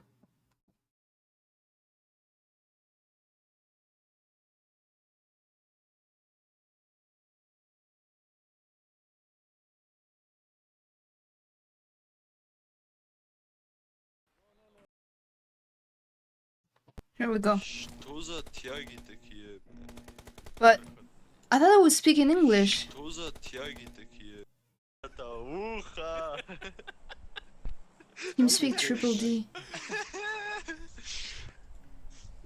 Here we go. Что за тяги такие? But I thought I was speaking English. Что за тяги такие? Это ухо. You speak triple D.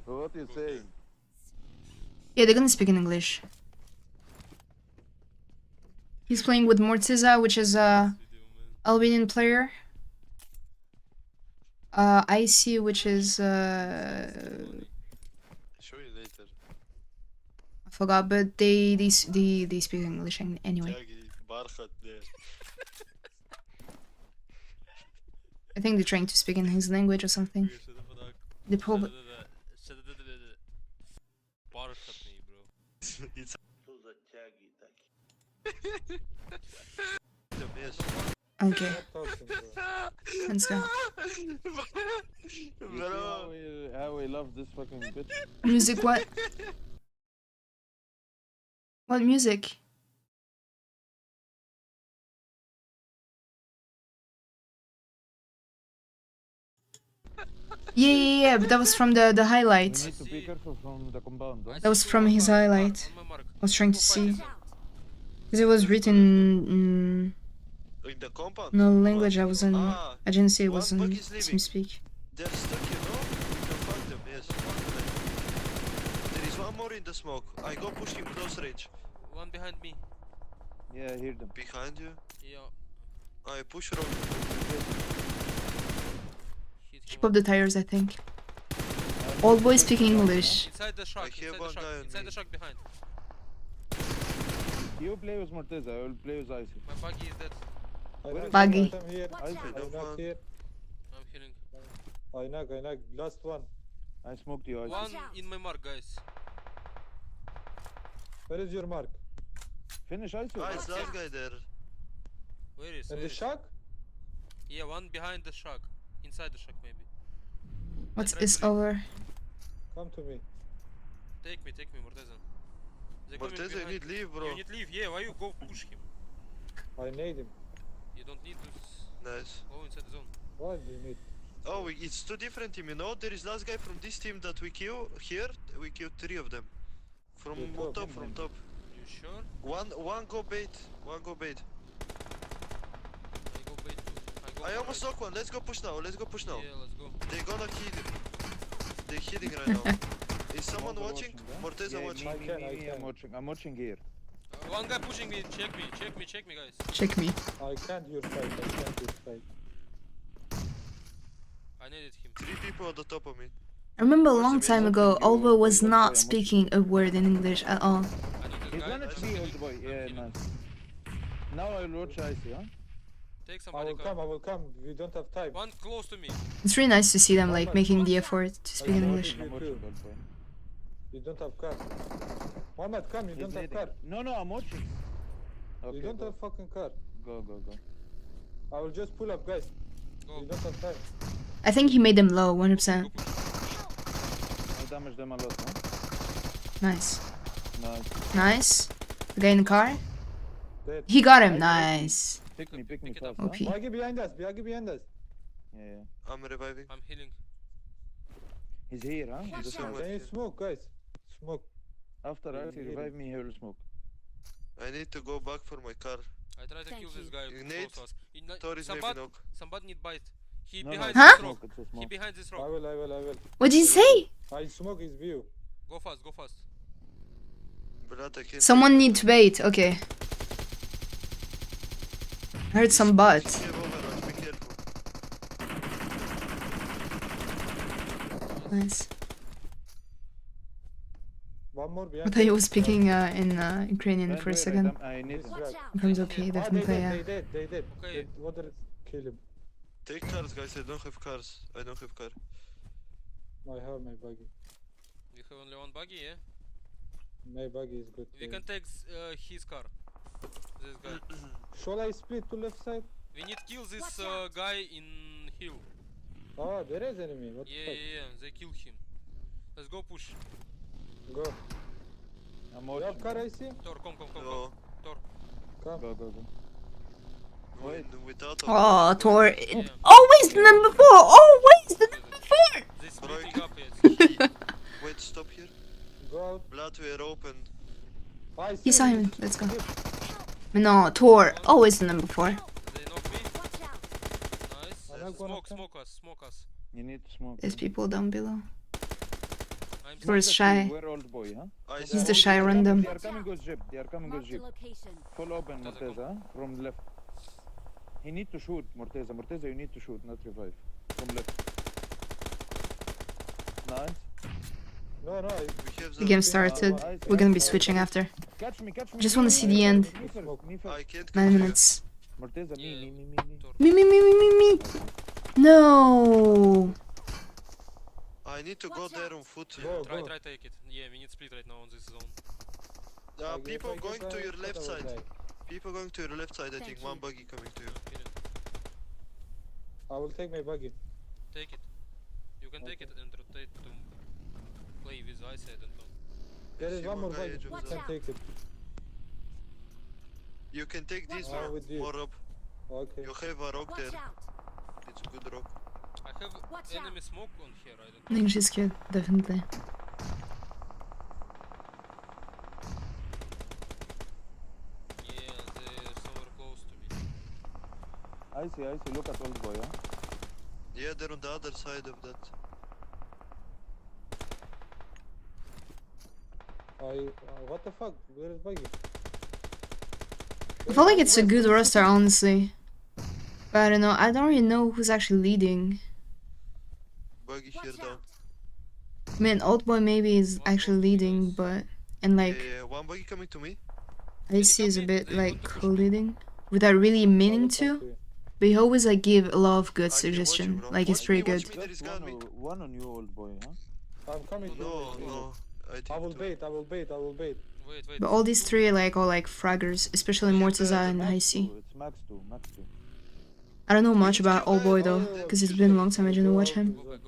What you saying? Yeah, they're gonna speak in English. He's playing with Mortiza, which is a Albanian player. IC, which is Show you later. I forgot, but they speak English anyway. Тяги, бархатные. I think they're trying to speak in his language or something. They probably. Бархатный, bro. It's Что за тяги такие? Okay, let's go. Bro, How we love this fucking bitch. Music, what? What music? Yeah, but that was from the You highlight. need to be careful from the compound. Huh? That was from his highlight. I was trying to see. Because it was written in the compound? no language I wasn't. Ah, I didn't see it one was in bug is leaving. TeamSpeak. They're stuck, you know? We can fuck them, yes. There is one more in the smoke. I go push him close range. One behind me. Yeah, I hear them. Behind you. Yeah. I push wrong. Hit Keep him. up the tires, I think. Old boy speaking English. Inside the shark. hear Inside the one guy shark. on Inside me. the shark behind. You play with Morteza, I will play with Icy. My buggy is dead. Buggy. Watch Icy. out. I'm healing. I knock, last one. I smoked you, Icy. One out. in my mark, guys. Where is your mark? Finish Icy. Ah, it's that guy there. Where is? In Where the is? shack? Yeah, one behind the shark. Inside the shark, maybe. What tried is to leave. over? Come to me. Take me, Morteza. They're coming Morteza, you behind. need leave, bro. You need leave. Yeah, why you go push him? I need him. You don't need to Nice. go inside the zone. What do you need? Oh, it's two different team, you know? There is last guy from this team that we kill here. We killed 3 of them. From top, from top. You sure? One go bait. One go bait. I go bait too. I I go almost knocked one. Let's go push now. Let's go push now. Yeah, let's go. They gonna kill him. They hitting right now. Is someone watching? Morteza Yeah, watching. me, I can. I'm watching here. One guy pushing me. Check me, guys. Check me. I can't your fight. I needed him. 3 people on the top of me. I remember a long time ago, Olvo was not speaking a word in English at all. I need this He's guy. gonna I'm be healing. old boy. I'm Yeah, healing. nice. Now I will watch Icy, huh? Take I somebody. will come. We don't have time. One close to me. It's really nice to see them like making the effort to speak in English. I'm watching old boy. You don't have car. Muhammad, come. You He's don't have leading. car. No, I'm watching. Okay, You don't go. have fucking car. Go. I will just pull up, guys. Go. You don't have time. I think he made them low, 100%. Go push. I damaged them a lot, huh? Nice. Nice. Nice. The guy in the car? Dead. He got him, nice. Pick me Pick it fast, up. huh? OP. Biagi behind us. Yeah. I'm reviving. I'm healing. He's here, huh? He's the Someone same. Can you here. smoke, guys? Smoke. After Icy revive me, he will smoke. I need to go back for my car. I try to Thank kill this you. guy. You close need- to us. Tor is maybe knock. Somebody need bite. He No, behind no, Huh? this rock. It's a He smoke. behind this I rock. will. What did you say? I smoke his view. Go fast. But I can't. Someone need to bait, okay. I heard some bots. Be careful. Nice. One more I behind. thought he was speaking in Ukrainian Don't for a worry, second. I need Watch out. Becomes okay, definitely, yeah. They did. Okay. Water kill him. Take cars, guys. I don't have cars. I don't have car. I have my buggy. We have only one buggy, yeah? My buggy is good. We can take his car. This guy. Shall I split to left side? We need kill this Watch out. guy in hill. Oh, there is enemy. What Yeah, the yeah, yeah. They kill him. Let's go push. fuck? Go. I'm You have watching. car, I see? Tor, come. No. Tor. Come. Go. Wait. Without. Oh, Tor. Yeah. Always the number 4! Always the number 4! They Bro, splitting up yet. Wait, stop here. Go out. Blood, we are open. I see He saw him. him. Let's go. No, Tor. Always the number 4. They knock me. Watch out. Nice. I'm not gonna come. Smoke us. You need to smoke. There's people down below. I'm Tor is shy. We're old boy, huh? I He's see. the shy random. They are coming with jeep. Mark the location. Full open, Morteza, Morteza, from left. He need to shoot, Morteza. Morteza, you need to shoot, not revive. From left. Nice. No. We have The the. game started. We're gonna be switching after. Catch me. Just wanna see the end. Me first, me first. I can't. 9 minutes. Morteza, Yeah. me. Me. No! I need to go Watch there out. on foot. Go. Try take it. Yeah, we need split right now on this zone. People going to your left side. People going to your left side. I Thank think you. one buggy coming to you. Kill it. I will take my buggy. Take it. You can take it and rotate to play with ice head and There is See one more one guy buggy. edge of You Watch the- can out. take it. You can take this Watch out. one. with you. More up. Okay. You have a rock Watch there. out. It's good rock. I have Watch enemy smoke on here. I don't I think she's cute, definitely. Yeah, they're somewhere close to me. I see. Look at old boy, huh? Yeah, they're on the other side of that. What the fuck? Where is buggy? I feel like it's a good roster, honestly. But I don't know. I don't really know who's actually leading. Buggy here Watch down. out. I mean, Old Boy maybe is actually leading, but... And like, Yeah, one buggy coming to me. IC is a bit like co-leading. Without really meaning to. But he always like give a lot of good I can watch you, suggestion. bro. Like, it's Watch pretty me, watch good. me, there is guy on me. One on you, old boy, huh? I'm coming. No. I think I will two. bait. Wait. But all these three are like all like fraggers, especially Morteza and Max Icy. 2, it's max 2. I don't know much about Old Boy though, because it's been a long time I didn't watch him. Go back.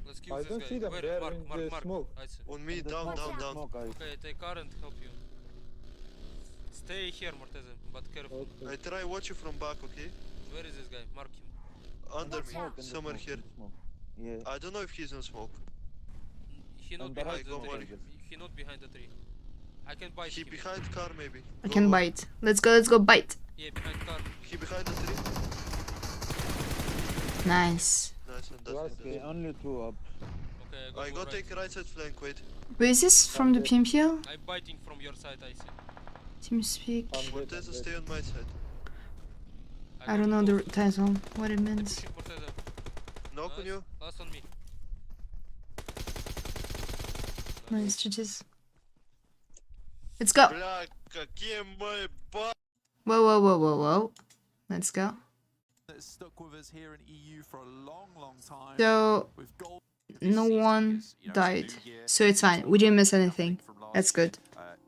Let's kill I this don't guy. see them Where? there Mark. in the smoke. I see. On me, The down. smoke, I Okay, take car and help you. Stay here, Morteza, but careful. Okay. I try watch you from back, okay? Where is this guy? Mark him. Under me, Smoke, in the somewhere smoke, here. in the smoke. Yeah. I don't know if he's on smoke. He not And behind I the go tree. worry. He not behind the tree. I can bite He him. behind car maybe. I Go can on. bite. Let's go bite. Yeah, behind car. He behind the tree. Nice. Nice, and that's Last it. Okay, only 2 up. Okay, I go go right. take right side flank, wait. But is this from the PMPL? I'm biting from your side, I see. TeamSpeak. Morteza, stay on my side. I don't know the title, what it means. Pushing Morteza. Knock on you. Last on me. Nice, GG's. Let's go. Бля, какие мои ба... Whoa. Let's go. That's stuck with us here in EU for a long time. So, With gold no one died. So it's fine. We didn't miss anything. That's good.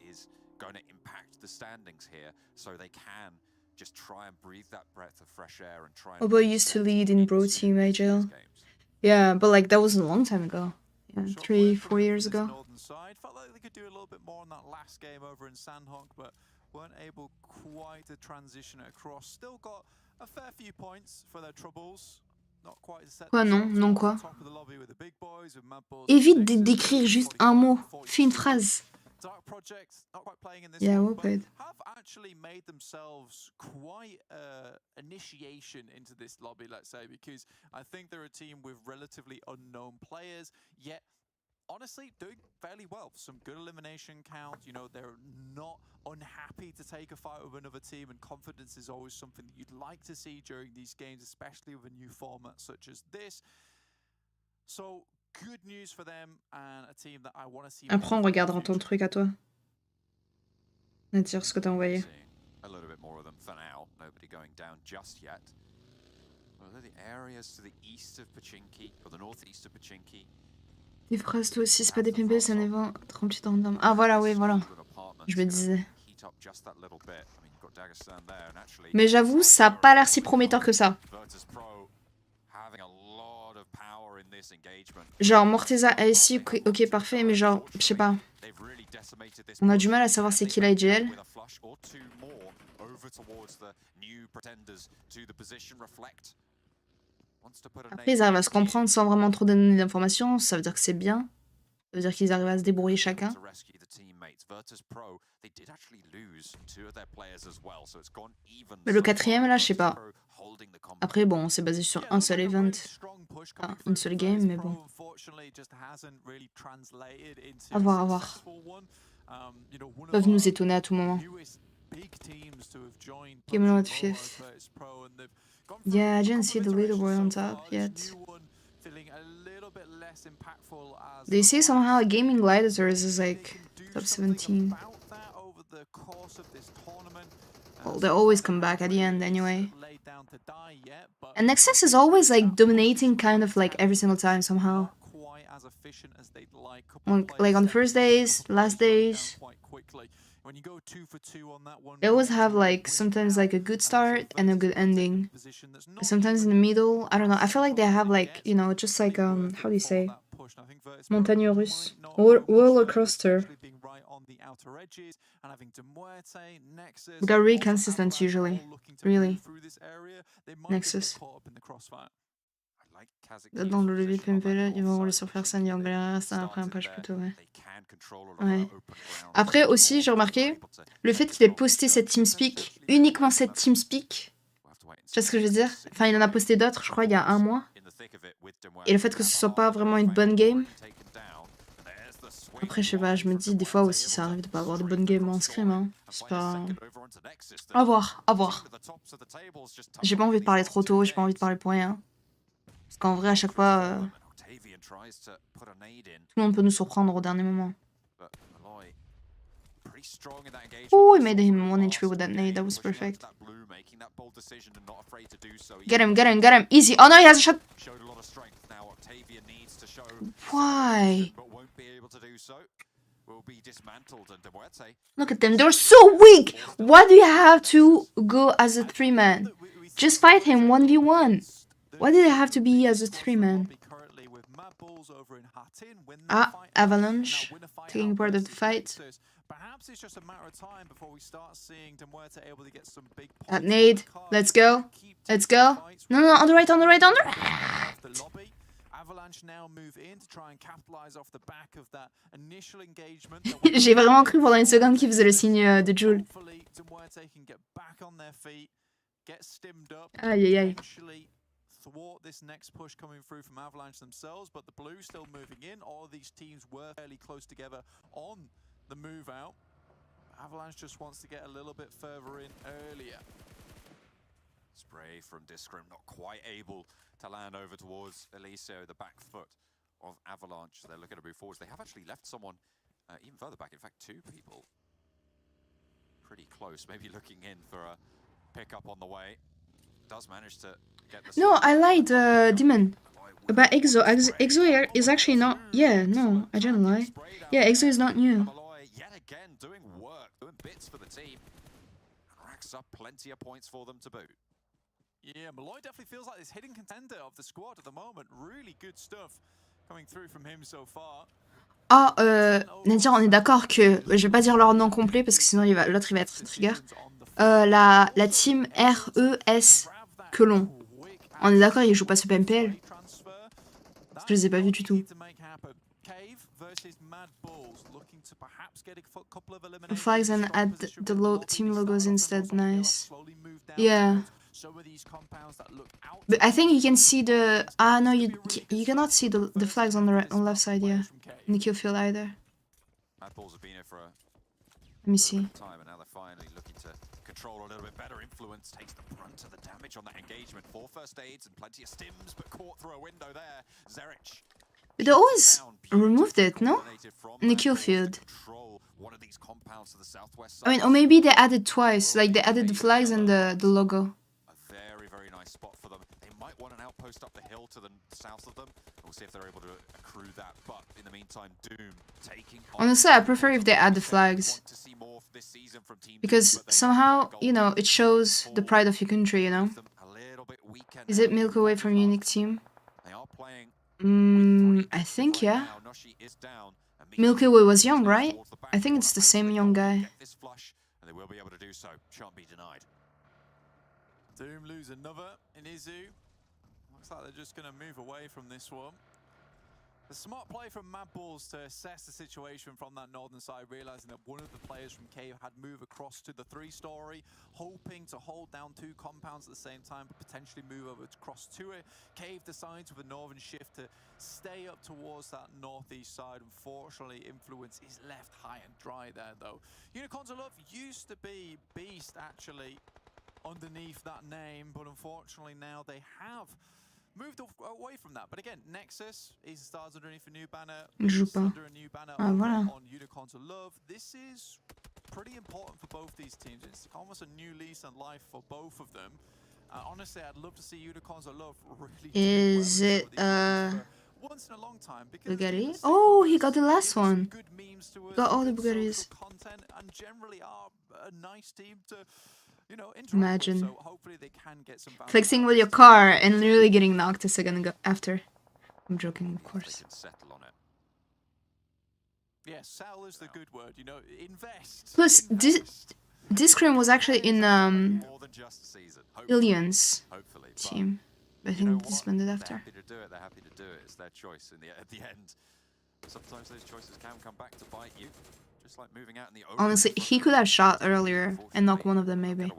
Is going to impact the standings here, so they can just try and breathe that breath of fresh air and try. Obo used to lead in Bro Team AJL. Yeah, but like that was a long time ago. Yeah, 3-4 years ago. Northern side felt like they could do a little bit more on that last game over in Sanhok, but weren't able quite to transition it across. Still got a fair few points for their troubles. Not quite to set Quoi, non? themselves Non, up quoi? on top of the lobby with the big boys, with Mad Bulls, Évite Nexus, d'écrire juste un 45, mot. 42. Fais une phrase. Dark Projects not quite playing in this Yeah, one, well but played. have actually made themselves quite initiation into this lobby, let's say, because I think they're a team with relatively unknown players, yet honestly doing fairly well. Some good elimination count. You know, they're not unhappy to take a fight with another team, and confidence is always something that you'd like to see during these games, especially with a new format such as this. So good news for them and a team that I want to see. Après, on regardera ton truc à toi. On va dire ce que t'as envoyé. A little bit more of them for now. Nobody going down just yet. Well, the areas to the east of Pachinki, or the northeast of Pachinki. Des phrases toi aussi, c'est pas des PMP, c'est un événement rempli de random. Ah voilà, oui, voilà. Je me disais. Mais j'avoue, ça a pas l'air si prometteur que ça. Genre, Morteza ASI, ok, parfait, mais genre, je sais pas. On a du mal à savoir c'est qui la IGL. Après, ils arrivent à se comprendre sans vraiment trop donner d'informations. Ça veut dire que c'est bien. Ça veut dire qu'ils arrivent à se débrouiller chacun. Mais le quatrième, là, je sais pas. Après, bon, c'est basé sur un seul event. Enfin, une seule game, mais bon. À voir, à voir. Ils peuvent nous étonner à tout moment. Game Lord 5th. Yeah, I didn't see the leaderboard on top yet. Do you see somehow a gaming gliders, or is this like top 17? Well, they always come back at the end anyway. And Nexus is always like dominating kind of like every single time somehow. Like on the first days, last days. They always have like sometimes like a good start and a good ending. Sometimes in the middle, I don't know. I feel like they have like, you know, just like how do you say? Montagne russe. Roller coaster. They're really consistent usually. Really. Nexus. Dans le levier de PMPL, ils vont rouler sur personne, ils vont galérer, c'est après un patch plutôt, ouais. Ouais. Après aussi, j'ai remarqué, le fait qu'il ait posté cette TeamSpeak, uniquement cette TeamSpeak, tu vois ce que je veux dire? Enfin, il en a posté d'autres, je crois, il y a un mois. Et le fait que ce soit pas vraiment une bonne game. Après, je sais pas, je me dis, des fois aussi, ça arrive de pas avoir de bonnes games en scrim, hein. C'est pas... À voir, à voir. J'ai pas envie de parler trop tôt, j'ai pas envie de parler pour rien. Parce qu'en vrai, à chaque fois, tout le monde peut nous surprendre au dernier moment. Oh, he made him 1 HP with that nade. That was perfect. Get him, get him, get him. Easy. Oh no, he has a shot. Why? Look at them. They're so weak. Why do you have to go as a 3-man? Just fight him 1v1. Why did it have to be as a 3-man? Ah, Avalanche taking part of the fight. That nade. Let's go. Let's go. No, no, on the right, on the right, on the right. J'ai vraiment cru pendant une seconde qu'il faisait le signe de Jules. Aïe, aïe, aïe. Thwart this next push coming through from Avalanche themselves, but the blue still moving in. All of these teams were fairly close together on the move out. Avalanche just wants to get a little bit further in earlier. Spray from Discrim, not quite able to land over towards Eliseo, the back foot of Avalanche. They're looking to move forwards. They have actually left someone even further back. In fact, 2 people pretty close, maybe looking in for a pickup on the way. Does manage to get the... No, I lied, Demon. About Exo. Exo is actually not... Yeah, no, I didn't lie. Yeah, Exo is not new. Yet again, doing work, doing bits for the team. Racks up plenty of points for them to boot. Yeah, Malloy definitely feels like this hidden contender of the squad at the moment. Really good stuff coming through from him so far. Ah, Nadia, on est d'accord que... Je vais pas dire leur nom complet parce que sinon l'autre il va être trigger. La team RES Quelon. On est d'accord, ils jouent pas ce PMPL. Parce que je les ai pas vus du tout. Flags and add the team logos instead, nice. Yeah. some of these compounds that look out. But I think you can see the... Ah, no, you cannot see the flags on the left side, yeah. In the kill field either. Mad Balls have been here for a Let me see. time, and now they're finally looking to control a little bit better. Influence takes the brunt of the damage on that engagement. 4 first aids and plenty of stims, but caught through a window there. Zerich. But they always removed it, no? In the kill field. One of these compounds to the southwest I mean, or maybe they added twice. Like, they added the flags and the logo. A very, very nice spot for them. They might want an outpost up the hill to the south of them. We'll see if they're able to accrue that. But in the meantime, Doom taking... Honestly, I prefer if they add the flags. Because somehow, you know, it shows the pride of your country, you know? Is it Milk Away from Unique Team? I think, yeah. Milky Way was young, right? I think it's the same young guy. They will be able to do so. Shan't be denied. Doom lose another in Izu. Looks like they're just going to move away from this one. The smart play from Mad Balls to assess the situation from that northern side, realizing that one of the players from Cave had moved across to the 3-story, hoping to hold down 2 compounds at the same time, but potentially move over across to it. Cave decides with a northern shift to stay up towards that northeast side. Unfortunately, Influence is left high and dry there, though. Unicorns of Love used to be Beast, actually, underneath that name, but unfortunately now they have moved away from that. But again, Nexus is stars underneath a new banner. Under a new banner on Unicorns of Love. This is pretty important for both these teams. It's almost a new lease on life for both of them. Honestly, I'd love to see Unicorns of Love really. Is it once in a long time, Bugatti? Oh, he got the last one. He got all the Bugattis. Content and generally are a nice team to, you know, Imagine so hopefully they can get some flexing with your car and literally getting knocked a second after. I'm joking, of course. Yeah, sell is the good word, you know, invest. Plus, Discrim was actually in Aliens team. I think disbanded after. They're happy to do it. They're happy to do it. It's their choice. At the end, sometimes those choices can come back to bite you. Just like moving out in the open. Honestly, he could have shot earlier and knocked one of them, maybe.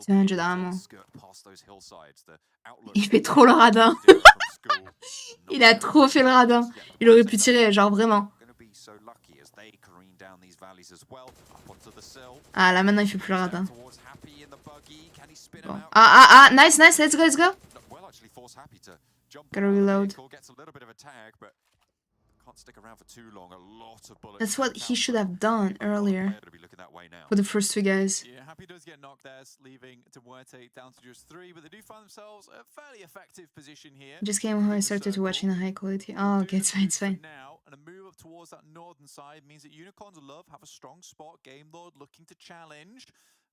200 ammo. Il fait trop le radin. Il a trop fait le radin. Il aurait pu tirer, genre vraiment. Ah, là maintenant il fait plus le radin. Bon. Ah, nice, let's go. Gotta reload. That's what he should have done earlier for the first 2 guys. Yeah, Happy does get knocked there, leaving Muerte down to just 3, but they do find themselves a fairly effective position here. Just came home and started to watch in a high quality. Oh, okay, it's fine. Now, and a move up towards that northern side means that Unicorns of Love have a strong spot. Game Lord looking to challenge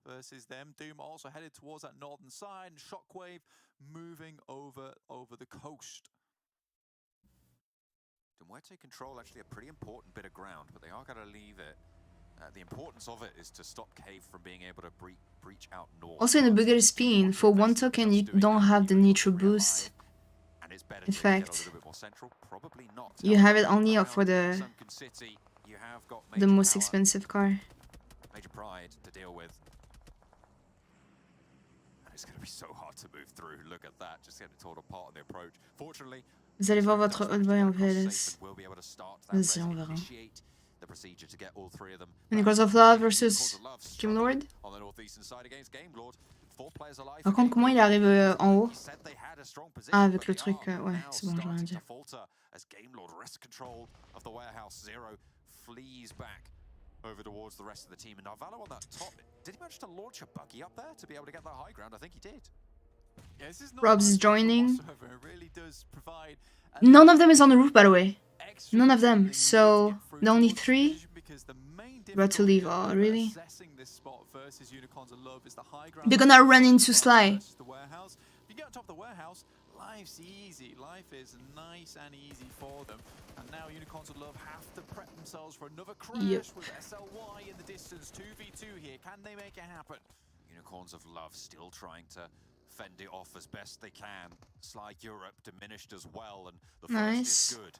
versus them. Doom also headed towards that northern side, and Shockwave moving over the coast. Muerte control actually a pretty important bit of ground, but they are going to leave it. The importance of it is to stop Cave from being able to breach out north. Also in the Bugatti Spin, for 1 token you don't have the Nitro boost effect. You have it only for the most expensive car. Major pride to deal with. And it's going to be so hard to move through. Look at that, just getting torn apart on the approach. Fortunately, vous allez voir votre old boy en PLS. Vas-y, on verra. Unicorns of Love versus Game Lord. Par contre, comment il arrive en haut? Ah, avec le truc, ouais, c'est bon, j'ai rien dit. Over towards the rest of the team, and Narvalo on that top. Did he manage to launch a buggy up there to be able to get that high ground? I think he did. Yeah, this is Rob's is joining. None of them is on the roof, by the way. None of them. So the only 3 about to leave. Oh, really? They're gonna run into Sly. You get on top of the warehouse, life's easy. Life is nice and easy for them. And now Unicorns of Love have to prep themselves for another crash with SLY in the distance. 2v2 here. Can they make it happen? Unicorns of Love still trying to fend it off as best they can. Sly Europe diminished as well, and the first is good.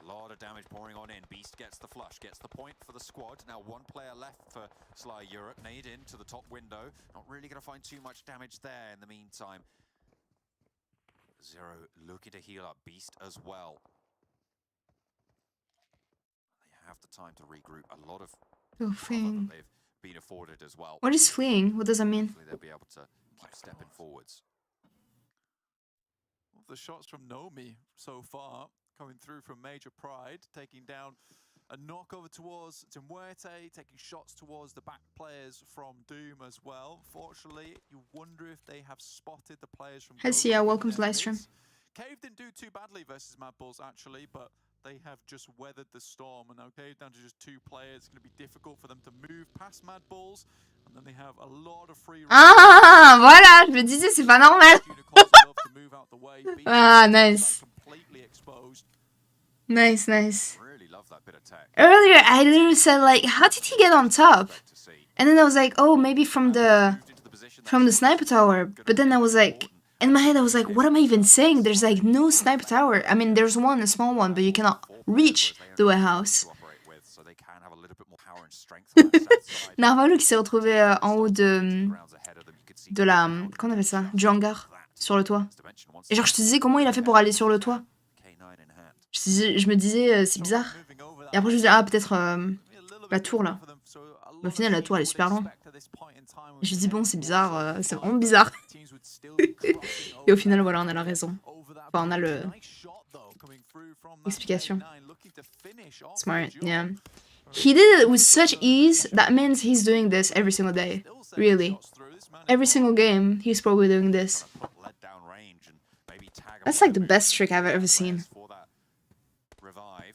A lot of damage pouring on in. Beast gets the flush, gets the point for the squad. Now one player left for Sly Europe. Nade into the top window. Not really going to find too much damage there in the meantime. Zero looking to heal up. Beast as well. They have the time to regroup. A lot of cover that they've been afforded as well. What is fleeing? What does that mean? Hopefully they'll be able to keep stepping forwards. The shots from Nomi so far coming through from Major Pride, taking down a knock over towards Timwete, taking shots towards the back players from Doom as well. Fortunately, you wonder if they have spotted the players from... Hi Sia, welcome to live stream. Cave didn't do too badly versus Mad Bulls actually, but they have just weathered the storm, and now Cave down to just 2 players. It's going to be difficult for them to move past Mad Bulls, and then they have a lot of free... Ah, voilà, je me disais, c'est pas normal. Ah, nice. Nice, nice. Earlier, I literally said, like, how did he get on top? And then I was like, oh, maybe from the sniper tower. But then I was like, in my head, I was like, what am I even saying? There's like no sniper tower. I mean, there's one, a small one, but you cannot reach the warehouse. Narvalo qui s'est retrouvé en haut de la... Comment on appelle ça? Du hangar, sur le toit. Et genre, je te disais, comment il a fait pour aller sur le toit? Je me disais, c'est bizarre. Et après, je me disais, ah, peut-être la tour, là. Mais au final, la tour, elle est super loin. Et je me dis, bon, c'est bizarre, c'est vraiment bizarre. Et au final, voilà, on a la raison. Enfin, on a le... Explication. Smart, yeah. He did it with such ease, that means he's doing this every single day. Really. Every single game, he's probably doing this. That's like the best trick I've ever seen.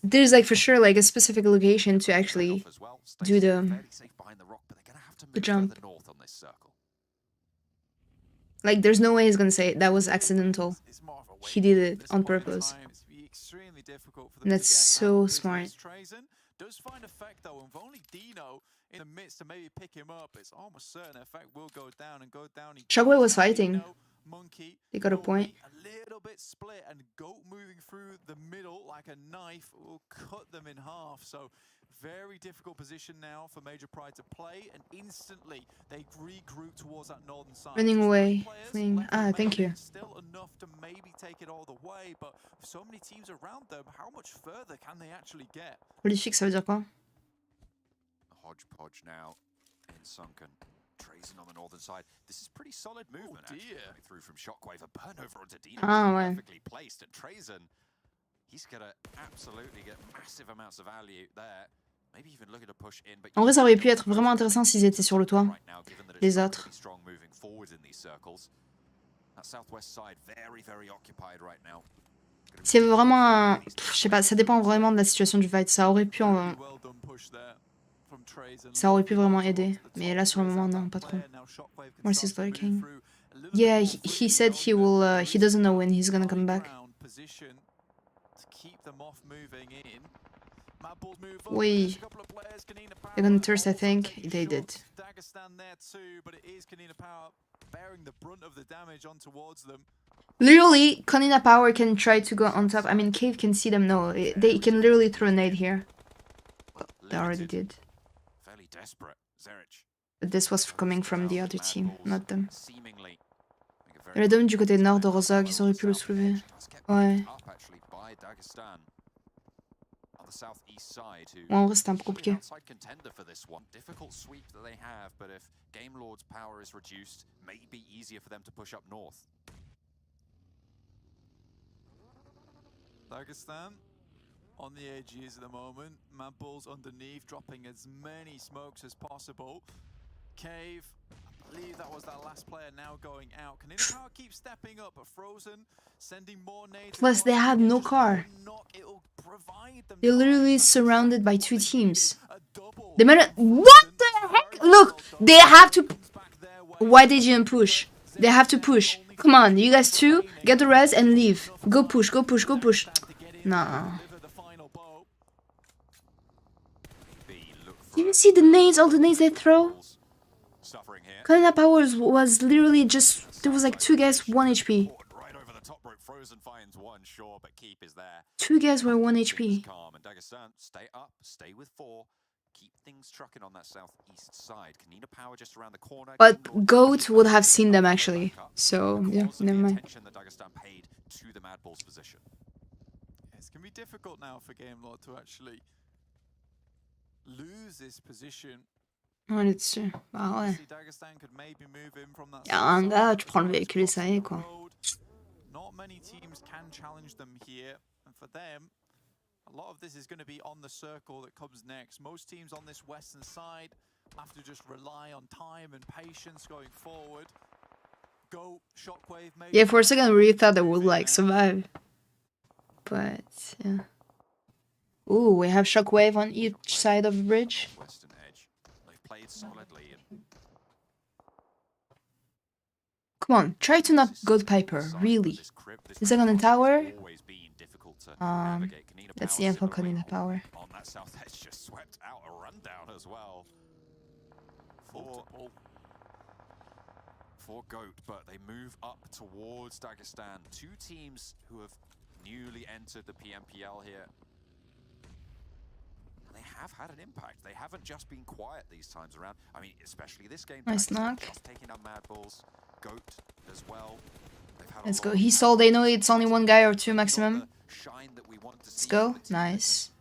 There's like for sure like a specific location to actually do the jump. Like there's no way he's gonna say that was accidental. He did it on purpose. And that's so smart. Does find effect though, and if only Dino in the midst to maybe pick him up, it's almost certain effect will go down and go down. Shockwave was fighting. They got a point. A little bit split, and Goat moving through the middle like a knife will cut them in half. So very difficult position now for Major Pride to play, and instantly they regroup towards that northern side. Running away, fleeing. Ah, thank you. Still enough to maybe take it all the way, but with so many teams around them, how much further can they actually get? Prolifique, ça veut dire quoi? Hodgepodge now in Sunken. Trazen on the northern side. This is pretty solid movement actually coming through from Shockwave. A burn over onto Dino. Ah, ouais. Perfectly placed, and Trazen, he's gonna absolutely get massive amounts of value there. Maybe even looking to push in. But En vrai, ça aurait pu être vraiment intéressant s'ils étaient sur le toit. Les autres. C'est vraiment un... Je sais pas, ça dépend vraiment de la situation du fight. Ça aurait pu vraiment aider. Mais là, sur le moment, non, pas trop. Where's his lurking? Yeah, he said he will... he doesn't know when he's gonna come back. Oui. They're gonna thirst, I think. They did. Literally, Kanina Power can try to go on top. I mean, Cave can see them. No, they can literally throw a nade here. They already did. But this was coming from the other team, not them. Il y a l'homme du côté nord de Rosa qui auraient pu le soulever. Ouais. Ouais, en vrai, c'était un peu compliqué. Dagestan on the edges at the moment. Mad Bulls underneath, dropping as many smokes as possible. Cave, I believe that was that last player now going out. Kanina Power keeps stepping up, but Frozen sending more nades. Plus, they have no car. They're literally surrounded by 2 teams. They might... What the heck? Look, they have to... Why did you push? They have to push. Come on, you guys 2, get the res and leave. Go push, go push, go push. Nah. Do you see the nades, all the nades they throw? Kalina Power was literally just... There was like 2 guys, 1 HP. goes and finds one, sure, but keep is there. 2 guys were 1 HP. Calm, and Dagestan, stay up, stay with 4. Keep things trucking on that southeast side. Kanina Power just around the corner. But Goat would have seen them actually. So, yeah, never mind. That Dagestan paid to the Mad Bull's position. It's going to be difficult now for Game Lord to actually lose this position. Ouais, là-dessus. Bah ouais. Dagestan could maybe move in from that Y'a un gars, tu prends le véhicule et ça y est, quoi. Not many teams can challenge them here, and for them, a lot of this is going to be on the circle that comes next. Most teams on this western side have to just rely on time and patience going forward. Go, Shockwave, maybe. Yeah, for a second, I really thought they would like survive. But, yeah. Ooh, we have Shockwave on each side of the bridge. Western edge. They've played solidly. Come on, try to not go to Piper, really. Is that on the tower? That's the info cutting the power. On that south edge, just swept out a rundown as well. For Goat, but they move up towards Dagestan. 2 teams who have newly entered the PMPL here. They have had an impact. They haven't just been quiet these times around. I mean, especially this game. Nice knock. Just taking down Mad Bulls. Goat as well. Let's go. He stole. They know it's only 1 guy or 2 maximum. Let's go. Nice.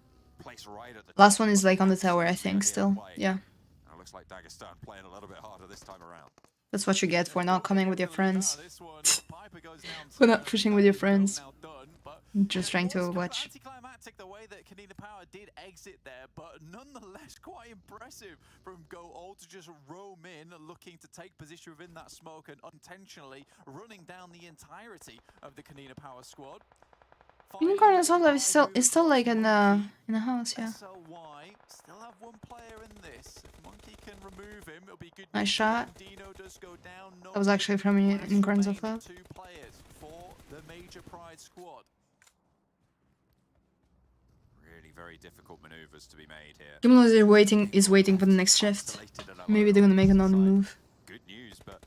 Last one is like on the tower, I think, still. Yeah. Looks like Dagestan playing a little bit harder this time around. That's what you get for not coming with your friends. For not pushing with your friends. Just trying to watch. Anticlimactic the way that Kanina Power did exit there, but nonetheless quite impressive from Go all to just roam in, looking to take position within that smoke and unintentionally running down the entirety of the Kanina Power squad. Unicorn is still like in the house, yeah. SLY still have 1 player in this. If Monkey can remove him, it'll be good. Nice shot. Dino does go down. That was actually from Unicorn's off that. 2 players for the Major Pride squad. Really very difficult maneuvers to be made here. Gimlo is waiting for the next shift. Maybe they're gonna make another move. Good news, but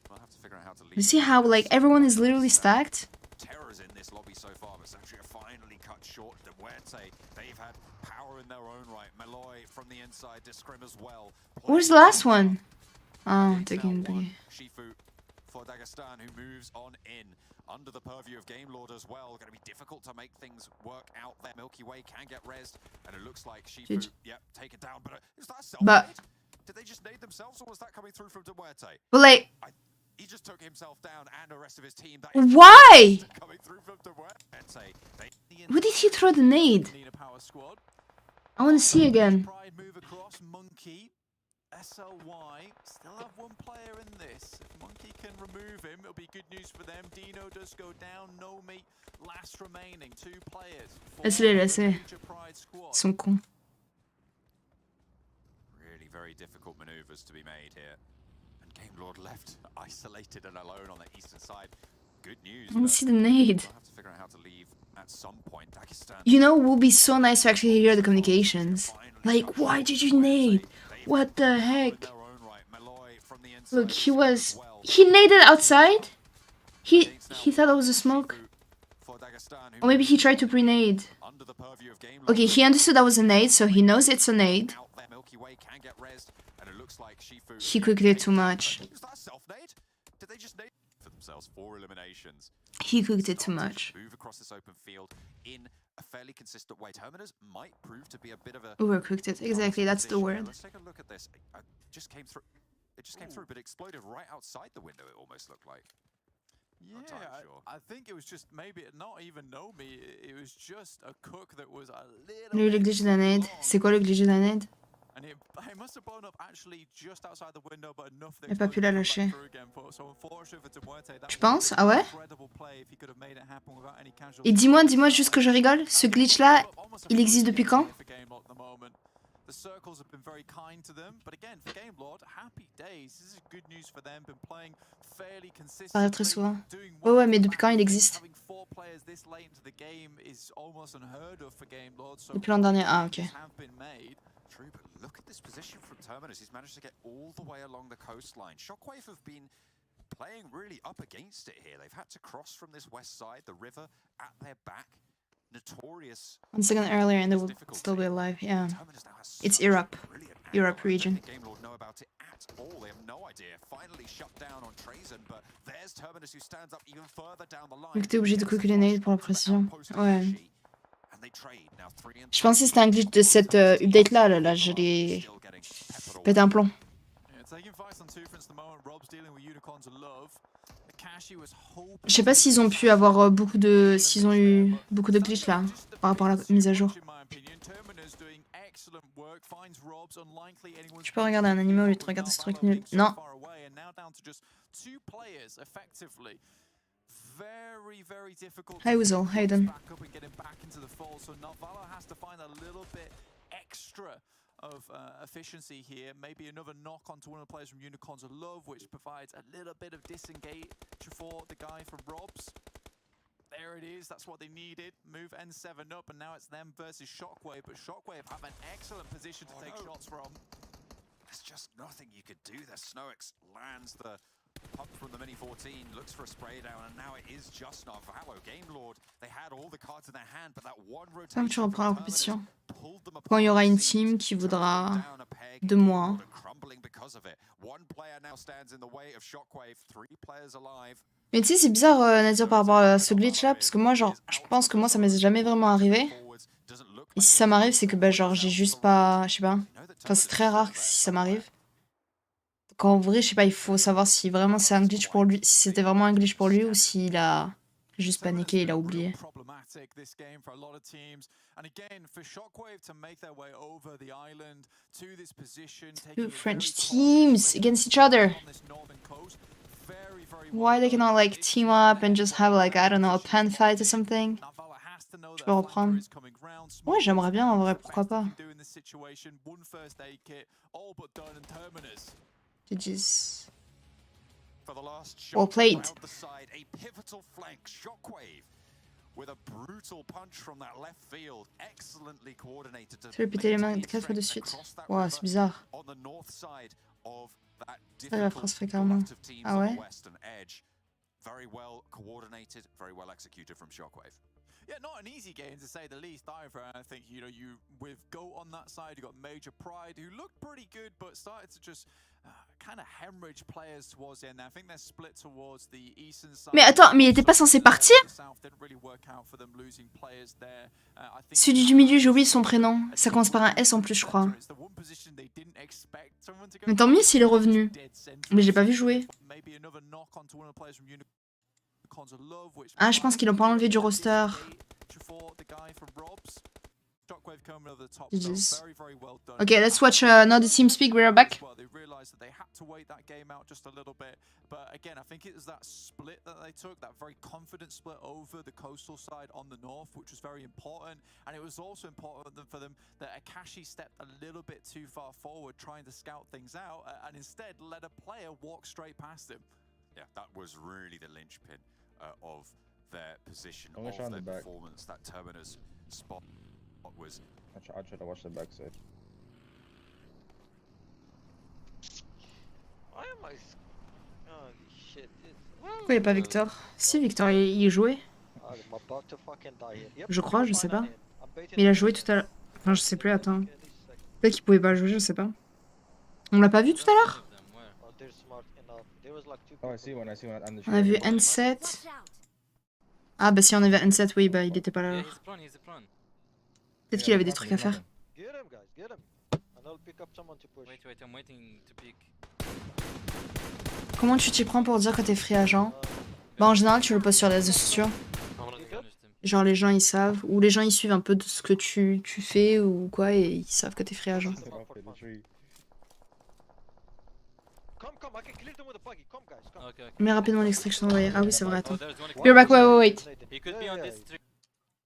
we'll have to figure out how to leave. You see how like everyone is literally stacked? Terrors in this lobby so far, but Satria finally cut short. De Muerte, they've had power in their own right. Malloy from the inside, Discrim as well. Where's the last one? Oh, taking the Shifu for Dagestan, who moves on in. Under the purview of Game Lord as well. Going to be difficult to make things work out there. Milky Way can get rezzed, and it looks like Shifu, yep, taken down. But is that self-made? Did they just nade themselves, or was that coming through from De Muerte? But like, he just took himself down and the rest of his team. Why? Coming through from De Muerte. Where did he throw the nade? I want to see again. Pride move across. Monkey, SLY still have 1 player in this. If Monkey can remove him, it'll be good news for them. Dino does go down. Nomi last remaining. 2 players. Laissez-les. Ils sont cons. Really very difficult maneuvers to be made here. And Game Lord left isolated and alone on the eastern side. Good news. I want to see the nade. We'll have to figure out how to leave at some point. Dagestan. You know, it would be so nice to actually hear the communications. Like, why did you nade? What the heck? Look, he naded outside? He thought it was a smoke? Or maybe he tried to pre-nade. Okay, he understood that was a nade, so he knows it's a nade. He cooked it too much. He cooked it too much. Move across this open field in a fairly consistent way. Terminus might prove to be a bit of a overcooked it. Exactly, that's the word. Let's take a look at this. It just came through. It just came through, but exploded right outside the window. It almost looked like. Yeah, I think it was just maybe not even Nomi. It was just a cook that was a little. Le glitch d'un aide. C'est quoi le glitch d'un aide? And it must have blown up actually just outside the window, but enough that Il a pas pu la lâcher. So unfortunate for De Muerte. Tu penses? Ah ouais? Et dis-moi juste que je rigole. Ce glitch-là, il existe depuis quand? The circles have been very kind to them, but again, for Game Lord, happy days. This is good news for them. Been playing fairly consistently. Très souvent. Ouais, mais depuis quand il existe? Having 4 players this late into the game is almost unheard of for Game Lord. So depuis l'an dernier. Ah, ok. True, but look at this position from Terminus. He's managed to get all the way along the coastline. Shockwave have been playing really up against it here. They've had to cross from this west side, the river at their back. Notorious. 1 second earlier and they will still be alive. Yeah. It's Europe. Europe region. Know about it at all. They have no idea. Finally shut down on Trazen, but there's Terminus who stands up even further down the line. Donc t'es obligé de coquer les nades pour la précision. Ouais. Je pensais que c'était un glitch de cette update là, je l'ai pété un plomb. Je sais pas s'ils ont pu avoir s'ils ont eu beaucoup de glitch là par rapport à la mise à jour. Tu peux regarder un anime au lieu de regarder ce truc nul. Non. Hi Uzo, Hayden. Of efficiency here, maybe another knock onto one of the players from Unicorns of Love, which provides a little bit of disengage for the guy from Robs. There it is, that's what they needed. Move N7 up, and now it's them versus Shockwave, but Shockwave have an excellent position to take shots from. There's just nothing you could do there. Snoix lands the pump from the Mini 14, looks for a spray down, and now it is just Narvalo. Game Lord, they had all the cards in their hand, but that one rotation. Quand tu reprends la compétition. Quand il y aura une team qui voudra de moi. Mais tu sais, c'est bizarre, Nadir, par rapport à ce glitch là, parce que moi, genre, je pense que moi, ça m'est jamais vraiment arrivé. Et si ça m'arrive, c'est que, bah, genre, j'ai juste pas. Je sais pas. Enfin, c'est très rare si ça m'arrive. Donc en vrai, je sais pas, il faut savoir si vraiment c'est un glitch pour lui, si c'était vraiment un glitch pour lui ou s'il a juste paniqué, il a oublié. Two French teams against each other. Why they cannot like team up and just have like, I don't know, a pen fight or something? Je peux reprendre. Ouais, j'aimerais bien en vrai, pourquoi pas. GG's. Well played. Tu répéter les mains 4 fois de suite. Wow, c'est bizarre. Ça la phrase fréquemment. Ah ouais? Very well coordinated, very well executed from Shockwave. Yeah, not an easy game to say the least either. I think, you know, you with Goat on that side, you got Major Pride, who looked pretty good, but started to just kind of hemorrhage players towards the end. I think they're split towards the eastern side. Mais attends, mais il était pas censé partir? Celui du milieu, j'ai oublié son prénom. Ça commence par un S en plus, je crois. Mais tant mieux s'il est revenu. Mais j'ai pas vu jouer. Ah, je pense qu'ils l'ont pas enlevé du roster. GG's. Okay, let's watch another team speak. We're back. But again, I think it was that split that they took, that very confident split over the coastal side on the north, which was very important. And it was also important for them that Akashi stepped a little bit too far forward, trying to scout things out, and instead let a player walk straight past him. Yeah, that was really the linchpin of their position, of their performance. That Terminus spot was... I try to watch the backside. Why am I... Holy shit. Pourquoi il n'y a pas Victor? Si, Victor, il jouait. Je crois, je sais pas. Mais il a joué tout à l'heure. Enfin, je sais plus, attends. Peut-être qu'il pouvait pas jouer, je sais pas. On l'a pas vu tout à l'heure? On a vu N7. Ah bah si on avait N7, oui, bah il était pas là alors. Peut-être qu'il avait des trucs à faire. Comment tu t'y prends pour dire que t'es free agent? Bah en général tu le postes sur les réseaux sociaux. Genre les gens ils savent, ou les gens ils suivent un peu de ce que tu fais ou quoi et ils savent que t'es free agent. Mais rapidement l'extrait que je t'ai envoyé. Ah oui c'est vrai, attends. You're back, wait.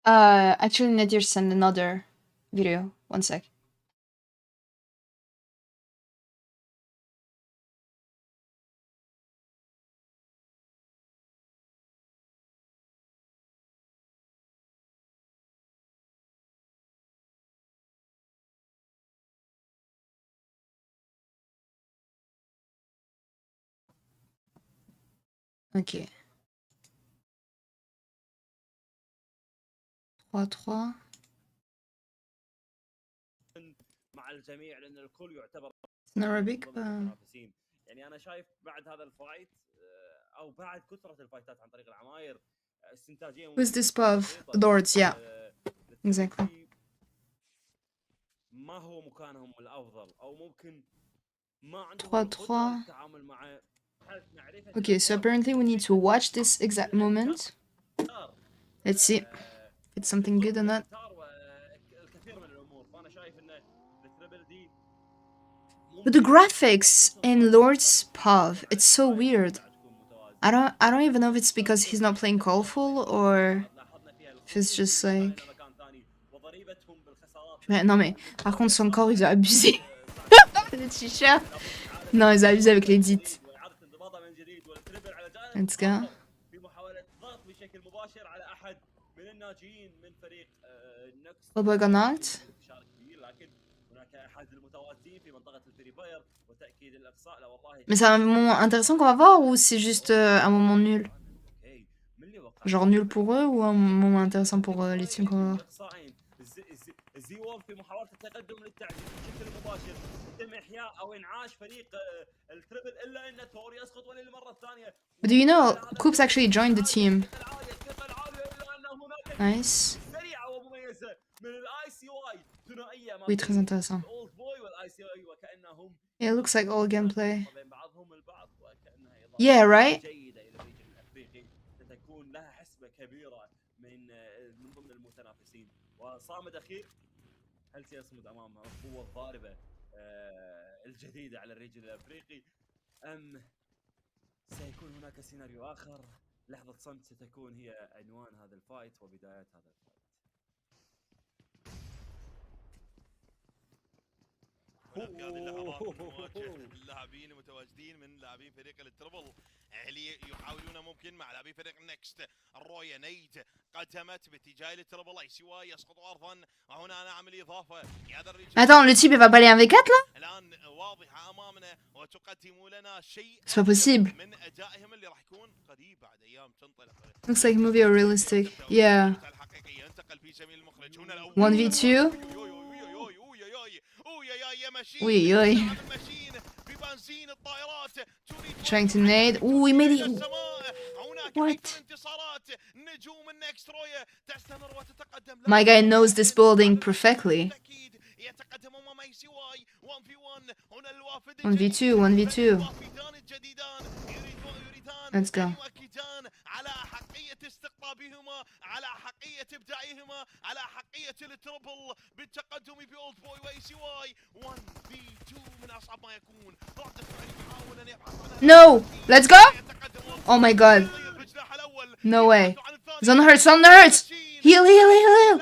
Actually Nadir sent another video. One sec. Ok. 3-3. مع الجميع لان الكل يعتبر Arabic. متنافسين. يعني انا شايف بعد هذا الفايت او بعد كثره الفايتات عن طريق العماير استنتاجيه. Who's this PUV? Lords, yeah. Exactly. ما هو مكانهم الافضل او ممكن ما عندهم القدره للتعامل مع. Okay, so apparently we need to watch this exact moment. Let's see if it's something good or not. But the graphics in Lord's PUV, it's so weird. I don't even know if it's because he's not playing colorful or if it's just like. Non mais par contre son corps ils ont abusé. Les t-shirts. Non, ils ont abusé avec l'edit. Let's go. Boba got knocked. Mais c'est un moment intéressant qu'on va voir ou c'est juste un moment nul? Genre nul pour eux ou un moment intéressant pour les teams qu'on va voir? في محاولة التقدم للتعديل بشكل مباشر يتم إحياء أو إنعاش فريق التريبل إلا أن تور يسقط وللمرة الثانية. But do you know Coops actually joined the team? Nice. Oui, très intéressant. Yeah, it looks like all gameplay. Yeah, right? ستكون لها حسبة كبيرة من ضمن المتنافسين. وصامد أخير هل سيصمد أمام القوة الضاربة الجديدة على الرجل الأفريقي أم سيكون هناك سيناريو آخر؟ لحظة صمت ستكون هي عنوان هذا الفايت وبداية هذا الفايت. هذه اللحظات من مواجهة اللاعبين المتواجدين من لاعبين فريق التربل اللي يحاولون ممكن مع لاعبي فريق نكست. الرؤية نيد قدمت باتجاه التربل اي سي واي يسقط ارضا وهنا نعمل اضافة لهذا الرجال. Attends, le type il va pas aller en V4 là? الان واضحة امامنا وتقدم لنا شيء C'est pas possible. من ادائهم اللي راح يكون قريب بعد ايام تنطلق. Looks like movie or realistic. Yeah. 1v2. Oui, oui. Trying to nade. Ooh, he made it. What? My guy knows this building perfectly. 1v2, 1v2. Let's go. على حقية استقطابهما على حقية ابداعهما على حقية التربل بالتقدم بأولد بوي واي سي واي 1v2 من اصعب ما يكون. ردة فعل يحاول ان يبحث. No! Let's go! Oh my god. No way. It's on the hurts, on the hurts! Heal, heal, heal, heal!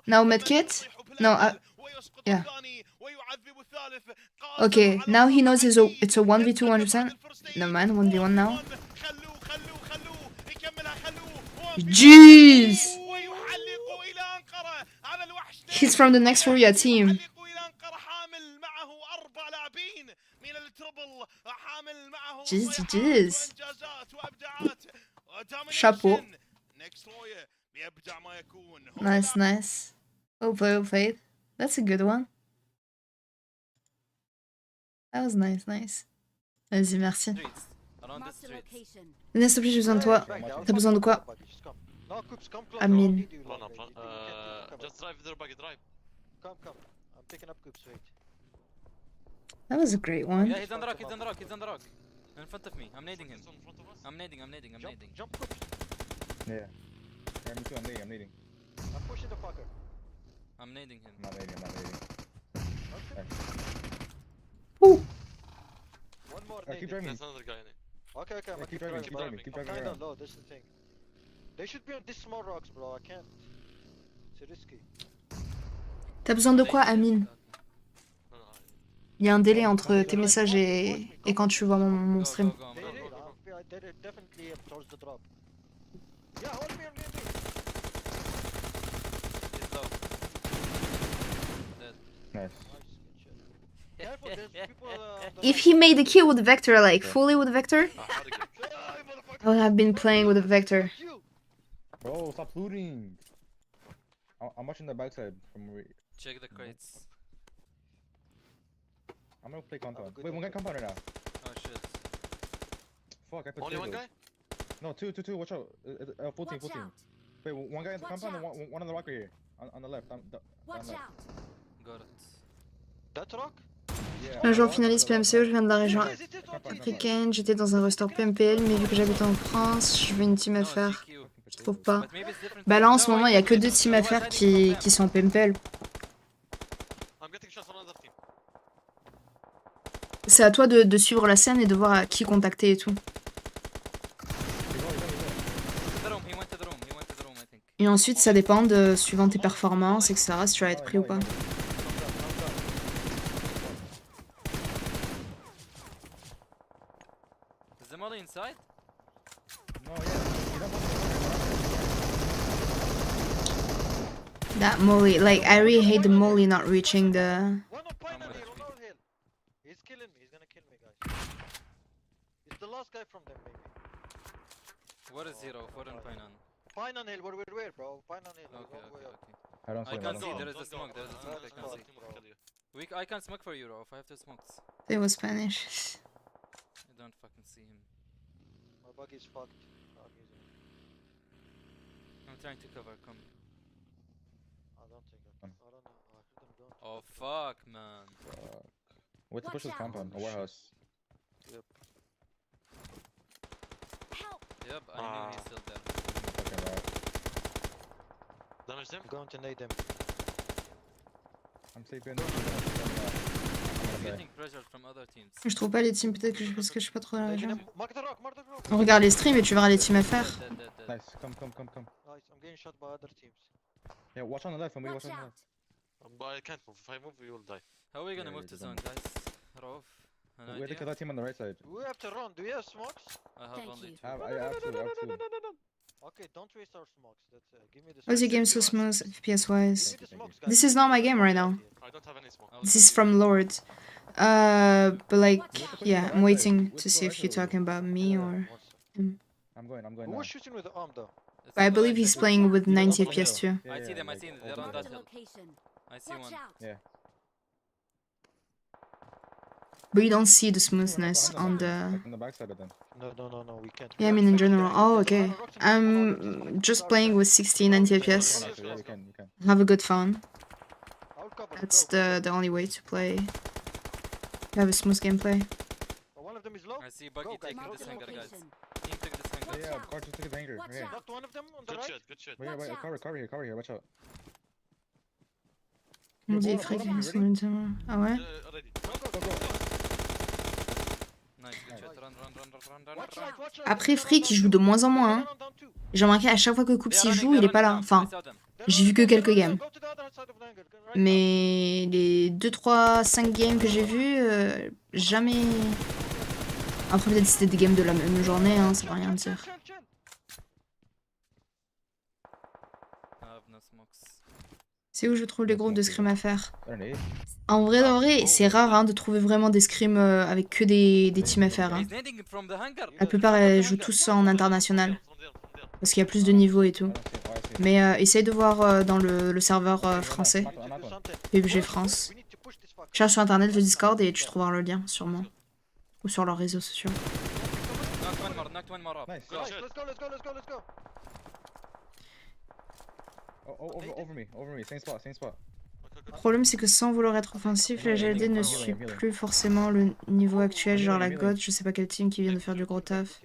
Now medkit? No, yeah. Okay, now he knows it's a 1v2 100%. Never mind, 1v1 now. Jeez! He's from the next Furia team. Jeez. Chapeau. Nice, nice. Well played. That's a good one. That was nice, nice. Vas-y, merci. Inès, s'il te plaît, j'ai besoin de toi. T'as besoin de quoi? Amine. That was a great one. Yeah, he's on the rock, he's on the rock, he's on the rock. In front of me, I'm nading him. I'm nading. Jump. Yeah. I'm nading. I'm pushing the fucker. I'm nading him. I'm not nading. Ooh. One more keep driving. There's another guy in it. Okay, I'm keep driving. Keep driving. I'm kinda low, this is the thing. They should be on these small rocks, bro. I can't. C'est risky. T'as besoin de quoi, Amine? Il y a un délai entre tes messages et quand tu vois mon stream. They're definitely towards the drop. Yeah, hold me. Nice. Careful, there's people. If he made the kill with Vector, like fully with Vector, I would have been playing with a Vector. Bro, stop looting. I'm watching the backside from where. Check the crates. I'm gonna play compound. Wait, one guy compound right now. Oh shit. Fuck, I put Only one guy? No, two. Watch out. Full team. Wait, one guy in the compound and one on the rock right here. On the left. Watch out. Got it. That rock? Un jour finaliste PMCO, je viens de la région africaine, j'étais dans un restaurant PMPL, mais vu que j'habite en France, je veux une team FR. Je trouve pas. Bah là en ce moment, il y a que 2 teams FR qui sont en PMPL. C'est à toi de suivre la scène et de voir à qui contacter et tout. Et ensuite, ça dépend de suivant tes performances, etc. si tu vas être pris ou pas. Is the molly inside? No, yeah. That molly, like I really hate the molly not reaching the. He's killing me. He's gonna kill me, guys. He's the last guy from them, maybe. What is zero? What on Pinan? Pine on hill. Where, bro? Pine on hill. Okay. I can't see. There is a smoke. There is a smoke. I can't see. I can't smoke for you, Rolf. I have 2 smokes. It was Spanish. I don't fucking see him. My bug is fucked. I'm trying to cover. Come. I don't think I don't know. I heard them going. Oh fuck, man. Wait to push this compound, a warehouse. Yep. Yep, I knew he's still there. Damage them? I'm going to nade them. I'm sleeping. I'm getting pressure from other teams. Je trouve pas les teams, peut-être que parce que je suis pas trop dans la région. Mark the rock, mark the rock. On regarde les streams et tu verras les teams FR. Nice, come. Nice, I'm getting shot by other teams. Yeah, watch on the left, watch on the left. I can't move. If I move, we will die. How are we gonna move to zone, guys? Rolf? We have to kill that team on the right side. We have to run. Do you have smokes? I have only 2. I have two. Okay, don't waste our smokes. That's give me the. Why's your game so smooth, FPS wise? This is not my game right now. I don't have any smoke. This is from Lord. But like, yeah, I'm waiting to see if you're talking about me or him. I'm going. Who was shooting with the arm though? But I believe he's playing with 90 FPS too. I see them. They're on that hill. I see one. Yeah. But you don't see the smoothness on the. On the backside of them. No, we can't. Yeah, I mean in general. Oh, okay. I'm just playing with 60, 90 FPS. Yeah, you can. Have a good fun. That's the only way to play. Have a smooth gameplay. One of them is low. I see Buggy taking this hangar, guys. Team took this hangar. Yeah, Car just took a hanger. Right here. Knocked one of them on the right. Good shit. Wait, cover here, watch out. On dit les frics qui sont notamment. Ah ouais? Après, Frick il joue de moins en moins. Hein. J'ai remarqué à chaque fois que Coops y joue, il est pas là. Enfin, j'ai vu que quelques games. Mais les 2, 3, 5 games que j'ai vus, jamais. Après, peut-être c'était des games de la même journée, hein, ça veut rien dire. C'est où je trouve les groupes de scrim à faire? En vrai, c'est rare hein, de trouver vraiment des scrims avec que des teams FR. Hein. La plupart jouent tous en international. Parce qu'il y a plus de niveaux et tout. Mais essaye de voir dans le serveur français. PUBG France. Cherche sur internet le Discord et tu trouveras le lien sûrement. Ou sur leurs réseaux sociaux. Over me, same spot. Le problème c'est que sans vouloir être offensif, la GLD ne suit plus forcément le niveau actuel, genre la God, je sais pas quel team qui vient de faire du gros taf.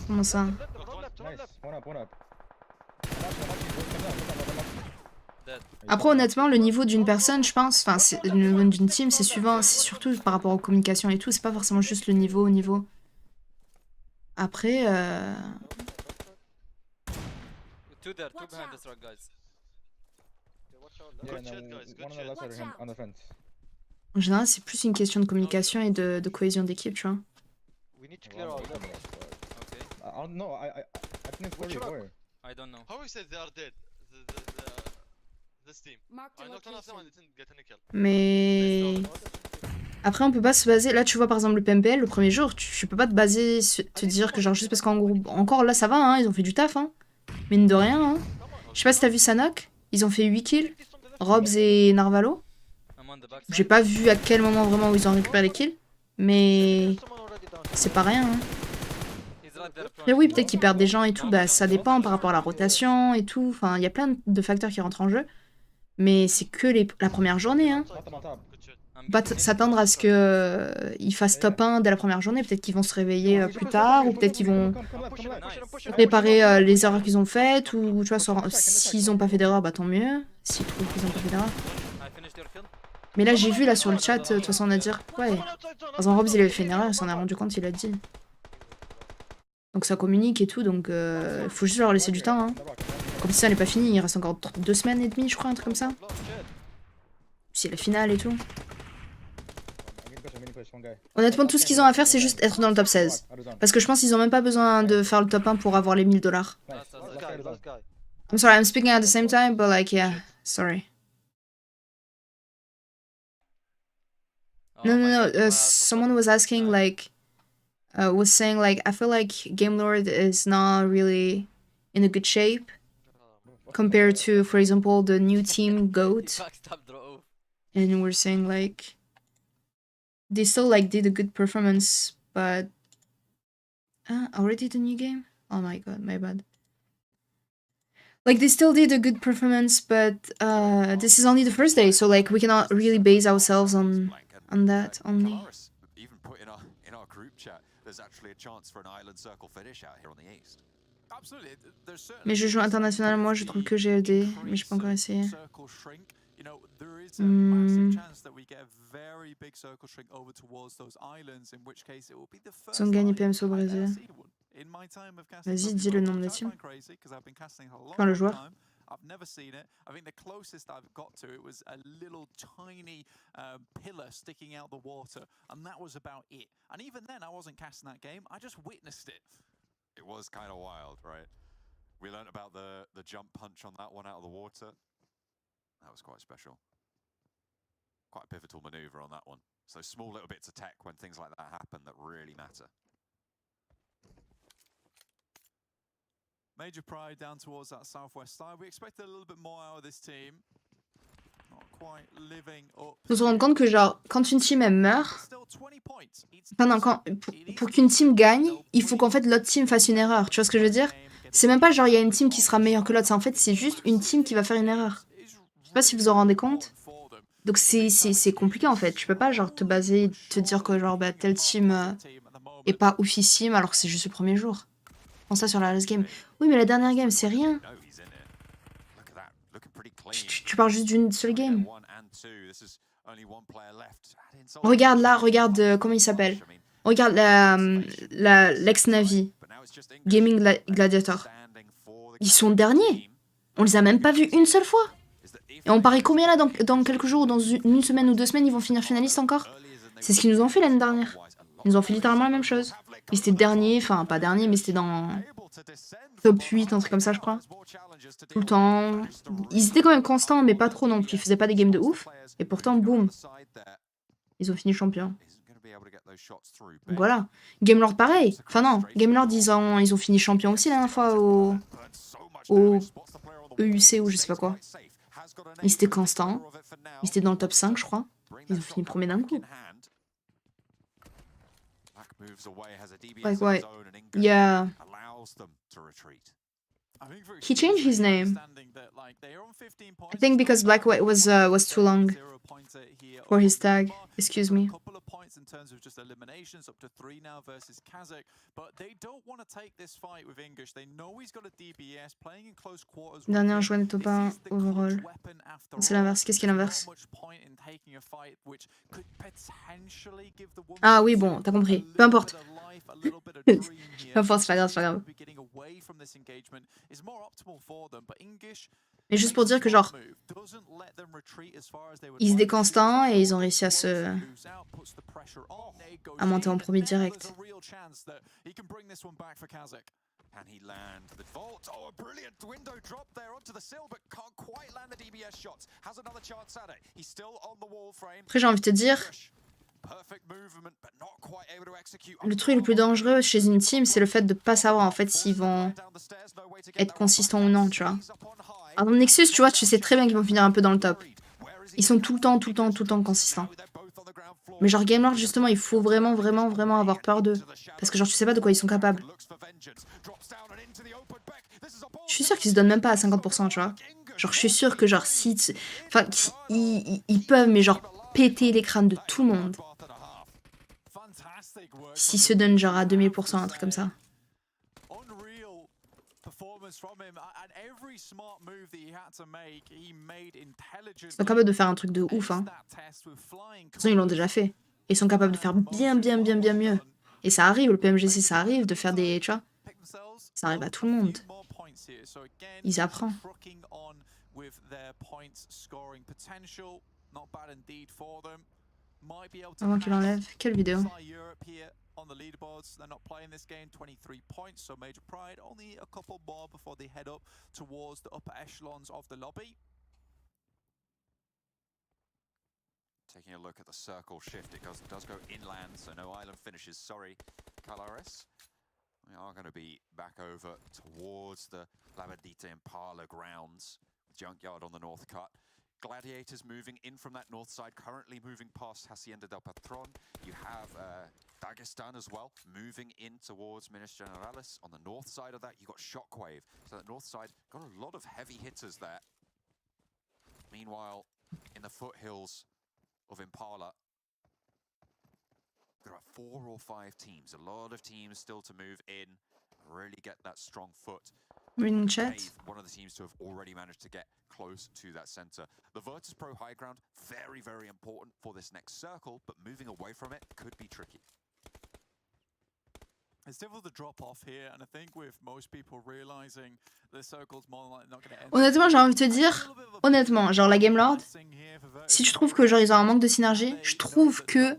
Comment ça? Après honnêtement le niveau d'une personne je pense, enfin le niveau d'une team c'est surtout par rapport aux communications et tout, c'est pas forcément juste le niveau au niveau. Après Two behind this rock, guys. En général c'est plus une question de communication et de cohésion d'équipe tu vois. No, I think it's 44. I don't know. How is it they are dead? Mais après, on peut pas se baser. Là, tu vois, par exemple, le PMPL, le premier jour, tu peux pas te baser, te dire que genre juste parce qu'en groupe. Encore là, ça va, hein, ils ont fait du taf, hein. Mine de rien, hein. Je sais pas si t'as vu Sanhok, ils ont fait 8 kills. Robs et Narvalo. J'ai pas vu à quel moment vraiment où ils ont récupéré les kills. Mais c'est pas rien, hein. Après oui, peut-être qu'ils perdent des gens et tout, bah ça dépend par rapport à la rotation et tout. Enfin, il y a plein de facteurs qui rentrent en jeu. Mais c'est que la première journée, hein. Pas s'attendre à ce qu'ils fassent top 1 dès la première journée. Peut-être qu'ils vont se réveiller plus tard, ou peut-être qu'ils vont réparer les erreurs qu'ils ont faites, ou tu vois, s'ils ont pas fait d'erreur, bah tant mieux. S'ils trouvent qu'ils ont pas fait d'erreur. Mais là, j'ai vu là sur le chat, de toute façon, on a dit ouais. Par exemple, Robs, il avait fait une erreur, il s'en est rendu compte, il a dit. Donc ça communique et tout, donc faut juste leur laisser du temps, hein. Comme si ça n'est pas fini, il reste encore 2 semaines et demie, je crois, un truc comme ça. C'est la finale et tout. Honnêtement, tout ce qu'ils ont à faire, c'est juste être dans le top 16. Parce que je pense qu'ils ont même pas besoin de faire le top 1 pour avoir les 1000 $. I'm sorry, I'm speaking at the same time, but like, yeah, sorry. No, someone was asking, like, was saying, like, I feel like Game Lord is not really in a good shape compared to, for example, the new team GOAT. And we're saying, like, they still, like, did a good performance, but... already the new game? Oh my god, my bad. Like, they still did a good performance, but this is only the first day, so, like, we cannot really base ourselves on that only. Even put in our group chat, there's actually a chance for an island circle finish out here on the east. Mais je joue international, moi, je trouve que GLD, mais j'ai pas encore essayé. Ils ont gagné PMCO au Brésil. Vas-y, dis le nom de la team. Enfin, le joueur. I've never seen it. I think the closest I've got to it was a little tiny pillar sticking out the water, and that was about it. And even then, I wasn't casting that game. I just witnessed it. It was kind of wild, right? We learned about the jump punch on that one out of the water. That was quite special. Quite a pivotal maneuver on that one. So small little bits of tech when things like that happen that really matter. Major pride down towards that southwest side. We expected a little bit more out of this team. Not quite living up. Faut se rendre compte que genre quand une team elle meurt, enfin non, pour qu'une team gagne, il faut qu'en fait l'autre team fasse une erreur. Tu vois ce que je veux dire? C'est même pas genre il y a une team qui sera meilleure que l'autre, c'est en fait c'est juste une team qui va faire une erreur. Je sais pas si vous en rendez compte. Donc c'est compliqué en fait. Tu peux pas genre te baser, te dire que genre bah telle team est pas oufissime alors que c'est juste le premier jour. Pense ça sur la last game. Oui, mais la dernière game, c'est rien. Tu parles juste d'une seule game. Regarde là, regarde comment il s'appelle. Regarde l'ex-Navy. Gaming Gladiator. Ils sont derniers. On les a même pas vus une seule fois. Et on parie combien là dans quelques jours, dans une semaine ou 2 semaines, ils vont finir finalistes encore? C'est ce qu'ils nous ont fait l'année dernière. Ils nous ont fait littéralement la même chose. Ils étaient derniers, enfin pas derniers, mais c'était dans top 8, un truc comme ça, je crois. Tout le temps. Ils étaient quand même constants, mais pas trop non plus. Ils faisaient pas des games de ouf. Et pourtant, boum. Ils ont fini champions. Donc voilà. Gamelord, pareil. Enfin non, Gamelord, ils ont fini champion aussi la dernière fois au EUC ou je sais pas quoi. Ils étaient constants. Ils étaient dans le top 5, je crois. Ils ont fini premier d'un coup. Like what? Yeah. He changed his name. I think because Black White was too long for his tag. Excuse me. In terms of just eliminations, up to 3 now versus Kazakh, but they don't want to take this fight with English. They know he's got a DBS playing in close quarters. Dernier joueur n'est pas overall. C'est l'inverse. Qu'est-ce qui est l'inverse? Ah oui, bon, t'as compris. Peu importe. Peu importe, c'est pas grave, c'est pas grave. Mais juste pour dire que genre, ils étaient constants et ils ont réussi à monter en premier direct. Can he land the vault? Oh, a brilliant window drop there onto the sill, but can't quite land the DBS shots. Has another chance at it. He's still on the wall frame. Après, j'ai envie de te dire, Perfect movement, but not quite able to execute. le truc le plus dangereux chez une team, c'est le fait de pas savoir en fait s'ils vont être consistants ou non, tu vois. Alors Nexus, tu vois, tu sais très bien qu'ils vont finir un peu dans le top. Ils sont tout le temps consistants. Mais genre Gamelord, justement, il faut vraiment avoir peur d'eux. Parce que genre, tu sais pas de quoi ils sont capables. Je suis sûre qu'ils se donnent même pas à 50%, tu vois. Genre, je suis sûre que genre, si... Enfin, ils peuvent, mais genre, péter les crânes de tout le monde. S'ils se donnent genre à 2000%, un truc comme ça. Ils sont capables de faire un truc de ouf, hein. De toute façon, ils l'ont déjà fait. Ils sont capables de faire bien mieux. Et ça arrive, le PMGC, ça arrive de faire des... Tu vois, ça arrive à tout le monde. Ils apprennent. Avant qu'il enlève. Quelle vidéo? On the leaderboards, they're not playing this game. 23 points, so Major Pride only a couple more before they head up towards the upper echelons of the lobby. Taking a look at the circle shift, it does go inland, so no island finishes. Sorry, Calaris. We are going to be back over towards the Labadita Impala grounds. Junkyard on the north cut. Gladiators moving in from that north side, currently moving past Hacienda del Patron. You have Dagestan as well, moving in towards Minas Generalis. On the north side of that, you got Shockwave. So that north side got a lot of heavy hitters there. Meanwhile, in the foothills of Impala, there are 4 or 5 teams. A lot of teams still to move in, really get that strong foot. Reading chat. One of the teams to have already managed to get close to that center. The Virtus Pro high ground, very important for this next circle, but moving away from it could be tricky. It's difficult to drop off here, and I think with most people realizing the circle's more likely not going to end. Honnêtement, j'ai envie de te dire, honnêtement, genre la Gamelord, si tu trouves que genre ils ont un manque de synergie, je trouve que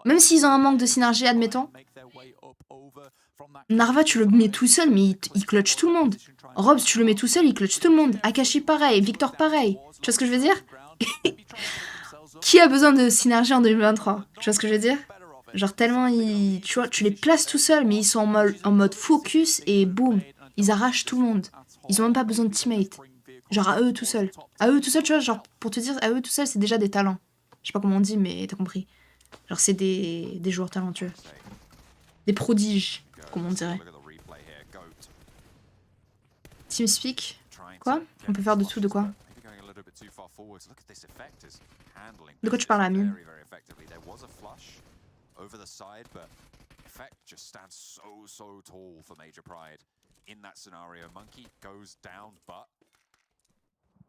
même s'ils ont un manque de synergie, admettons, Narva tu le mets tout seul, mais il clutch tout le monde. Robs tu le mets tout seul, il clutch tout le monde. Akashi pareil, Victor pareil. Tu vois ce que je veux dire? Qui a besoin de synergie en 2023? Tu vois ce que je veux dire? Genre tellement tu vois, tu les places tout seuls, mais ils sont en mode focus et boum, ils arrachent tout le monde. Ils ont même pas besoin de teammates. Genre à eux tout seuls. À eux tout seuls, tu vois, genre pour te dire, à eux tout seuls, c'est déjà des talents. Je sais pas comment on dit, mais t'as compris. Genre c'est des joueurs talentueux. Des prodiges, comme on dirait. TeamSpeak. Quoi? On peut faire de tout, de quoi? De quoi tu parles, Amine? Over the side, but Effect just stands so tall for Major Pride in that scenario. Monkey goes down, but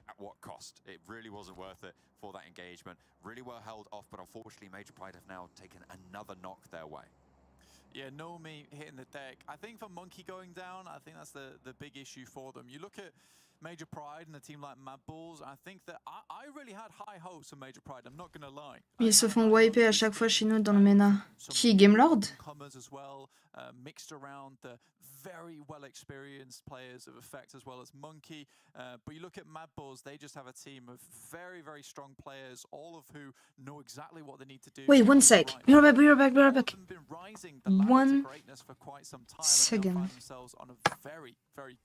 at what cost? It really wasn't worth it for that engagement. Really well held off, but unfortunately Major Pride have now taken another knock their way. Yeah, Nomi hitting the deck. I think for Monkey going down, I think that's the big issue for them. You look at Major Pride and a team like Mad Bulls, I think that I really had high hopes for Major Pride, I'm not gonna lie. Ils se font wiper à chaque fois chez nous dans le MENA. Qui? Gamelord? As well, mixed around the very well experienced players of Effect as well as Monkey. But you look at Mad Bulls, they just have a team of very strong players, all of who know exactly what they need to do. Wait, one sec. Be right back. 1 second. On a very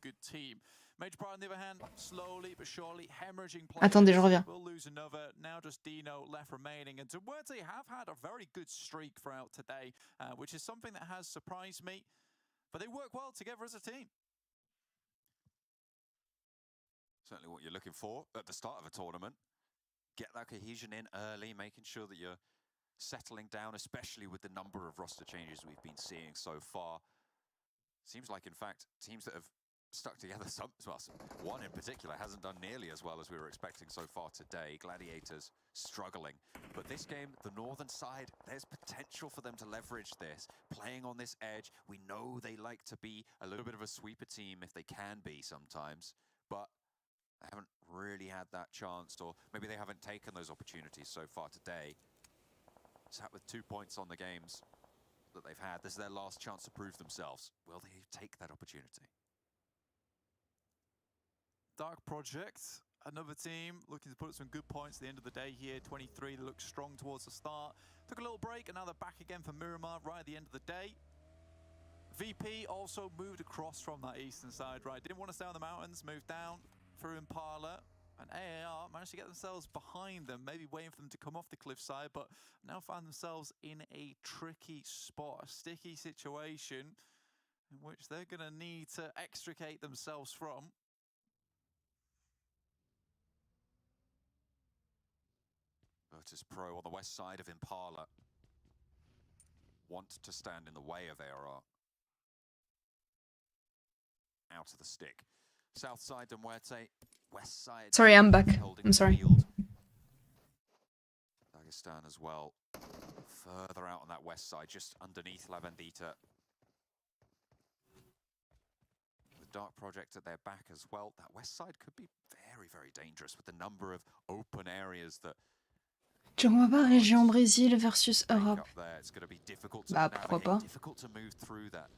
good team. Major Pride on the other hand, slowly but surely hemorrhaging players. Attendez, je reviens. We'll lose another. Now just Dino left remaining. And Tuwerte have had a very good streak throughout today, which is something that has surprised me. But they work well together as a team. Certainly what you're looking for at the start of a tournament. Get that cohesion in early, making sure that you're settling down, especially with the number of roster changes we've been seeing so far. Seems like, in fact, teams that have stuck together, one in particular hasn't done nearly as well as we were expecting so far today. Gladiators struggling. But this game, the northern side, there's potential for them to leverage this. Playing on this edge, we know they like to be a little bit of a sweeper team if they can be sometimes, but they haven't really had that chance, or maybe they haven't taken those opportunities so far today. Sat with 2 points on the games. that they've had. This is their last chance to prove themselves. Will they take that opportunity? Dark Project, another team looking to put some good points at the end of the day here. 23, they look strong towards the start. Took a little break, and now they're back again for Miramar right at the end of the day. VP also moved across from that eastern side, right? Didn't want to stay on the mountains, moved down through Impala. And AAR managed to get themselves behind them, maybe waiting for them to come off the cliffside, but now find themselves in a tricky spot, a sticky situation in which they're going to need to extricate themselves from. Virtus Pro on the west side of Impala want to stand in the way of ARR. Out of the stick. South side, Muerte. West side. Sorry, I'm back. I'm sorry. Dagestan as well. Further out on that west side, just underneath La Vendita. The Dark Project at their back as well. That west side could be very, very dangerous with the number of open areas that. Tu vois pas région Brésil versus Europe? Bah pourquoi pas? Difficult to move through that.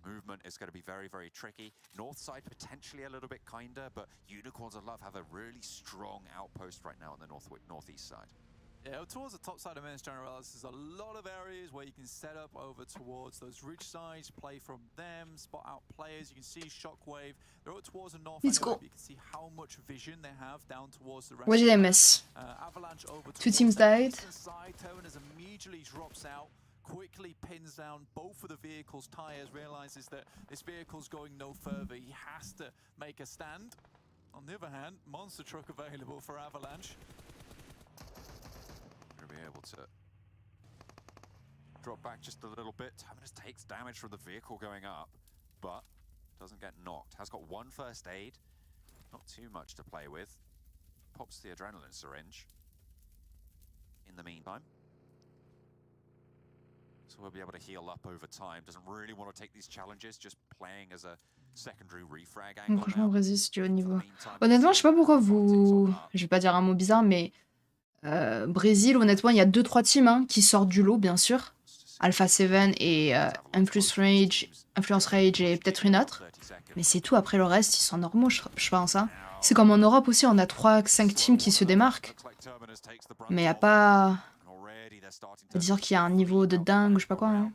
Movement is going to be very, very tricky. North side potentially a little bit kinder, but Unicorns of Love have a really strong outpost right now on the northeast side. Yeah, towards the top side of Minas Generales, there's a lot of areas where you can set up over towards those ridge sides, play from them, spot out players. You can see Shockwave. They're up towards the north. Let's go. You can see how much vision they have down towards the rest. What did I miss? Avalanche over 2 teams died. Side, Tonas immediately drops out. Quickly pins down both of the vehicle's tires, realizes that this vehicle's going no further. He has to make a stand. On the other hand, monster truck available for Avalanche. Going to be able to drop back just a little bit. Tonas takes damage from the vehicle going up, but doesn't get knocked. Has got 1 first aid, not too much to play with. Pops the adrenaline syringe in the meantime. So we'll be able to heal up over time. Doesn't really want to take these challenges, just playing as a secondary refrag angle. Franchement, Brésil, c'est du haut niveau. Honnêtement, je sais pas pourquoi vous... Je vais pas dire un mot bizarre, mais... Brésil, honnêtement, il y a 2-3 teams hein, qui sortent du lot, bien sûr. Alpha 7 et Influence Rage et peut-être une autre. Mais c'est tout, après le reste, ils sont normaux, je pense. Hein. C'est comme en Europe aussi, on a 3-5 teams qui se démarquent. Mais il n'y a pas... à dire qu'il y a un niveau de dingue, je sais pas quoi. Hein.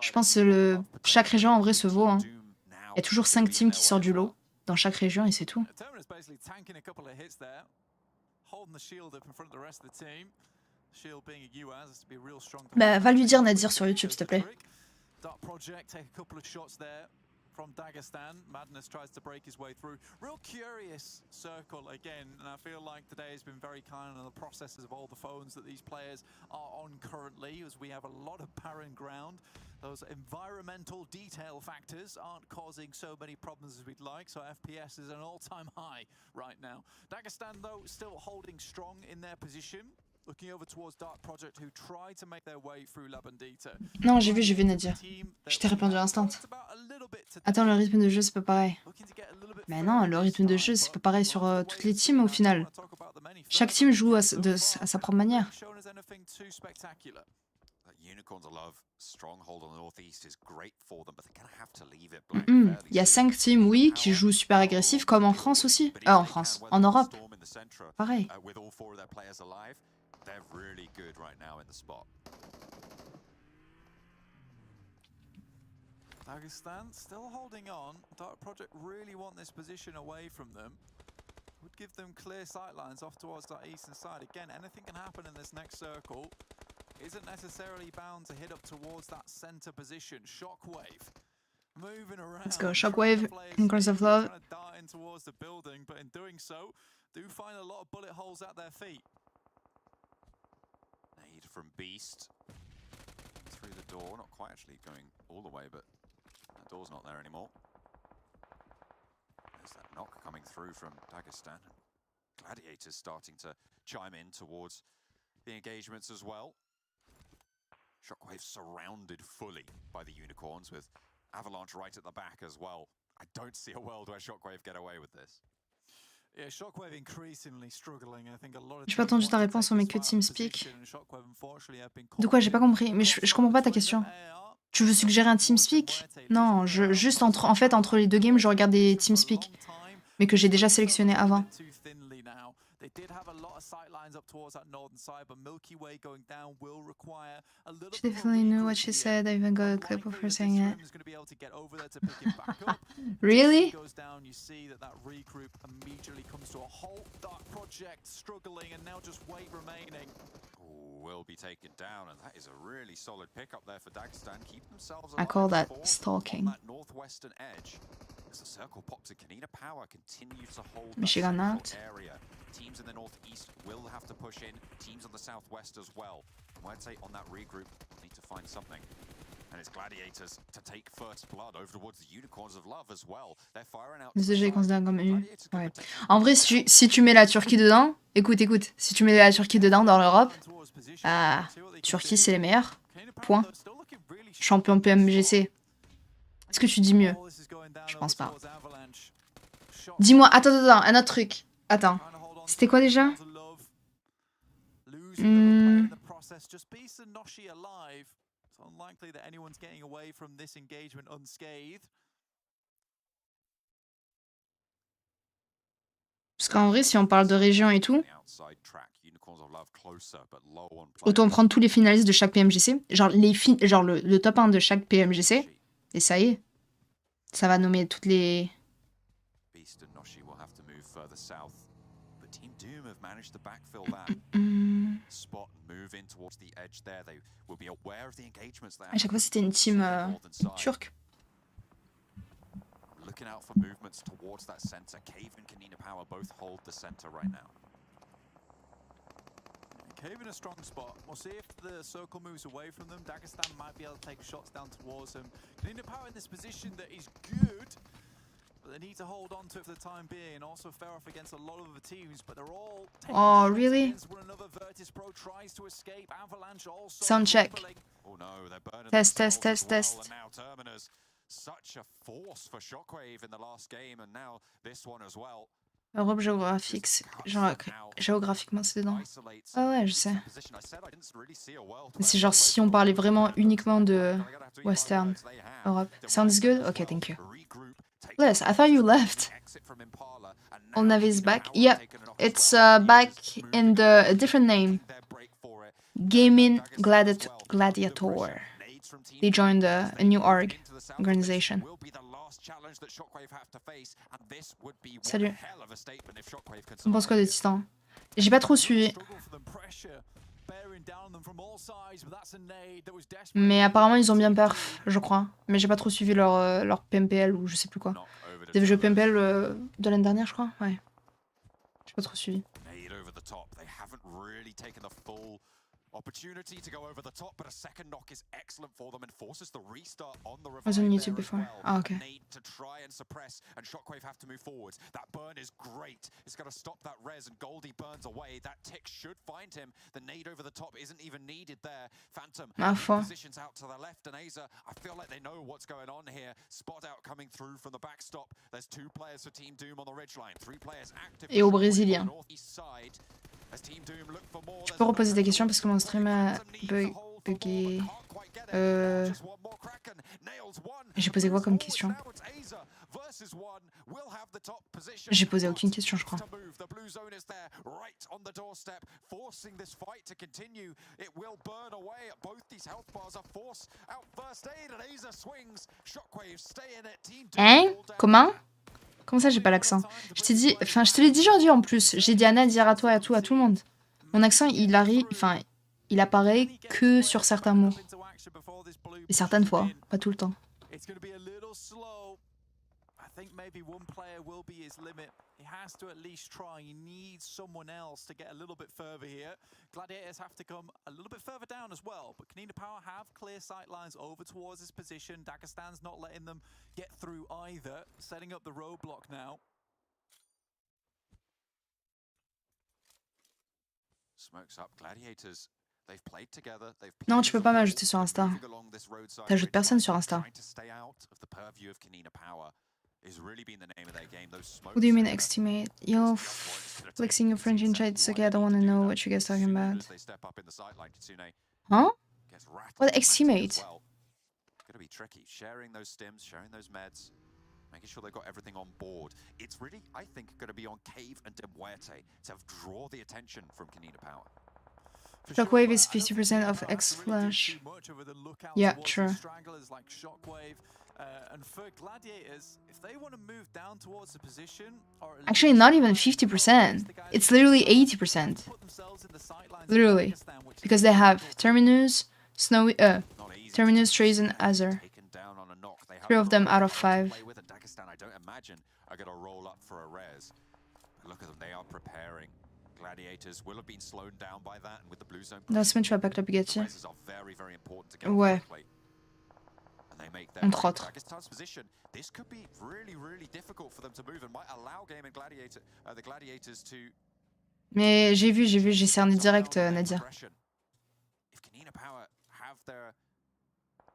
Je pense que chaque région en vrai se vaut. Hein. Il y a toujours 5 teams qui sortent du lot dans chaque région et c'est tout. Bah va lui dire Nadir sur YouTube s'il te plaît. From Dagestan, Madness tries to break his way through. Real curious circle again, and I feel like today has been very kind on the processes of all the phones that these players are on currently, as we have a lot of barren ground. Those environmental detail factors aren't causing so many problems as we'd like, so FPS is an all-time high right now. Dagestan, though, still holding strong in their position. Looking over towards Dark Project, who try to make their way through La Vendita. Non, j'ai vu Nadia. Je t'ai répondu à l'instant. Attends, le rythme de jeu, c'est pas pareil. Mais non, le rythme de jeu, c'est pas pareil sur toutes les teams au final. Chaque team joue à sa propre manière. Il y a 5 teams, oui, qui jouent super agressif, comme en France aussi. En France, en Europe. Pareil. They're really good right now in the spot. Dagestan still holding on. Dark Project really want this position away from them. Would give them clear sight lines off towards that eastern side. Again, anything can happen in this next circle. Isn't necessarily bound to hit up towards that center position. Shockwave moving around. Let's go, Shockwave, Unicorns of Love. Dart in towards the building, but in doing so, do find a lot of bullet holes at their feet. From Beast through the door, not quite actually going all the way, but that door's not there anymore. There's that knock coming through from Dagestan. Gladiators starting to chime in towards the engagements as well. Shockwave surrounded fully by the Unicorns, with Avalanche right at the back as well. I don't see a world where Shockwave get away with this. Yeah, Shockwave increasingly struggling. I think a lot of J'ai pas entendu ta réponse, on met que TeamSpeak. De quoi, j'ai pas compris, mais je comprends pas ta question. Tu veux suggérer un TeamSpeak? Non, juste entre les deux games, je regarde des TeamSpeak, mais que j'ai déjà sélectionné avant. They did have a lot of sight lines up towards that northern side, but Milky Way going down will require a little She definitely knew what she said. I even got a clip of her saying it. Really? Goes down, you see that regroup immediately comes to a halt. Dark Project struggling and now just weight remaining. Will be taken down, and that is a really solid pickup there for Dagestan. Keep themselves I call that stalking. on that northwestern edge. As the circle pops in, Kanina Power continues to hold Michigan that out. central area. Teams in the northeast will have to push in. Teams on the southwest as well. And I'd say on that regroup, we'll need to find something. And it's Gladiators to take first blood over towards the Unicorns of Love as well. They're firing out. Les EG considérés comme EU. Ouais. En vrai, si tu mets la Turquie dedans, écoute, si tu mets la Turquie dedans dans l'Europe, Turquie c'est les meilleurs. Point. Champion PMGC. Est-ce que tu dis mieux? Je pense pas. Dis-moi, attends, un autre truc. Attends. C'était quoi déjà? Parce qu'en vrai, si on parle de région et tout, autant prendre tous les finalistes de chaque PMGC, genre, le top 1 de chaque PMGC, et ça y est. Ça va nommer toutes les... À chaque fois, c'était une team turque. Looking out for movements towards that center. Cave and Kanina Power both hold the center right now. Cave in a strong spot. We'll see if the circle moves away from them. Dagestan might be able to take shots down towards him. Kanina Power in this position that is good, but they need to hold on to it for the time being. Also fair off against a lot of the teams, but they're all Oh, really? one another. Virtus Pro tries to escape. Avalanche also Sound check. Oh no, they're burning Test. now Terminus. Such a force for Shockwave in the last game, and now this one as well. Europe géographiquement, c'est dedans. Ah ouais, je sais. C'est genre si on parlait vraiment uniquement de Western Europe. Sounds good? Okay, thank you. Liz, I thought you left. All Navy is back. Yeah, it's back in a different name. Gaming Gladiator. They joined a new organization. Salut. On pense quoi de Titan? J'ai pas trop suivi. Mais apparemment ils ont bien perf, je crois. Mais j'ai pas trop suivi leur PMPL ou je sais plus quoi. Des jeux PMPL de l'année dernière, je crois. Ouais. J'ai pas trop suivi. Opportunity to go over the top, but a second knock is excellent for them and forces the restart on the revive. I was on YouTube before. Oh, okay. Need to try and suppress, and Shockwave have to move forwards. That burn is great. It's got to stop that res, and Goldie burns away. That tick should find him. The nade over the top isn't even needed there. Phantom positions out to the left, and Aza, I feel like they know what's going on here. Spot out coming through from the backstop. There's 2 players for Team Doom on the ridgeline, 3 players active. Et au brésilien. Tu peux reposer des questions parce que mon stream a bugué. J'ai posé quoi comme question? J'ai posé aucune question, je crois. Hein? Comment? Comment ça, j'ai pas l'accent? Je t'ai dit, enfin, je te l'ai déjà dit en plus. J'ai dit Anna, dire à toi et à tout le monde. Mon accent, il arrive, enfin, il apparaît que sur certains mots. Et certaines fois, pas tout le temps. I think maybe one player will be his limit. He has to at least try. He needs someone else to get a little bit further here. Gladiators have to come a little bit further down as well, but Kanina Power have clear sight lines over towards his position. Dagestan's not letting them get through either, setting up the roadblock now. Smokes up Gladiators. They've played together. Non, tu peux pas m'ajouter sur Insta. T'ajoutes personne sur Insta. What do you mean ex-teammate? Yo, flexing your French in chat, it's okay, I don't wanna know what you guys talking about. Huh? What ex-teammate? going to be tricky. Sharing those stims, sharing those meds, making sure they've got everything on board. It's really, I think, going to be on Cave and Demwerte to draw the attention from Kanina Power. Shockwave is 50% of X Flash. Yeah, true. And for Gladiators, if they want to move down towards the position, or actually not even 50%. It's literally 80%. Literally. Because they have Terminus, Snowy, Terminus, Trace, and Azure. 3 of them out of 5. I don't imagine are going to roll up for a res. But look at them, they are preparing. Gladiators will have been slowed down by that, and with the blue zone. La semaine, tu vas pas club-gate. Ouais. Entre autres. This could be really difficult for them to move and might allow game and the Gladiators to. Mais j'ai vu, j'ai cerné direct, Nadia. If Kanina Power have their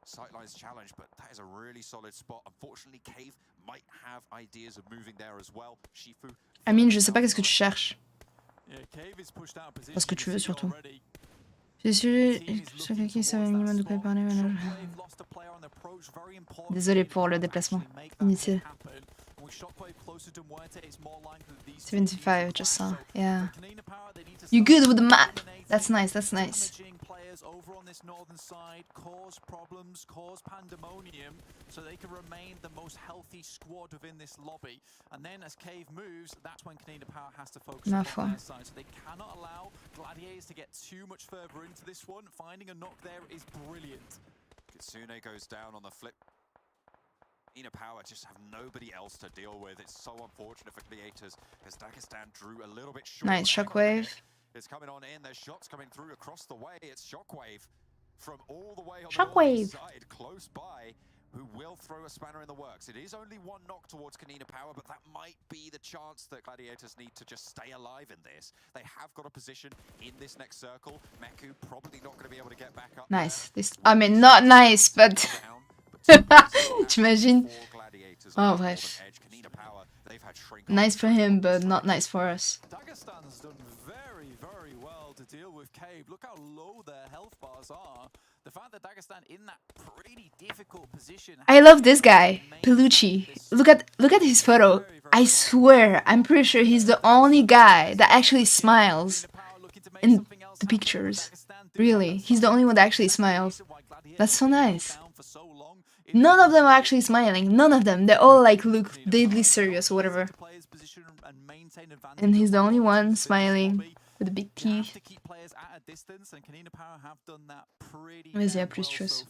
sightlines challenge, but that is a really solid spot. Unfortunately, Cave might have ideas of moving there as well. Shifu. Amine, je sais pas qu'est-ce que tu cherches. Parce que tu veux surtout. J'ai su quelqu'un qui savait un minimum de quoi parler. Désolé pour le déplacement. Inutile. 75, just saw. Yeah. You good with the map? That's nice, that's nice. Over on this northern side cause problems, cause pandemonium, so they can remain the most healthy squad within this lobby. And then as Cave moves, that's when Kanina Power has to focus on their side. So they cannot allow Gladiators to get too much further into this one. Finding a knock there is brilliant. Kitsune goes down on the flip. Kanina Power just have nobody else to deal with. It's so unfortunate for Gladiators as Dagestan drew a little bit short. Nice Shockwave. It's coming on in. There's shots coming through across the way. It's Shockwave from all the way on the side, close by, who will throw a spanner in the works. It is only one knock towards Kanina Power, but that might be the chance that Gladiators need to just stay alive in this. They have got a position in this next circle. Meku probably not going to be able to get back up. Nice. This, I mean, not nice, but. T'imagines? Oh, bref. Nice for him, but not nice for us. Dagestan's done very well to deal with Cave. Look how low their health bars are. The fact that Dagestan in that pretty difficult position. I love this guy, Pelucci. Look at his photo. I swear, I'm pretty sure he's the only guy that actually smiles in the pictures. Really, he's the only one that actually smiles. That's so nice. None of them are actually smiling. None of them. They all like look deadly serious or whatever. And he's the only one smiling with a big teeth. Vas-y, à plus, tchuss.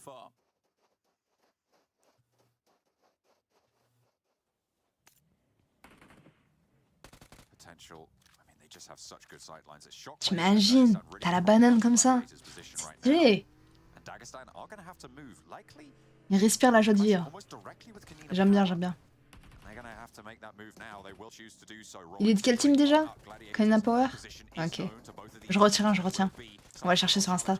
T'imagines, t'as la banane comme ça. Stylé. Il respire la joie de vivre. J'aime bien, j'aime bien. Il est de quel team déjà? Kanina Power? Ok. Je retiens. On va le chercher sur Insta.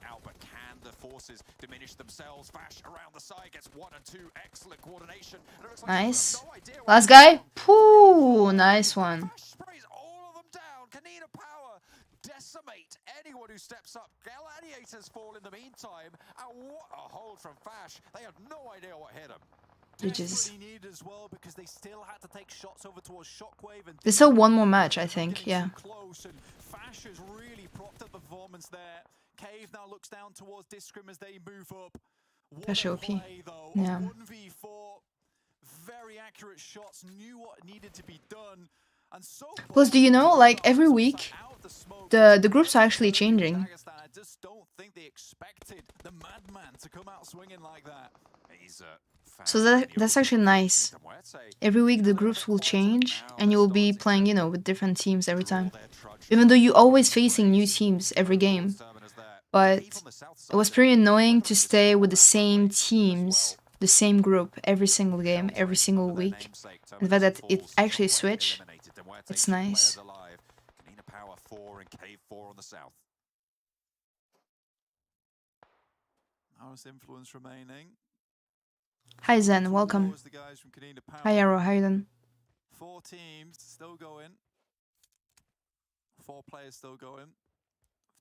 Nice. Last guy? Pouh, nice one. Decimate anyone who steps up. Gladiators fall in the meantime. And what a hold from Fash. They have no idea what hit them. There's still one more match, I think. Yeah. Fash has really propped up the performance there. Cave now looks down towards Discrim as they move up. Fash OP. Yeah. 1v4. Very accurate shots. Knew what needed to be done. Plus, do you know, like every week, the groups are actually changing. I just don't think they expected the madman to come out swinging like that. So that's actually nice. Every week the groups will change, and you'll be playing, you know, with different teams every time. Even though you're always facing new teams every game. But it was pretty annoying to stay with the same teams, the same group, every single game, every single week. And the fact that it actually switched. It's nice. Kanina Power 4 and Cave 4 on the south. House influence remaining. Hi Zen, welcome. Hi Arrow, how you doing? 4 teams still going. 4 players still going.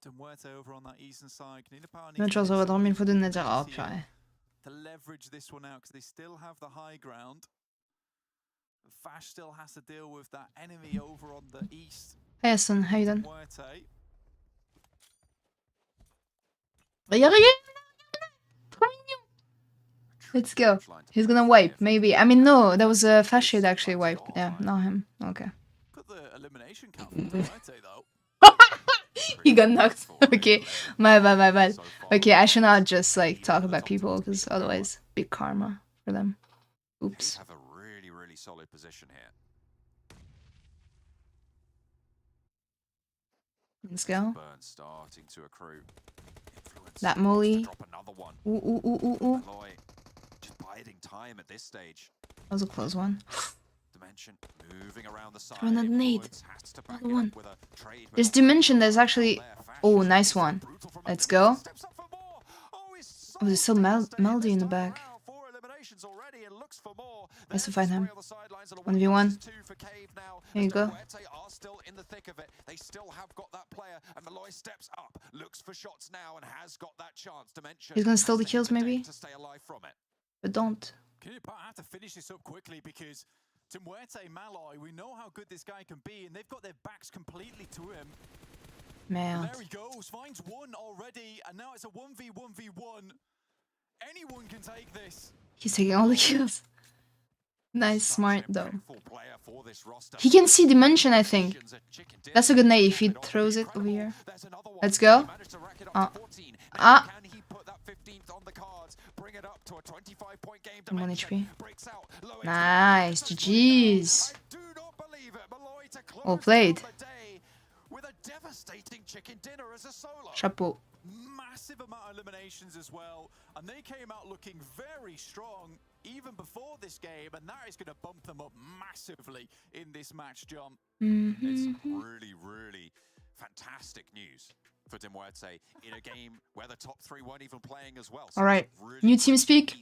Demwerte over on that eastern side. Kanina Power. Bonne chance, on va dormir une fois de Nadia. Oh purée. to leverage this one out because they still have the high ground. Fash still has to deal with that enemy over on the east. Hey Hassan, how you doing? Muerte. Let's go. He's gonna wipe, maybe. I mean, no, that was a Fash shade actually wiped. Yeah, not him. Okay. Got the elimination count from Muerte though. He got knocked. Okay, my bad. Okay, I should not just like talk about people because otherwise, big karma for them. Oops. Have a really solid position here. Let's go. Burn starting to accrue. That molly. Drop another one. Ooh. Malloy just biding time at this stage. That was a close one. Dimension moving around the side. Throw another nade. Another one. There's Dimension. There's actually. Oh, nice one. Let's go. Oh, there's still Melody in the back. Let's fight him. 1v1. There you go. They still have got that player, and Malloy steps up, looks for shots now, and has got that chance. Dimension. He's gonna steal the kills, maybe. To stay alive from it. But don't. I have to finish this up quickly because Muerte, Malloy, we know how good this guy can be, and they've got their backs completely to him. Man. There he goes, finds one already, and now it's a 1v1v1. Anyone can take this. He's taking all the kills. Nice, smart though. He can see Dimension, I think. That's a good nade if he throws it over here. Let's go. Ah. I'm 1 HP. Nice, GG's. Well played. Chapeau. Massive amount of eliminations as well, and they came out looking very strong even before this game, and that is going to bump them up massively in this match, John. It's really fantastic news for Muerte in a game where the top 3 weren't even playing as well. All right, new team speak.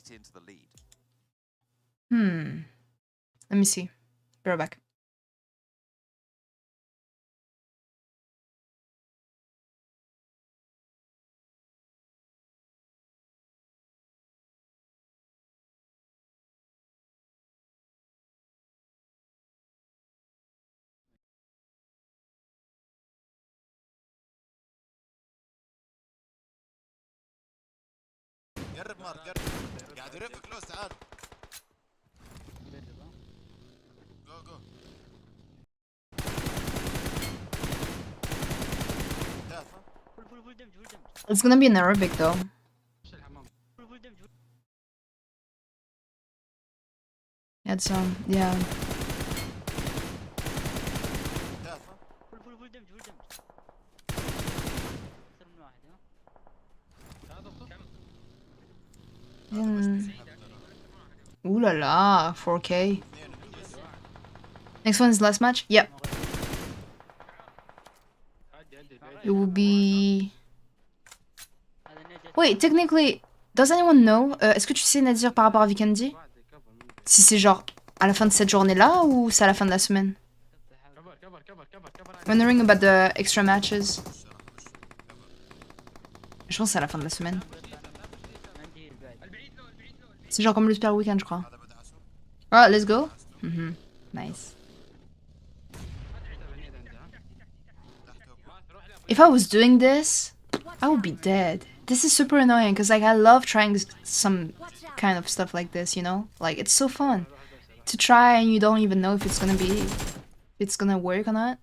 Let me see. Be right back. قرب مارك قرب قاعد يرفق كلوز تعال جو It's gonna be in Arabic though. Had some, yeah. Ooh la la, 4K. Next one is last match? Yep. It will be... Wait, technically, does anyone know? Est-ce que tu sais, Nadir, par rapport à Vikendi? Si c'est genre à la fin de cette journée-là ou c'est à la fin de la semaine? Wondering about the extra matches. Je pense que c'est à la fin de la semaine. C'est genre comme le Super Weekend, je crois. Ah, let's go. Nice. If I was doing this, I would be dead. This is super annoying because like I love trying some kind of stuff like this, you know? Like it's so fun to try and you don't even know if it's gonna work or not.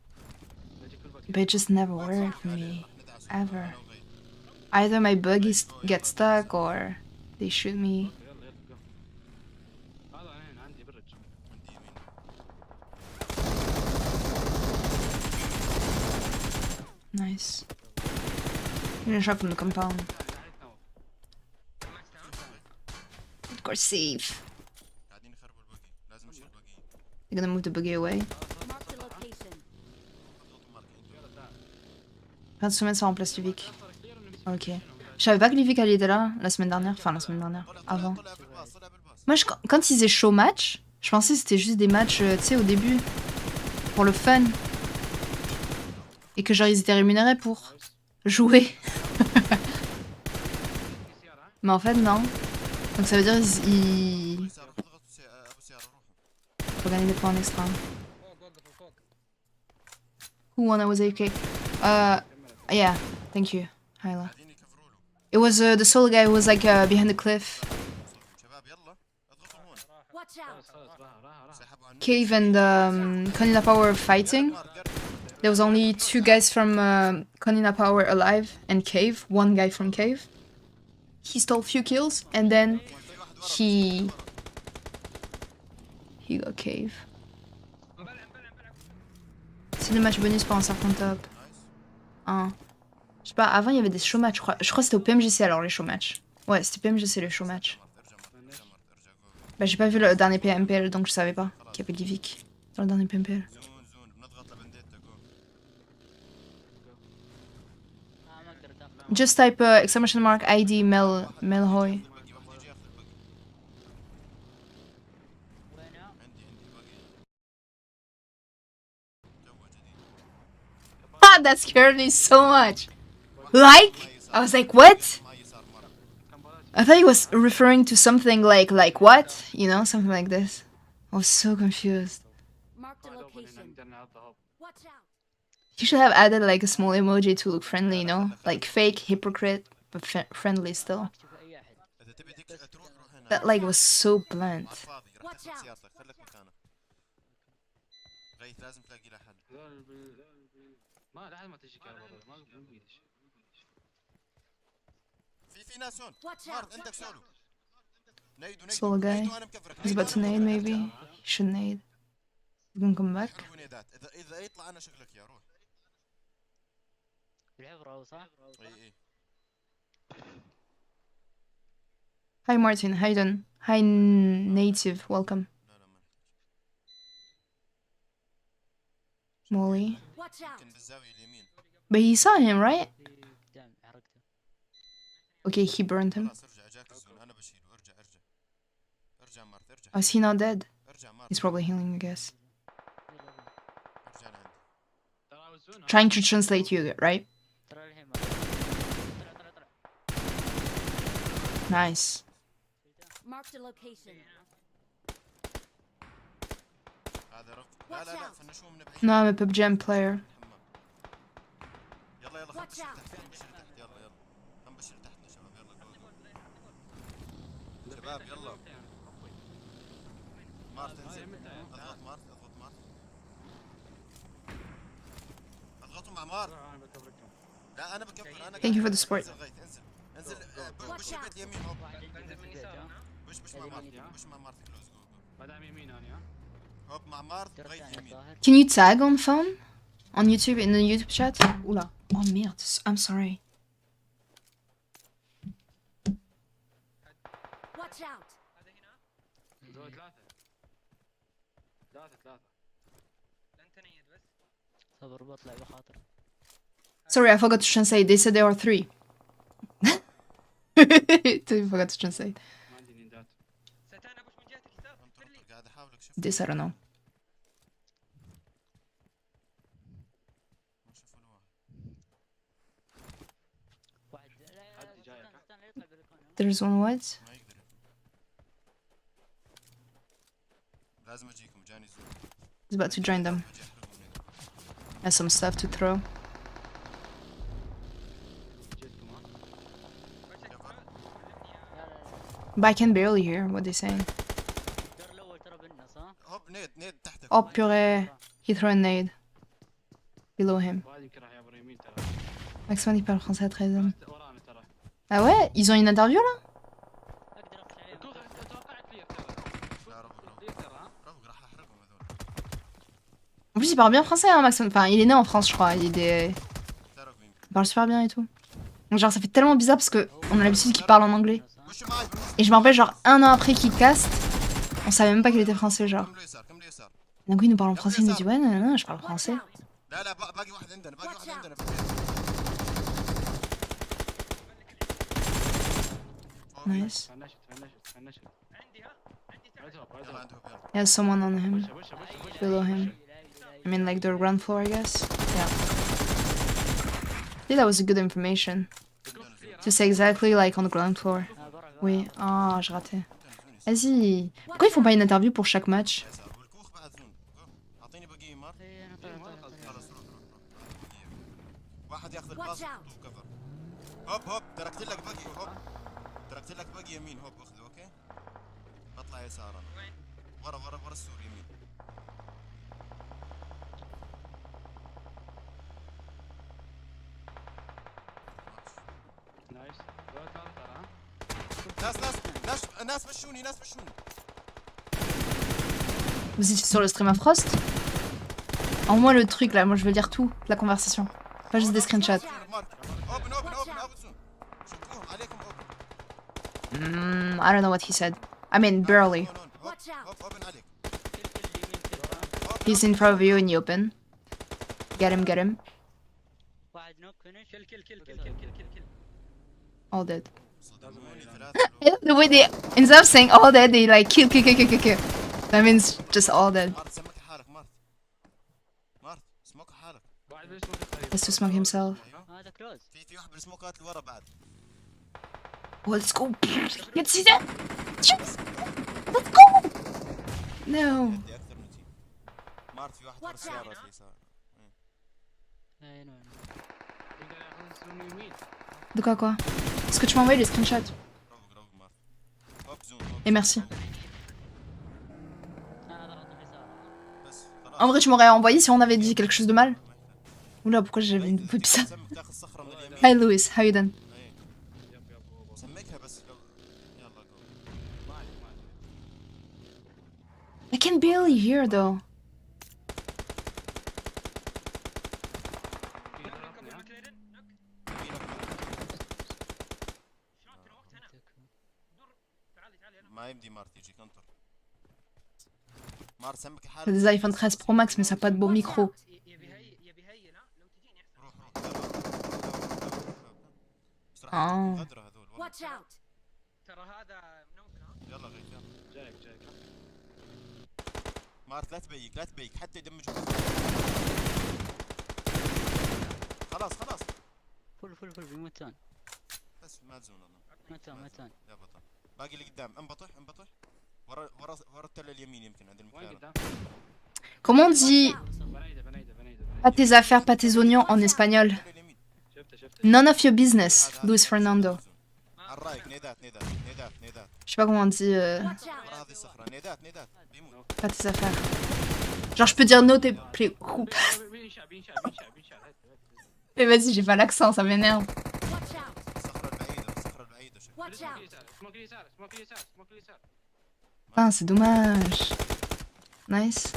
But it just never worked for me. Ever. Either my buggies get stuck or they shoot me. Nice. I'm gonna shot from the compound. Of course, safe. You're gonna move the buggy away. Fin de semaine, ça remplace Luvic. Ok. Je savais pas que Luvic allait être là la semaine dernière. Enfin, la semaine dernière. Avant. Moi, quand ils faisaient show match, je pensais que c'était juste des matchs, tu sais, au début. Pour le fun. Et que genre ils étaient rémunérés pour jouer. Mais en fait non. Donc ça veut dire il faut gagner des points en extra. Who won? I was AFK. Yeah, thank you, Hyla. It was the solo guy who was like behind the cliff. Watch out. Cave and Konina Power were fighting. There was only 2 guys from Konina Power alive and Cave. 1 guy from Cave. He stole a few kills and then he got Cave. C'est des matchs bonus pour un certain top. Je sais pas, avant il y avait des show matchs, je crois. Je crois que c'était au PMJC alors les show matchs. Ouais, c'était PMJC les show matchs. Bah j'ai pas vu le dernier PMPL donc je savais pas qu'il y avait Livik dans le dernier PMPL. Just type exclamation mark ID Melhoy. Ah, that scared me so much. Like, I was like, what? I thought he was referring to something like what? You know, something like this. I was so confused. Marked a location. Watch out. You should have added like a small emoji to look friendly, you know? Like fake, hypocrite, but friendly still. That like was so blunt. Watch out. Watch out. Solo guy. He's about to nade maybe. He should nade. You can come back. Hi Martin, how you doing? Hi Native, welcome. Molly. Watch out. But he saw him, right? Okay, he burned him. Oh, is he not dead? He's probably healing, I guess. Trying to translate you, right? Nice. Marked a location. Watch out. No, I'm a PUBGM player. Watch out. شباب يلا مارت انزل اضغط مارت اضغطوا مع مارت لا انا بكفر انا Thank you for the support. انزل بش البيت اليمين هوب بش مع مارت بش مع مارت كلوز هوب مع مارت غيث يمين. Can you tag on phone? On YouTube, in the YouTube chat? Oula. Oh merde, I'm sorry. Watch out. Sorry, I forgot to translate. They said there are 3. I forgot to translate. This I don't know. There's one what? He's about to join them. Has some stuff to throw. But I can barely hear what they're saying. Oh purée. He threw a nade. Below him. Maximum il parle français à 13 ans. Ah ouais? Ils ont une interview là? En plus il parle bien français hein Maximum. Enfin il est né en France je crois. Il parle super bien et tout. Donc genre ça fait tellement bizarre parce que on a l'habitude qu'il parle en anglais. Et je me rappelle genre 1 an après qu'il caste, on savait même pas qu'il était français genre. D'un coup il nous parle en français, il nous dit ouais non, je parle français. Nice. He has someone on him. Below him. I mean like the ground floor I guess. Yeah. I think that was good information. To say exactly like on the ground floor. Oui. Ah, j'ai raté. Vas-y. Pourquoi ils font pas une interview pour chaque match? Watch out. هوب هوب تركت لك باقي هوب تركت لك باقي يمين هوب اخذه اوكي بطلع يسار انا ورا السور يمين نايس ناس مشوني Vous étiez sur le stream à Frost? Envoie-moi le truc là, moi je veux lire tout, la conversation. Pas juste des screenshots. I don't know what he said. I mean, barely. Watch out. He's in front of you in the open. Get him, get him. واحد نوك فينيش كل All dead. I love the way they, instead of saying all dead, they like kill. That means just all dead. He has to smoke himself. هذا كلوز في واحد بالسموكات اللي ورا بعد Let's go. Let's see that. Let's go. No. مارت في واحد ورا السيارة اليسار De quoi? Est-ce que tu m'as envoyé les screenshots? Et merci. En vrai, tu m'aurais envoyé si on avait dit quelque chose de mal. Oula, pourquoi j'avais une voix bizarre? Hi Louis, how you doing? I can barely hear though. ما يمدي مارت يجي كنتر مارت سمك C'est des iPhone 13 Pro Max, mais ça n'a pas de beau micro. Ah. Watch out. ترى هذا نوك يلا غيث يلا جايك مارت لا تبيك حتى يدمج خلاص فل بيموتون بس ما تزون متان يا بطل باقي اللي قدام انبطح ورا التله اليمين يمكن عند المكان Comment on dit pas tes affaires, pas tes oignons en espagnol? None of your business, Luis Fernando. Je sais pas comment on dit. Pas tes affaires. Genre, je peux dire no, t'es. Mais vas-y, j'ai pas l'accent, ça m'énerve. Ah, c'est dommage. Nice.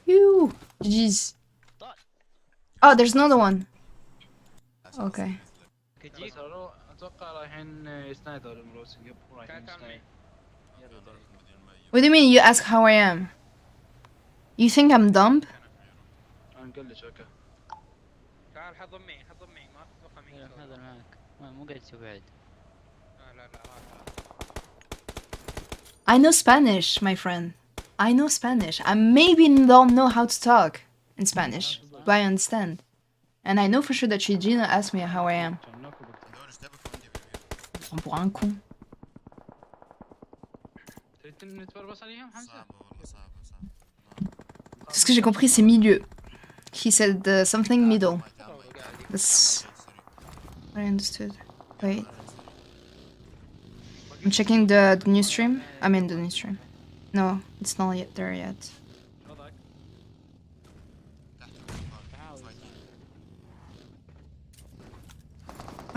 You. GG's. Oh, there's another one. Okay. اتوقع رايحين سنايدر المروسي رايحين سنايدر What do you mean you ask how I am? You think I'm dumb? نقول لك اوكي تعال حضن معي ما تتوقع معي حضن معك مو قاعد تسوي بعد لا I know Spanish, my friend. I know Spanish. I maybe don't know how to talk in Spanish, but I understand. And I know for sure that Gina asked me how I am. On pour un con. Tout ce que j'ai compris, c'est milieu. He said something middle. That's what I understood. Wait. I'm checking the new stream. I mean the new stream. No, it's not yet there yet.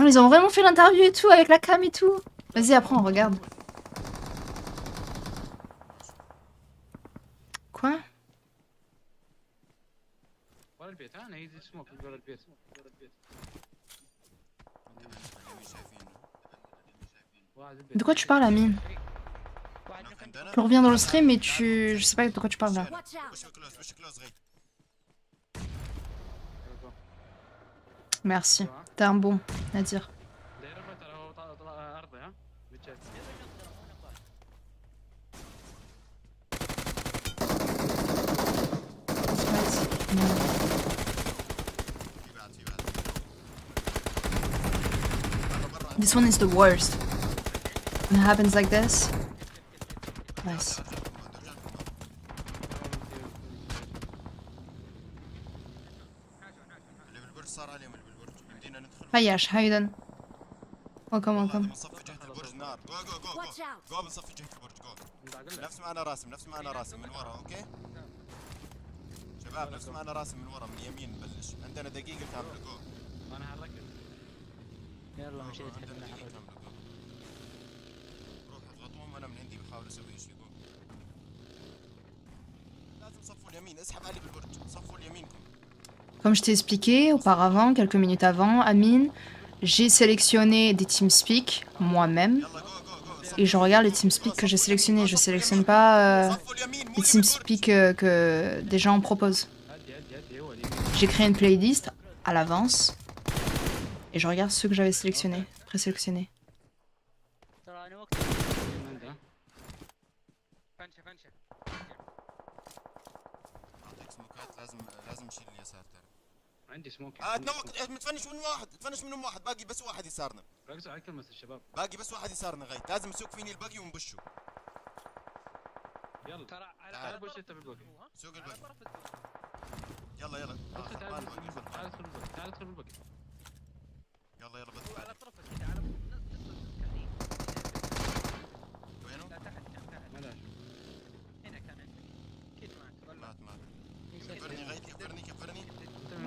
Oh, ils ont vraiment fait l'interview et tout, avec la cam et tout. Vas-y, après on regarde. Quoi? De quoi tu parles, Amine? Tu reviens dans le stream et tu... Je sais pas de quoi tu parles là. Merci, t'es un bon à dire. This one is the worst. When it happens like this. Nice. اللي بالبرج صار عليهم اللي بالبرج يمدينا ندخل. Hi Yash, how you doing? Welcome, welcome. بنصفي جهة البرج نار. جو جو جو جو. جو بنصفي جهة البرج جو. نفس ما انا راسم نفس ما انا راسم من ورا اوكي؟ شباب نفس ما انا راسم من ورا من يمين نبلش. عندنا دقيقة كاملة جو. انا حركت. يلا مشيت عندنا دقيقة كاملة جو. روح اضغطوهم وانا من عندي بحاول اسوي شيء جو. لازم صفوا اليمين اسحب علي بالبرج صفوا اليمينكم. Comme je t'ai expliqué auparavant, quelques minutes avant, Amine, j'ai sélectionné des TeamSpeak moi-même. Et je regarde les TeamSpeak que j'ai sélectionnés. Je sélectionne pas les TeamSpeak que des gens proposent. J'ai créé une playlist à l'avance. Et je regarde ceux que j'avais sélectionnés, présélectionnés. لازم نشيل اليسار ترى. عندي سموك. متفنش من واحد تفنش منهم واحد باقي بس واحد يسارنا. ركزوا على كلمة الشباب. باقي بس واحد يسارنا غيت لازم نسوق فيني الباقي ونبشه. يلا ترى على بوش انت بالباقي. سوق الباقي. يلا يلا. تعال ادخل بالباقي. تعال ادخل بالباقي. يلا يلا بدخل. على طرفك كذا على نص وينه؟ لا تحت ما لا هنا كان عندك. كيف مات؟ مات. كفرني غيت كفرني.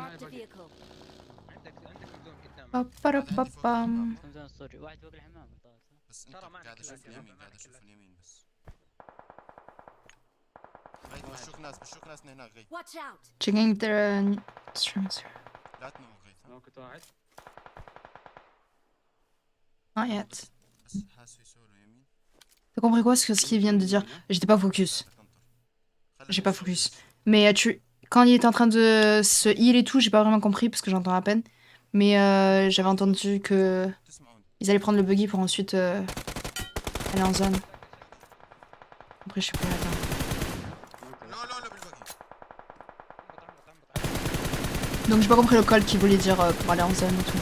Marked a vehicle. عندك زون قدام. Ba-ba-da-ba-bam. زون سوري واحد فوق الحمام. بس انت قاعد اشوف اليمين بس. غيت بشوك ناس من هناك غيت. Watch out. Checking their streams. لا تنوم غيت. موقت واحد. Not yet. بس حاسس يسولوا يمين. T'as compris quoi ce qu'il vient de dire? J'étais pas focus. J'ai pas focus. Mais quand il était en train de se heal et tout, j'ai pas vraiment compris parce que j'entends à peine. Mais j'avais entendu que ils allaient prendre le buggy pour ensuite aller en zone. Après, je sais pas. Attends. Donc j'ai pas compris le call qu'il voulait dire pour aller en zone et tout.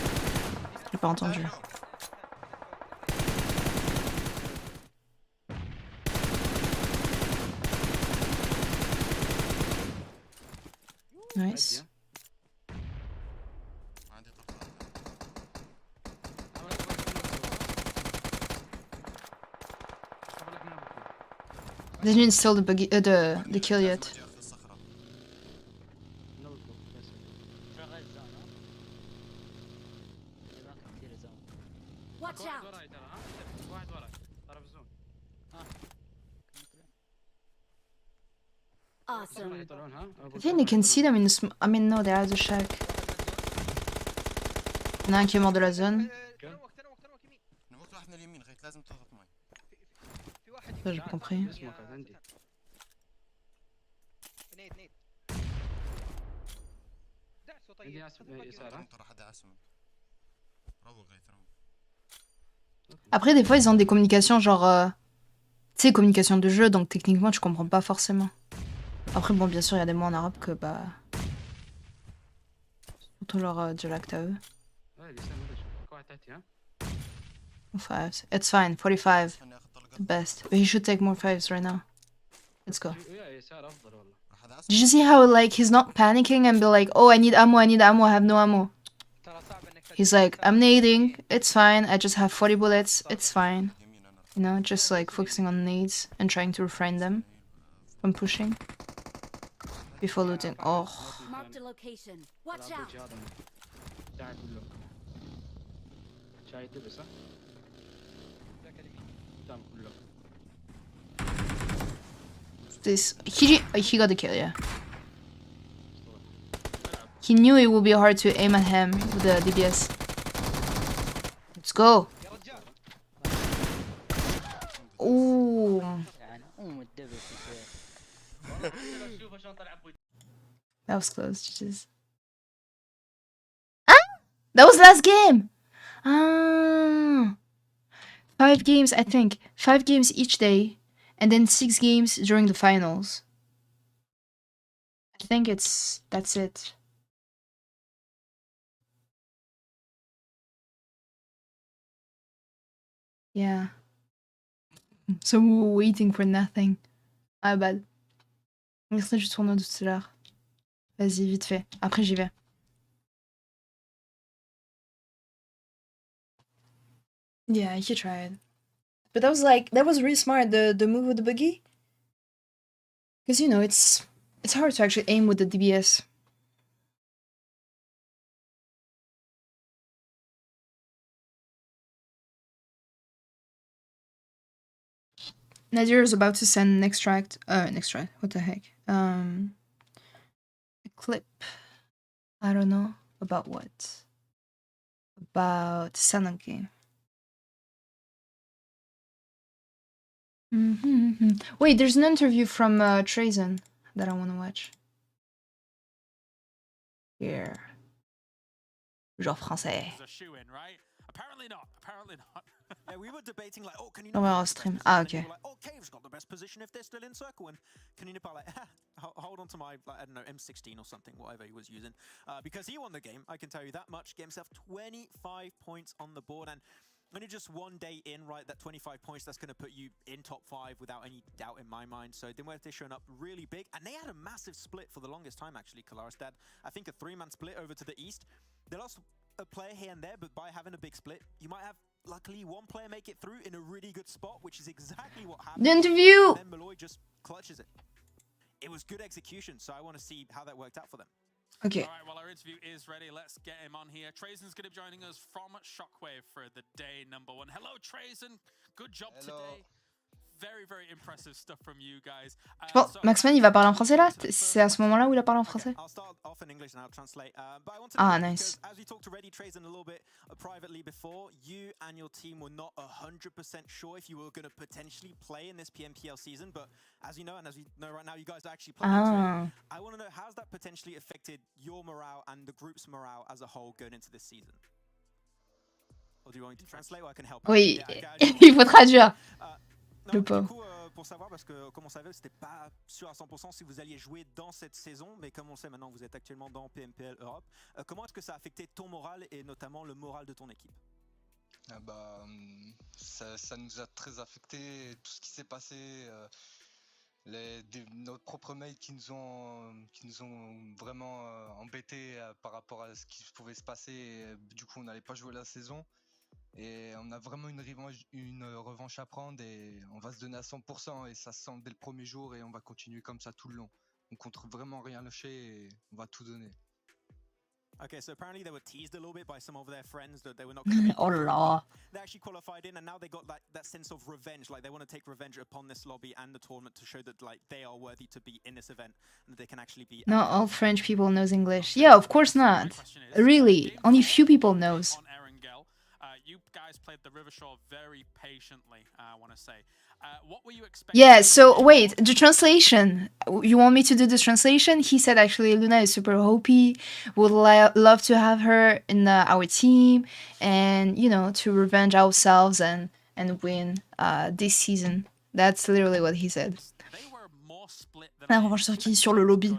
J'ai pas entendu. Nice. They didn't steal the buggy, the kill yet. Watch out. Awesome. I think they can see them in the I mean, no, they're out of the shack. Il y en a un qui est mort de la zone. Ça, j'ai compris. Après, des fois, ils ont des communications genre... tu sais, communication de jeu, donc techniquement, tu comprends pas forcément. Après, bon, bien sûr, il y a des mots en arabe que, bah... surtout leur dialecte à eux. 5. It's fine, 45. The best. But he should take more 5s right now. Let's go. Did you see how, like, he's not panicking and be like, oh, I need ammo, I have no ammo. He's like, I'm nading, it's fine, I just have 40 bullets, it's fine. You know, just like focusing on nades and trying to refrain them from pushing. Before looting. Oh. Marked a location. Watch out. This he got the kill, yeah. He knew it would be hard to aim at him with the DBS. Let's go. Ooh. That was close, Jesus. Ah! That was last game! Ah. 5 games, I think. 5 games each day. And then 6 games during the finals. I think that's it. Yeah. So we were waiting for nothing. Ah bad. Extrait du tournoi de tout à l'heure. Vas-y, vite fait. Après, j'y vais. Yeah, he tried. But that was really smart, the move with the boogie. Because, you know, it's hard to actually aim with the DBS. Nadir is about to send an extract, what the heck? A clip. I don't know. About what? About Sanhok game. Wait, there's an interview from Trazen that I want to watch. Here. Genre français. Apparently not. Apparently not. Yeah, we were debating like, oh, can you On va en stream. Ah, ok. like, oh, Cave's got the best position if they're still in circle, and Kaninipa like, hold on to my, like, I don't know, M16 or something, whatever he was using, because he won the game. I can tell you that much. Get himself 25 points on the board, and only just one day in, right? That 25 points, that's going to put you in top 5 without any doubt in my mind. So Dinwete showing up really big, and they had a massive split for the longest time. Actually, Kalarstad, I think a 3-man split over to the east. They lost a player here and there, but by having a big split, you might have luckily one player make it through in a really good spot, which is exactly what happened. The interview! And then Malloy just clutches it. It was good execution, so I want to see how that worked out for them. Okay. All right, well, our interview is ready. Let's get him on here. Trazen's going to be joining us from Shockwave for the day number 1. Hello, Trazen. Good job today. Very, very impressive stuff from you guys. Bon, Maxman, il va parler en français là? C'est à ce moment-là où il a parlé en français? I'll start off in English and I'll translate. But I want to Ah, know, nice. as we talked to Ready Trazen a little bit privately before, you and your team were not 100% sure if you were going to potentially play in this PMPL season, but as you know, and as we know right now, you guys are actually playing into it. I want to know, how's that potentially affected your morale and the group's morale as a whole going into this season? Or do you want me to translate or I can help out? Oui, Yeah, il faut traduire. Le Du pauvre. coup, pour savoir, parce que comme on savait, c'était pas sûr à 100% si vous alliez jouer dans cette saison, mais comme on sait maintenant, vous êtes actuellement dans PMPL Europe. Comment est-ce que ça a affecté ton moral et notamment le moral de ton équipe? Ça nous a très affecté, tout ce qui s'est passé, nos propres mails qui nous ont vraiment embêtés par rapport à ce qui pouvait se passer. Et, du coup, on n'allait pas jouer la saison. Et on a vraiment une revanche à prendre et on va se donner à 100% et ça se sent dès le premier jour et on va continuer comme ça tout le long. On compte vraiment rien lâcher et on va tout donner. Okay, so apparently they were teased a little bit by some of their friends that they were not going to make it. Oh là là. They actually qualified in and now they got that sense of revenge, like they want to take revenge upon this lobby and the tournament to show that like they are worthy to be in this event and that they can actually be. Not all French people knows English. Yeah, of course not. Really, only few people knows. You guys played the River Shore very patiently, I want to say. What were you expecting? Yeah, so wait, the translation. You want me to do the translation? He said actually Luna is super OP, would love to have her in our team and, you know, to revenge ourselves and win this season. That's literally what he said. La revanche sur qui? Sur le lobby.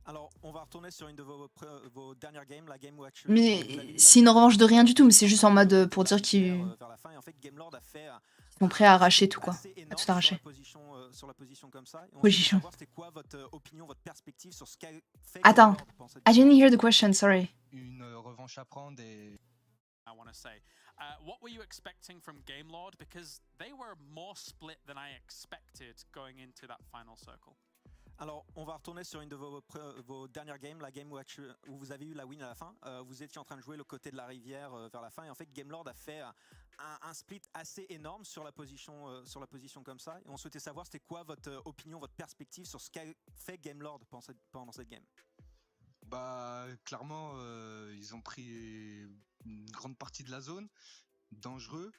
Alors, on va retourner sur une de vos dernières games, la game où Mais c'est une revanche de rien du tout, mais c'est juste en mode pour dire qu'ils sont prêts à arracher tout, quoi. À tout arracher. Position. Attends, I didn't hear the question, sorry. Une revanche à prendre et... I want to say. What were you expecting from Game Lord? Because they were more split than I expected going into that final circle. Alors, on va retourner sur une de vos dernières games, la game où vous avez eu la win à la fin. Vous étiez en train de jouer le côté de la rivière vers la fin. Et en fait, Gamelord a fait un split assez énorme sur la position comme ça. Et on souhaitait savoir, c'était quoi votre opinion, votre perspective sur ce qu'a fait Gamelord pendant cette game? Clairement, ils ont pris une grande partie de la zone, dangereux.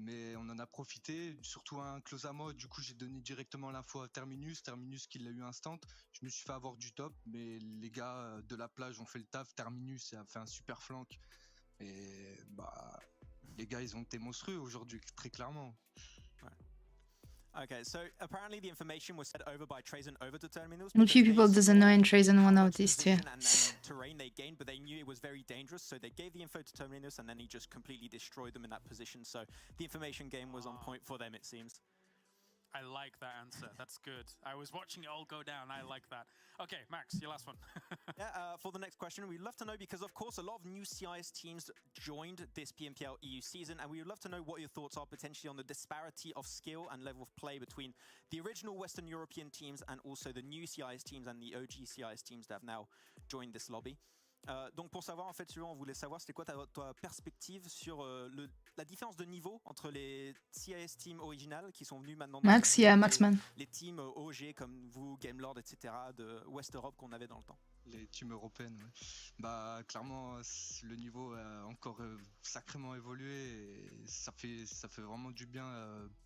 Mais on en a profité, surtout un close à moi. Du coup, j'ai donné directement l'info à Terminus qui l'a eu instant. Je me suis fait avoir du top, mais les gars de la plage ont fait le taf. Terminus a fait un super flank. Et les gars, ils ont été monstrueux aujourd'hui, très clairement. Ouais. Okay, so apparently the information was sent over by Trazen over to Terminus. A few people doesn't know and Trazen one of these two. And terrain they gained, but they knew it was very dangerous, so they gave the info to Terminus, and then he just completely destroyed them in that position. So the information game was on point for them, it seems. I like that answer. That's good. I was watching it all go down. I like that. Okay, Max, your last one. For the next question, we'd love to know, because of course a lot of new CIS teams joined this PMPL EU season, and we would love to know what your thoughts are potentially on the disparity of skill and level of play between the original Western European teams and also the new CIS teams and the OG CIS teams that have now joined this lobby. Donc pour savoir, en fait, on voulait savoir c'était quoi ta perspective sur la différence de niveau entre les CIS teams originales qui sont venus maintenant Max, yeah, Maxman. Les teams OG comme vous, Gamelord, etc. de West Europe qu'on avait dans le temps. Les teams européennes, ouais. Bah clairement le niveau a encore sacrément évolué et ça fait vraiment du bien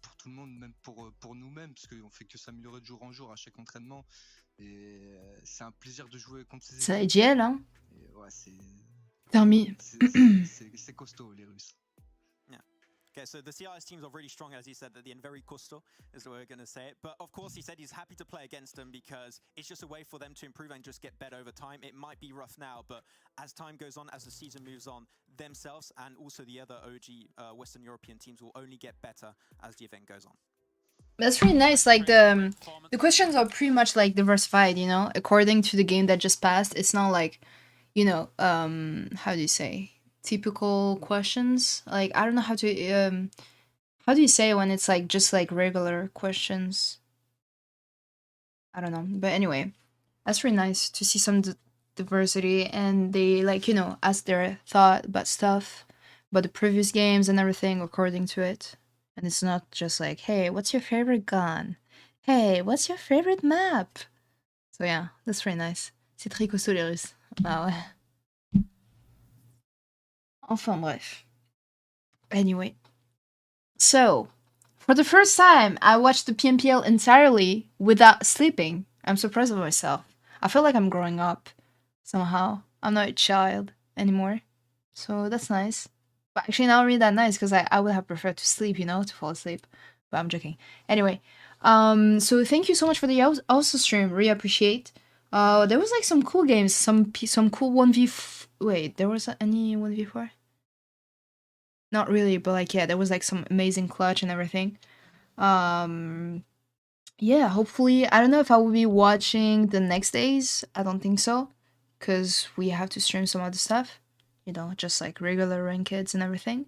pour tout le monde, même pour nous-mêmes, parce qu'on fait que s'améliorer de jour en jour à chaque entraînement. Et c'est un plaisir de jouer contre ces équipes. C'est IGL, hein. Et ouais, c'est costaud, les Russes. Yeah. Okay, so the CIS teams are really strong, as he said at the end, very costaud is the way we're going to say it. But of course, he said he's happy to play against them because it's just a way for them to improve and just get better over time. It might be rough now, but as time goes on, as the season moves on, themselves and also the other OG Western European teams will only get better as the event goes on. That's really nice. Like the questions are pretty much like diversified, you know, according to the game that just passed. It's not like, you know, how do you say, typical questions. Like I don't know how do you say when it's like just like regular questions. I don't know, but anyway, that's really nice to see some diversity, and they like, you know, ask their thought about stuff, about the previous games and everything according to it. And it's not just like, hey, what's your favorite gun? Hey, what's your favorite map? So yeah, that's very nice. C'est très costaud les Russes. Ah ouais. Enfin bref. Anyway. So, for the first time, I watched the PMPL entirely without sleeping. I'm surprised of myself. I feel like I'm growing up somehow. I'm not a child anymore. So that's nice. But actually not really that nice, because I would have preferred to sleep, you know, to fall asleep. But I'm joking. Anyway, so thank you so much for the also stream. Really appreciate. There was like some cool games, some cool 1v. Wait, there was any 1v4? Not really, but like yeah, there was like some amazing clutch and everything. Yeah, hopefully I don't know if I will be watching the next days. I don't think so, because we have to stream some other stuff. You know, just like regular rankeds and everything.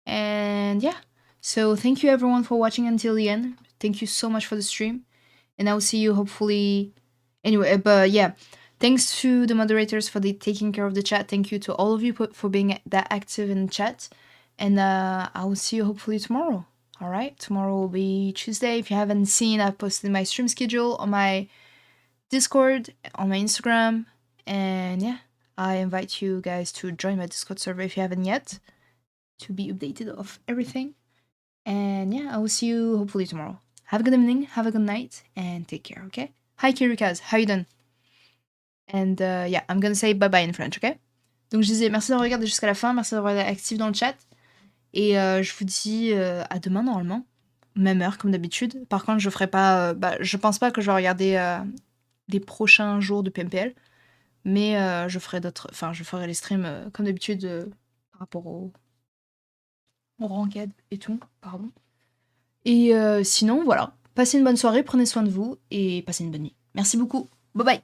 And yeah, so thank you everyone for watching until the end. Thank you so much for the stream, and I will see you hopefully anyway. But yeah, thanks to the moderators for taking care of the chat. Thank you to all of you for being that active in the chat, and I will see you hopefully tomorrow. All right, tomorrow will be Tuesday. If you haven't seen, I've posted my stream schedule on my Discord, on my Instagram, and yeah, I invite you guys to join my Discord server if you haven't yet, to be updated of everything. And yeah, I will see you hopefully tomorrow. Have a good evening, have a good night, and take care, okay? Hi Kirikaz, how you doing? And yeah, I'm gonna say bye-bye in French, okay? Donc je disais merci d'avoir regardé jusqu'à la fin, merci d'avoir été actif dans le chat. Et je vous dis à demain normalement, même heure comme d'habitude. Par contre, je ferai pas, je pense pas que je vais regarder les prochains jours de PMPL. Mais je ferai les streams comme d'habitude par rapport au ranked et tout, pardon. Et sinon, voilà. Passez une bonne soirée, prenez soin de vous et passez une bonne nuit. Merci beaucoup. Bye bye.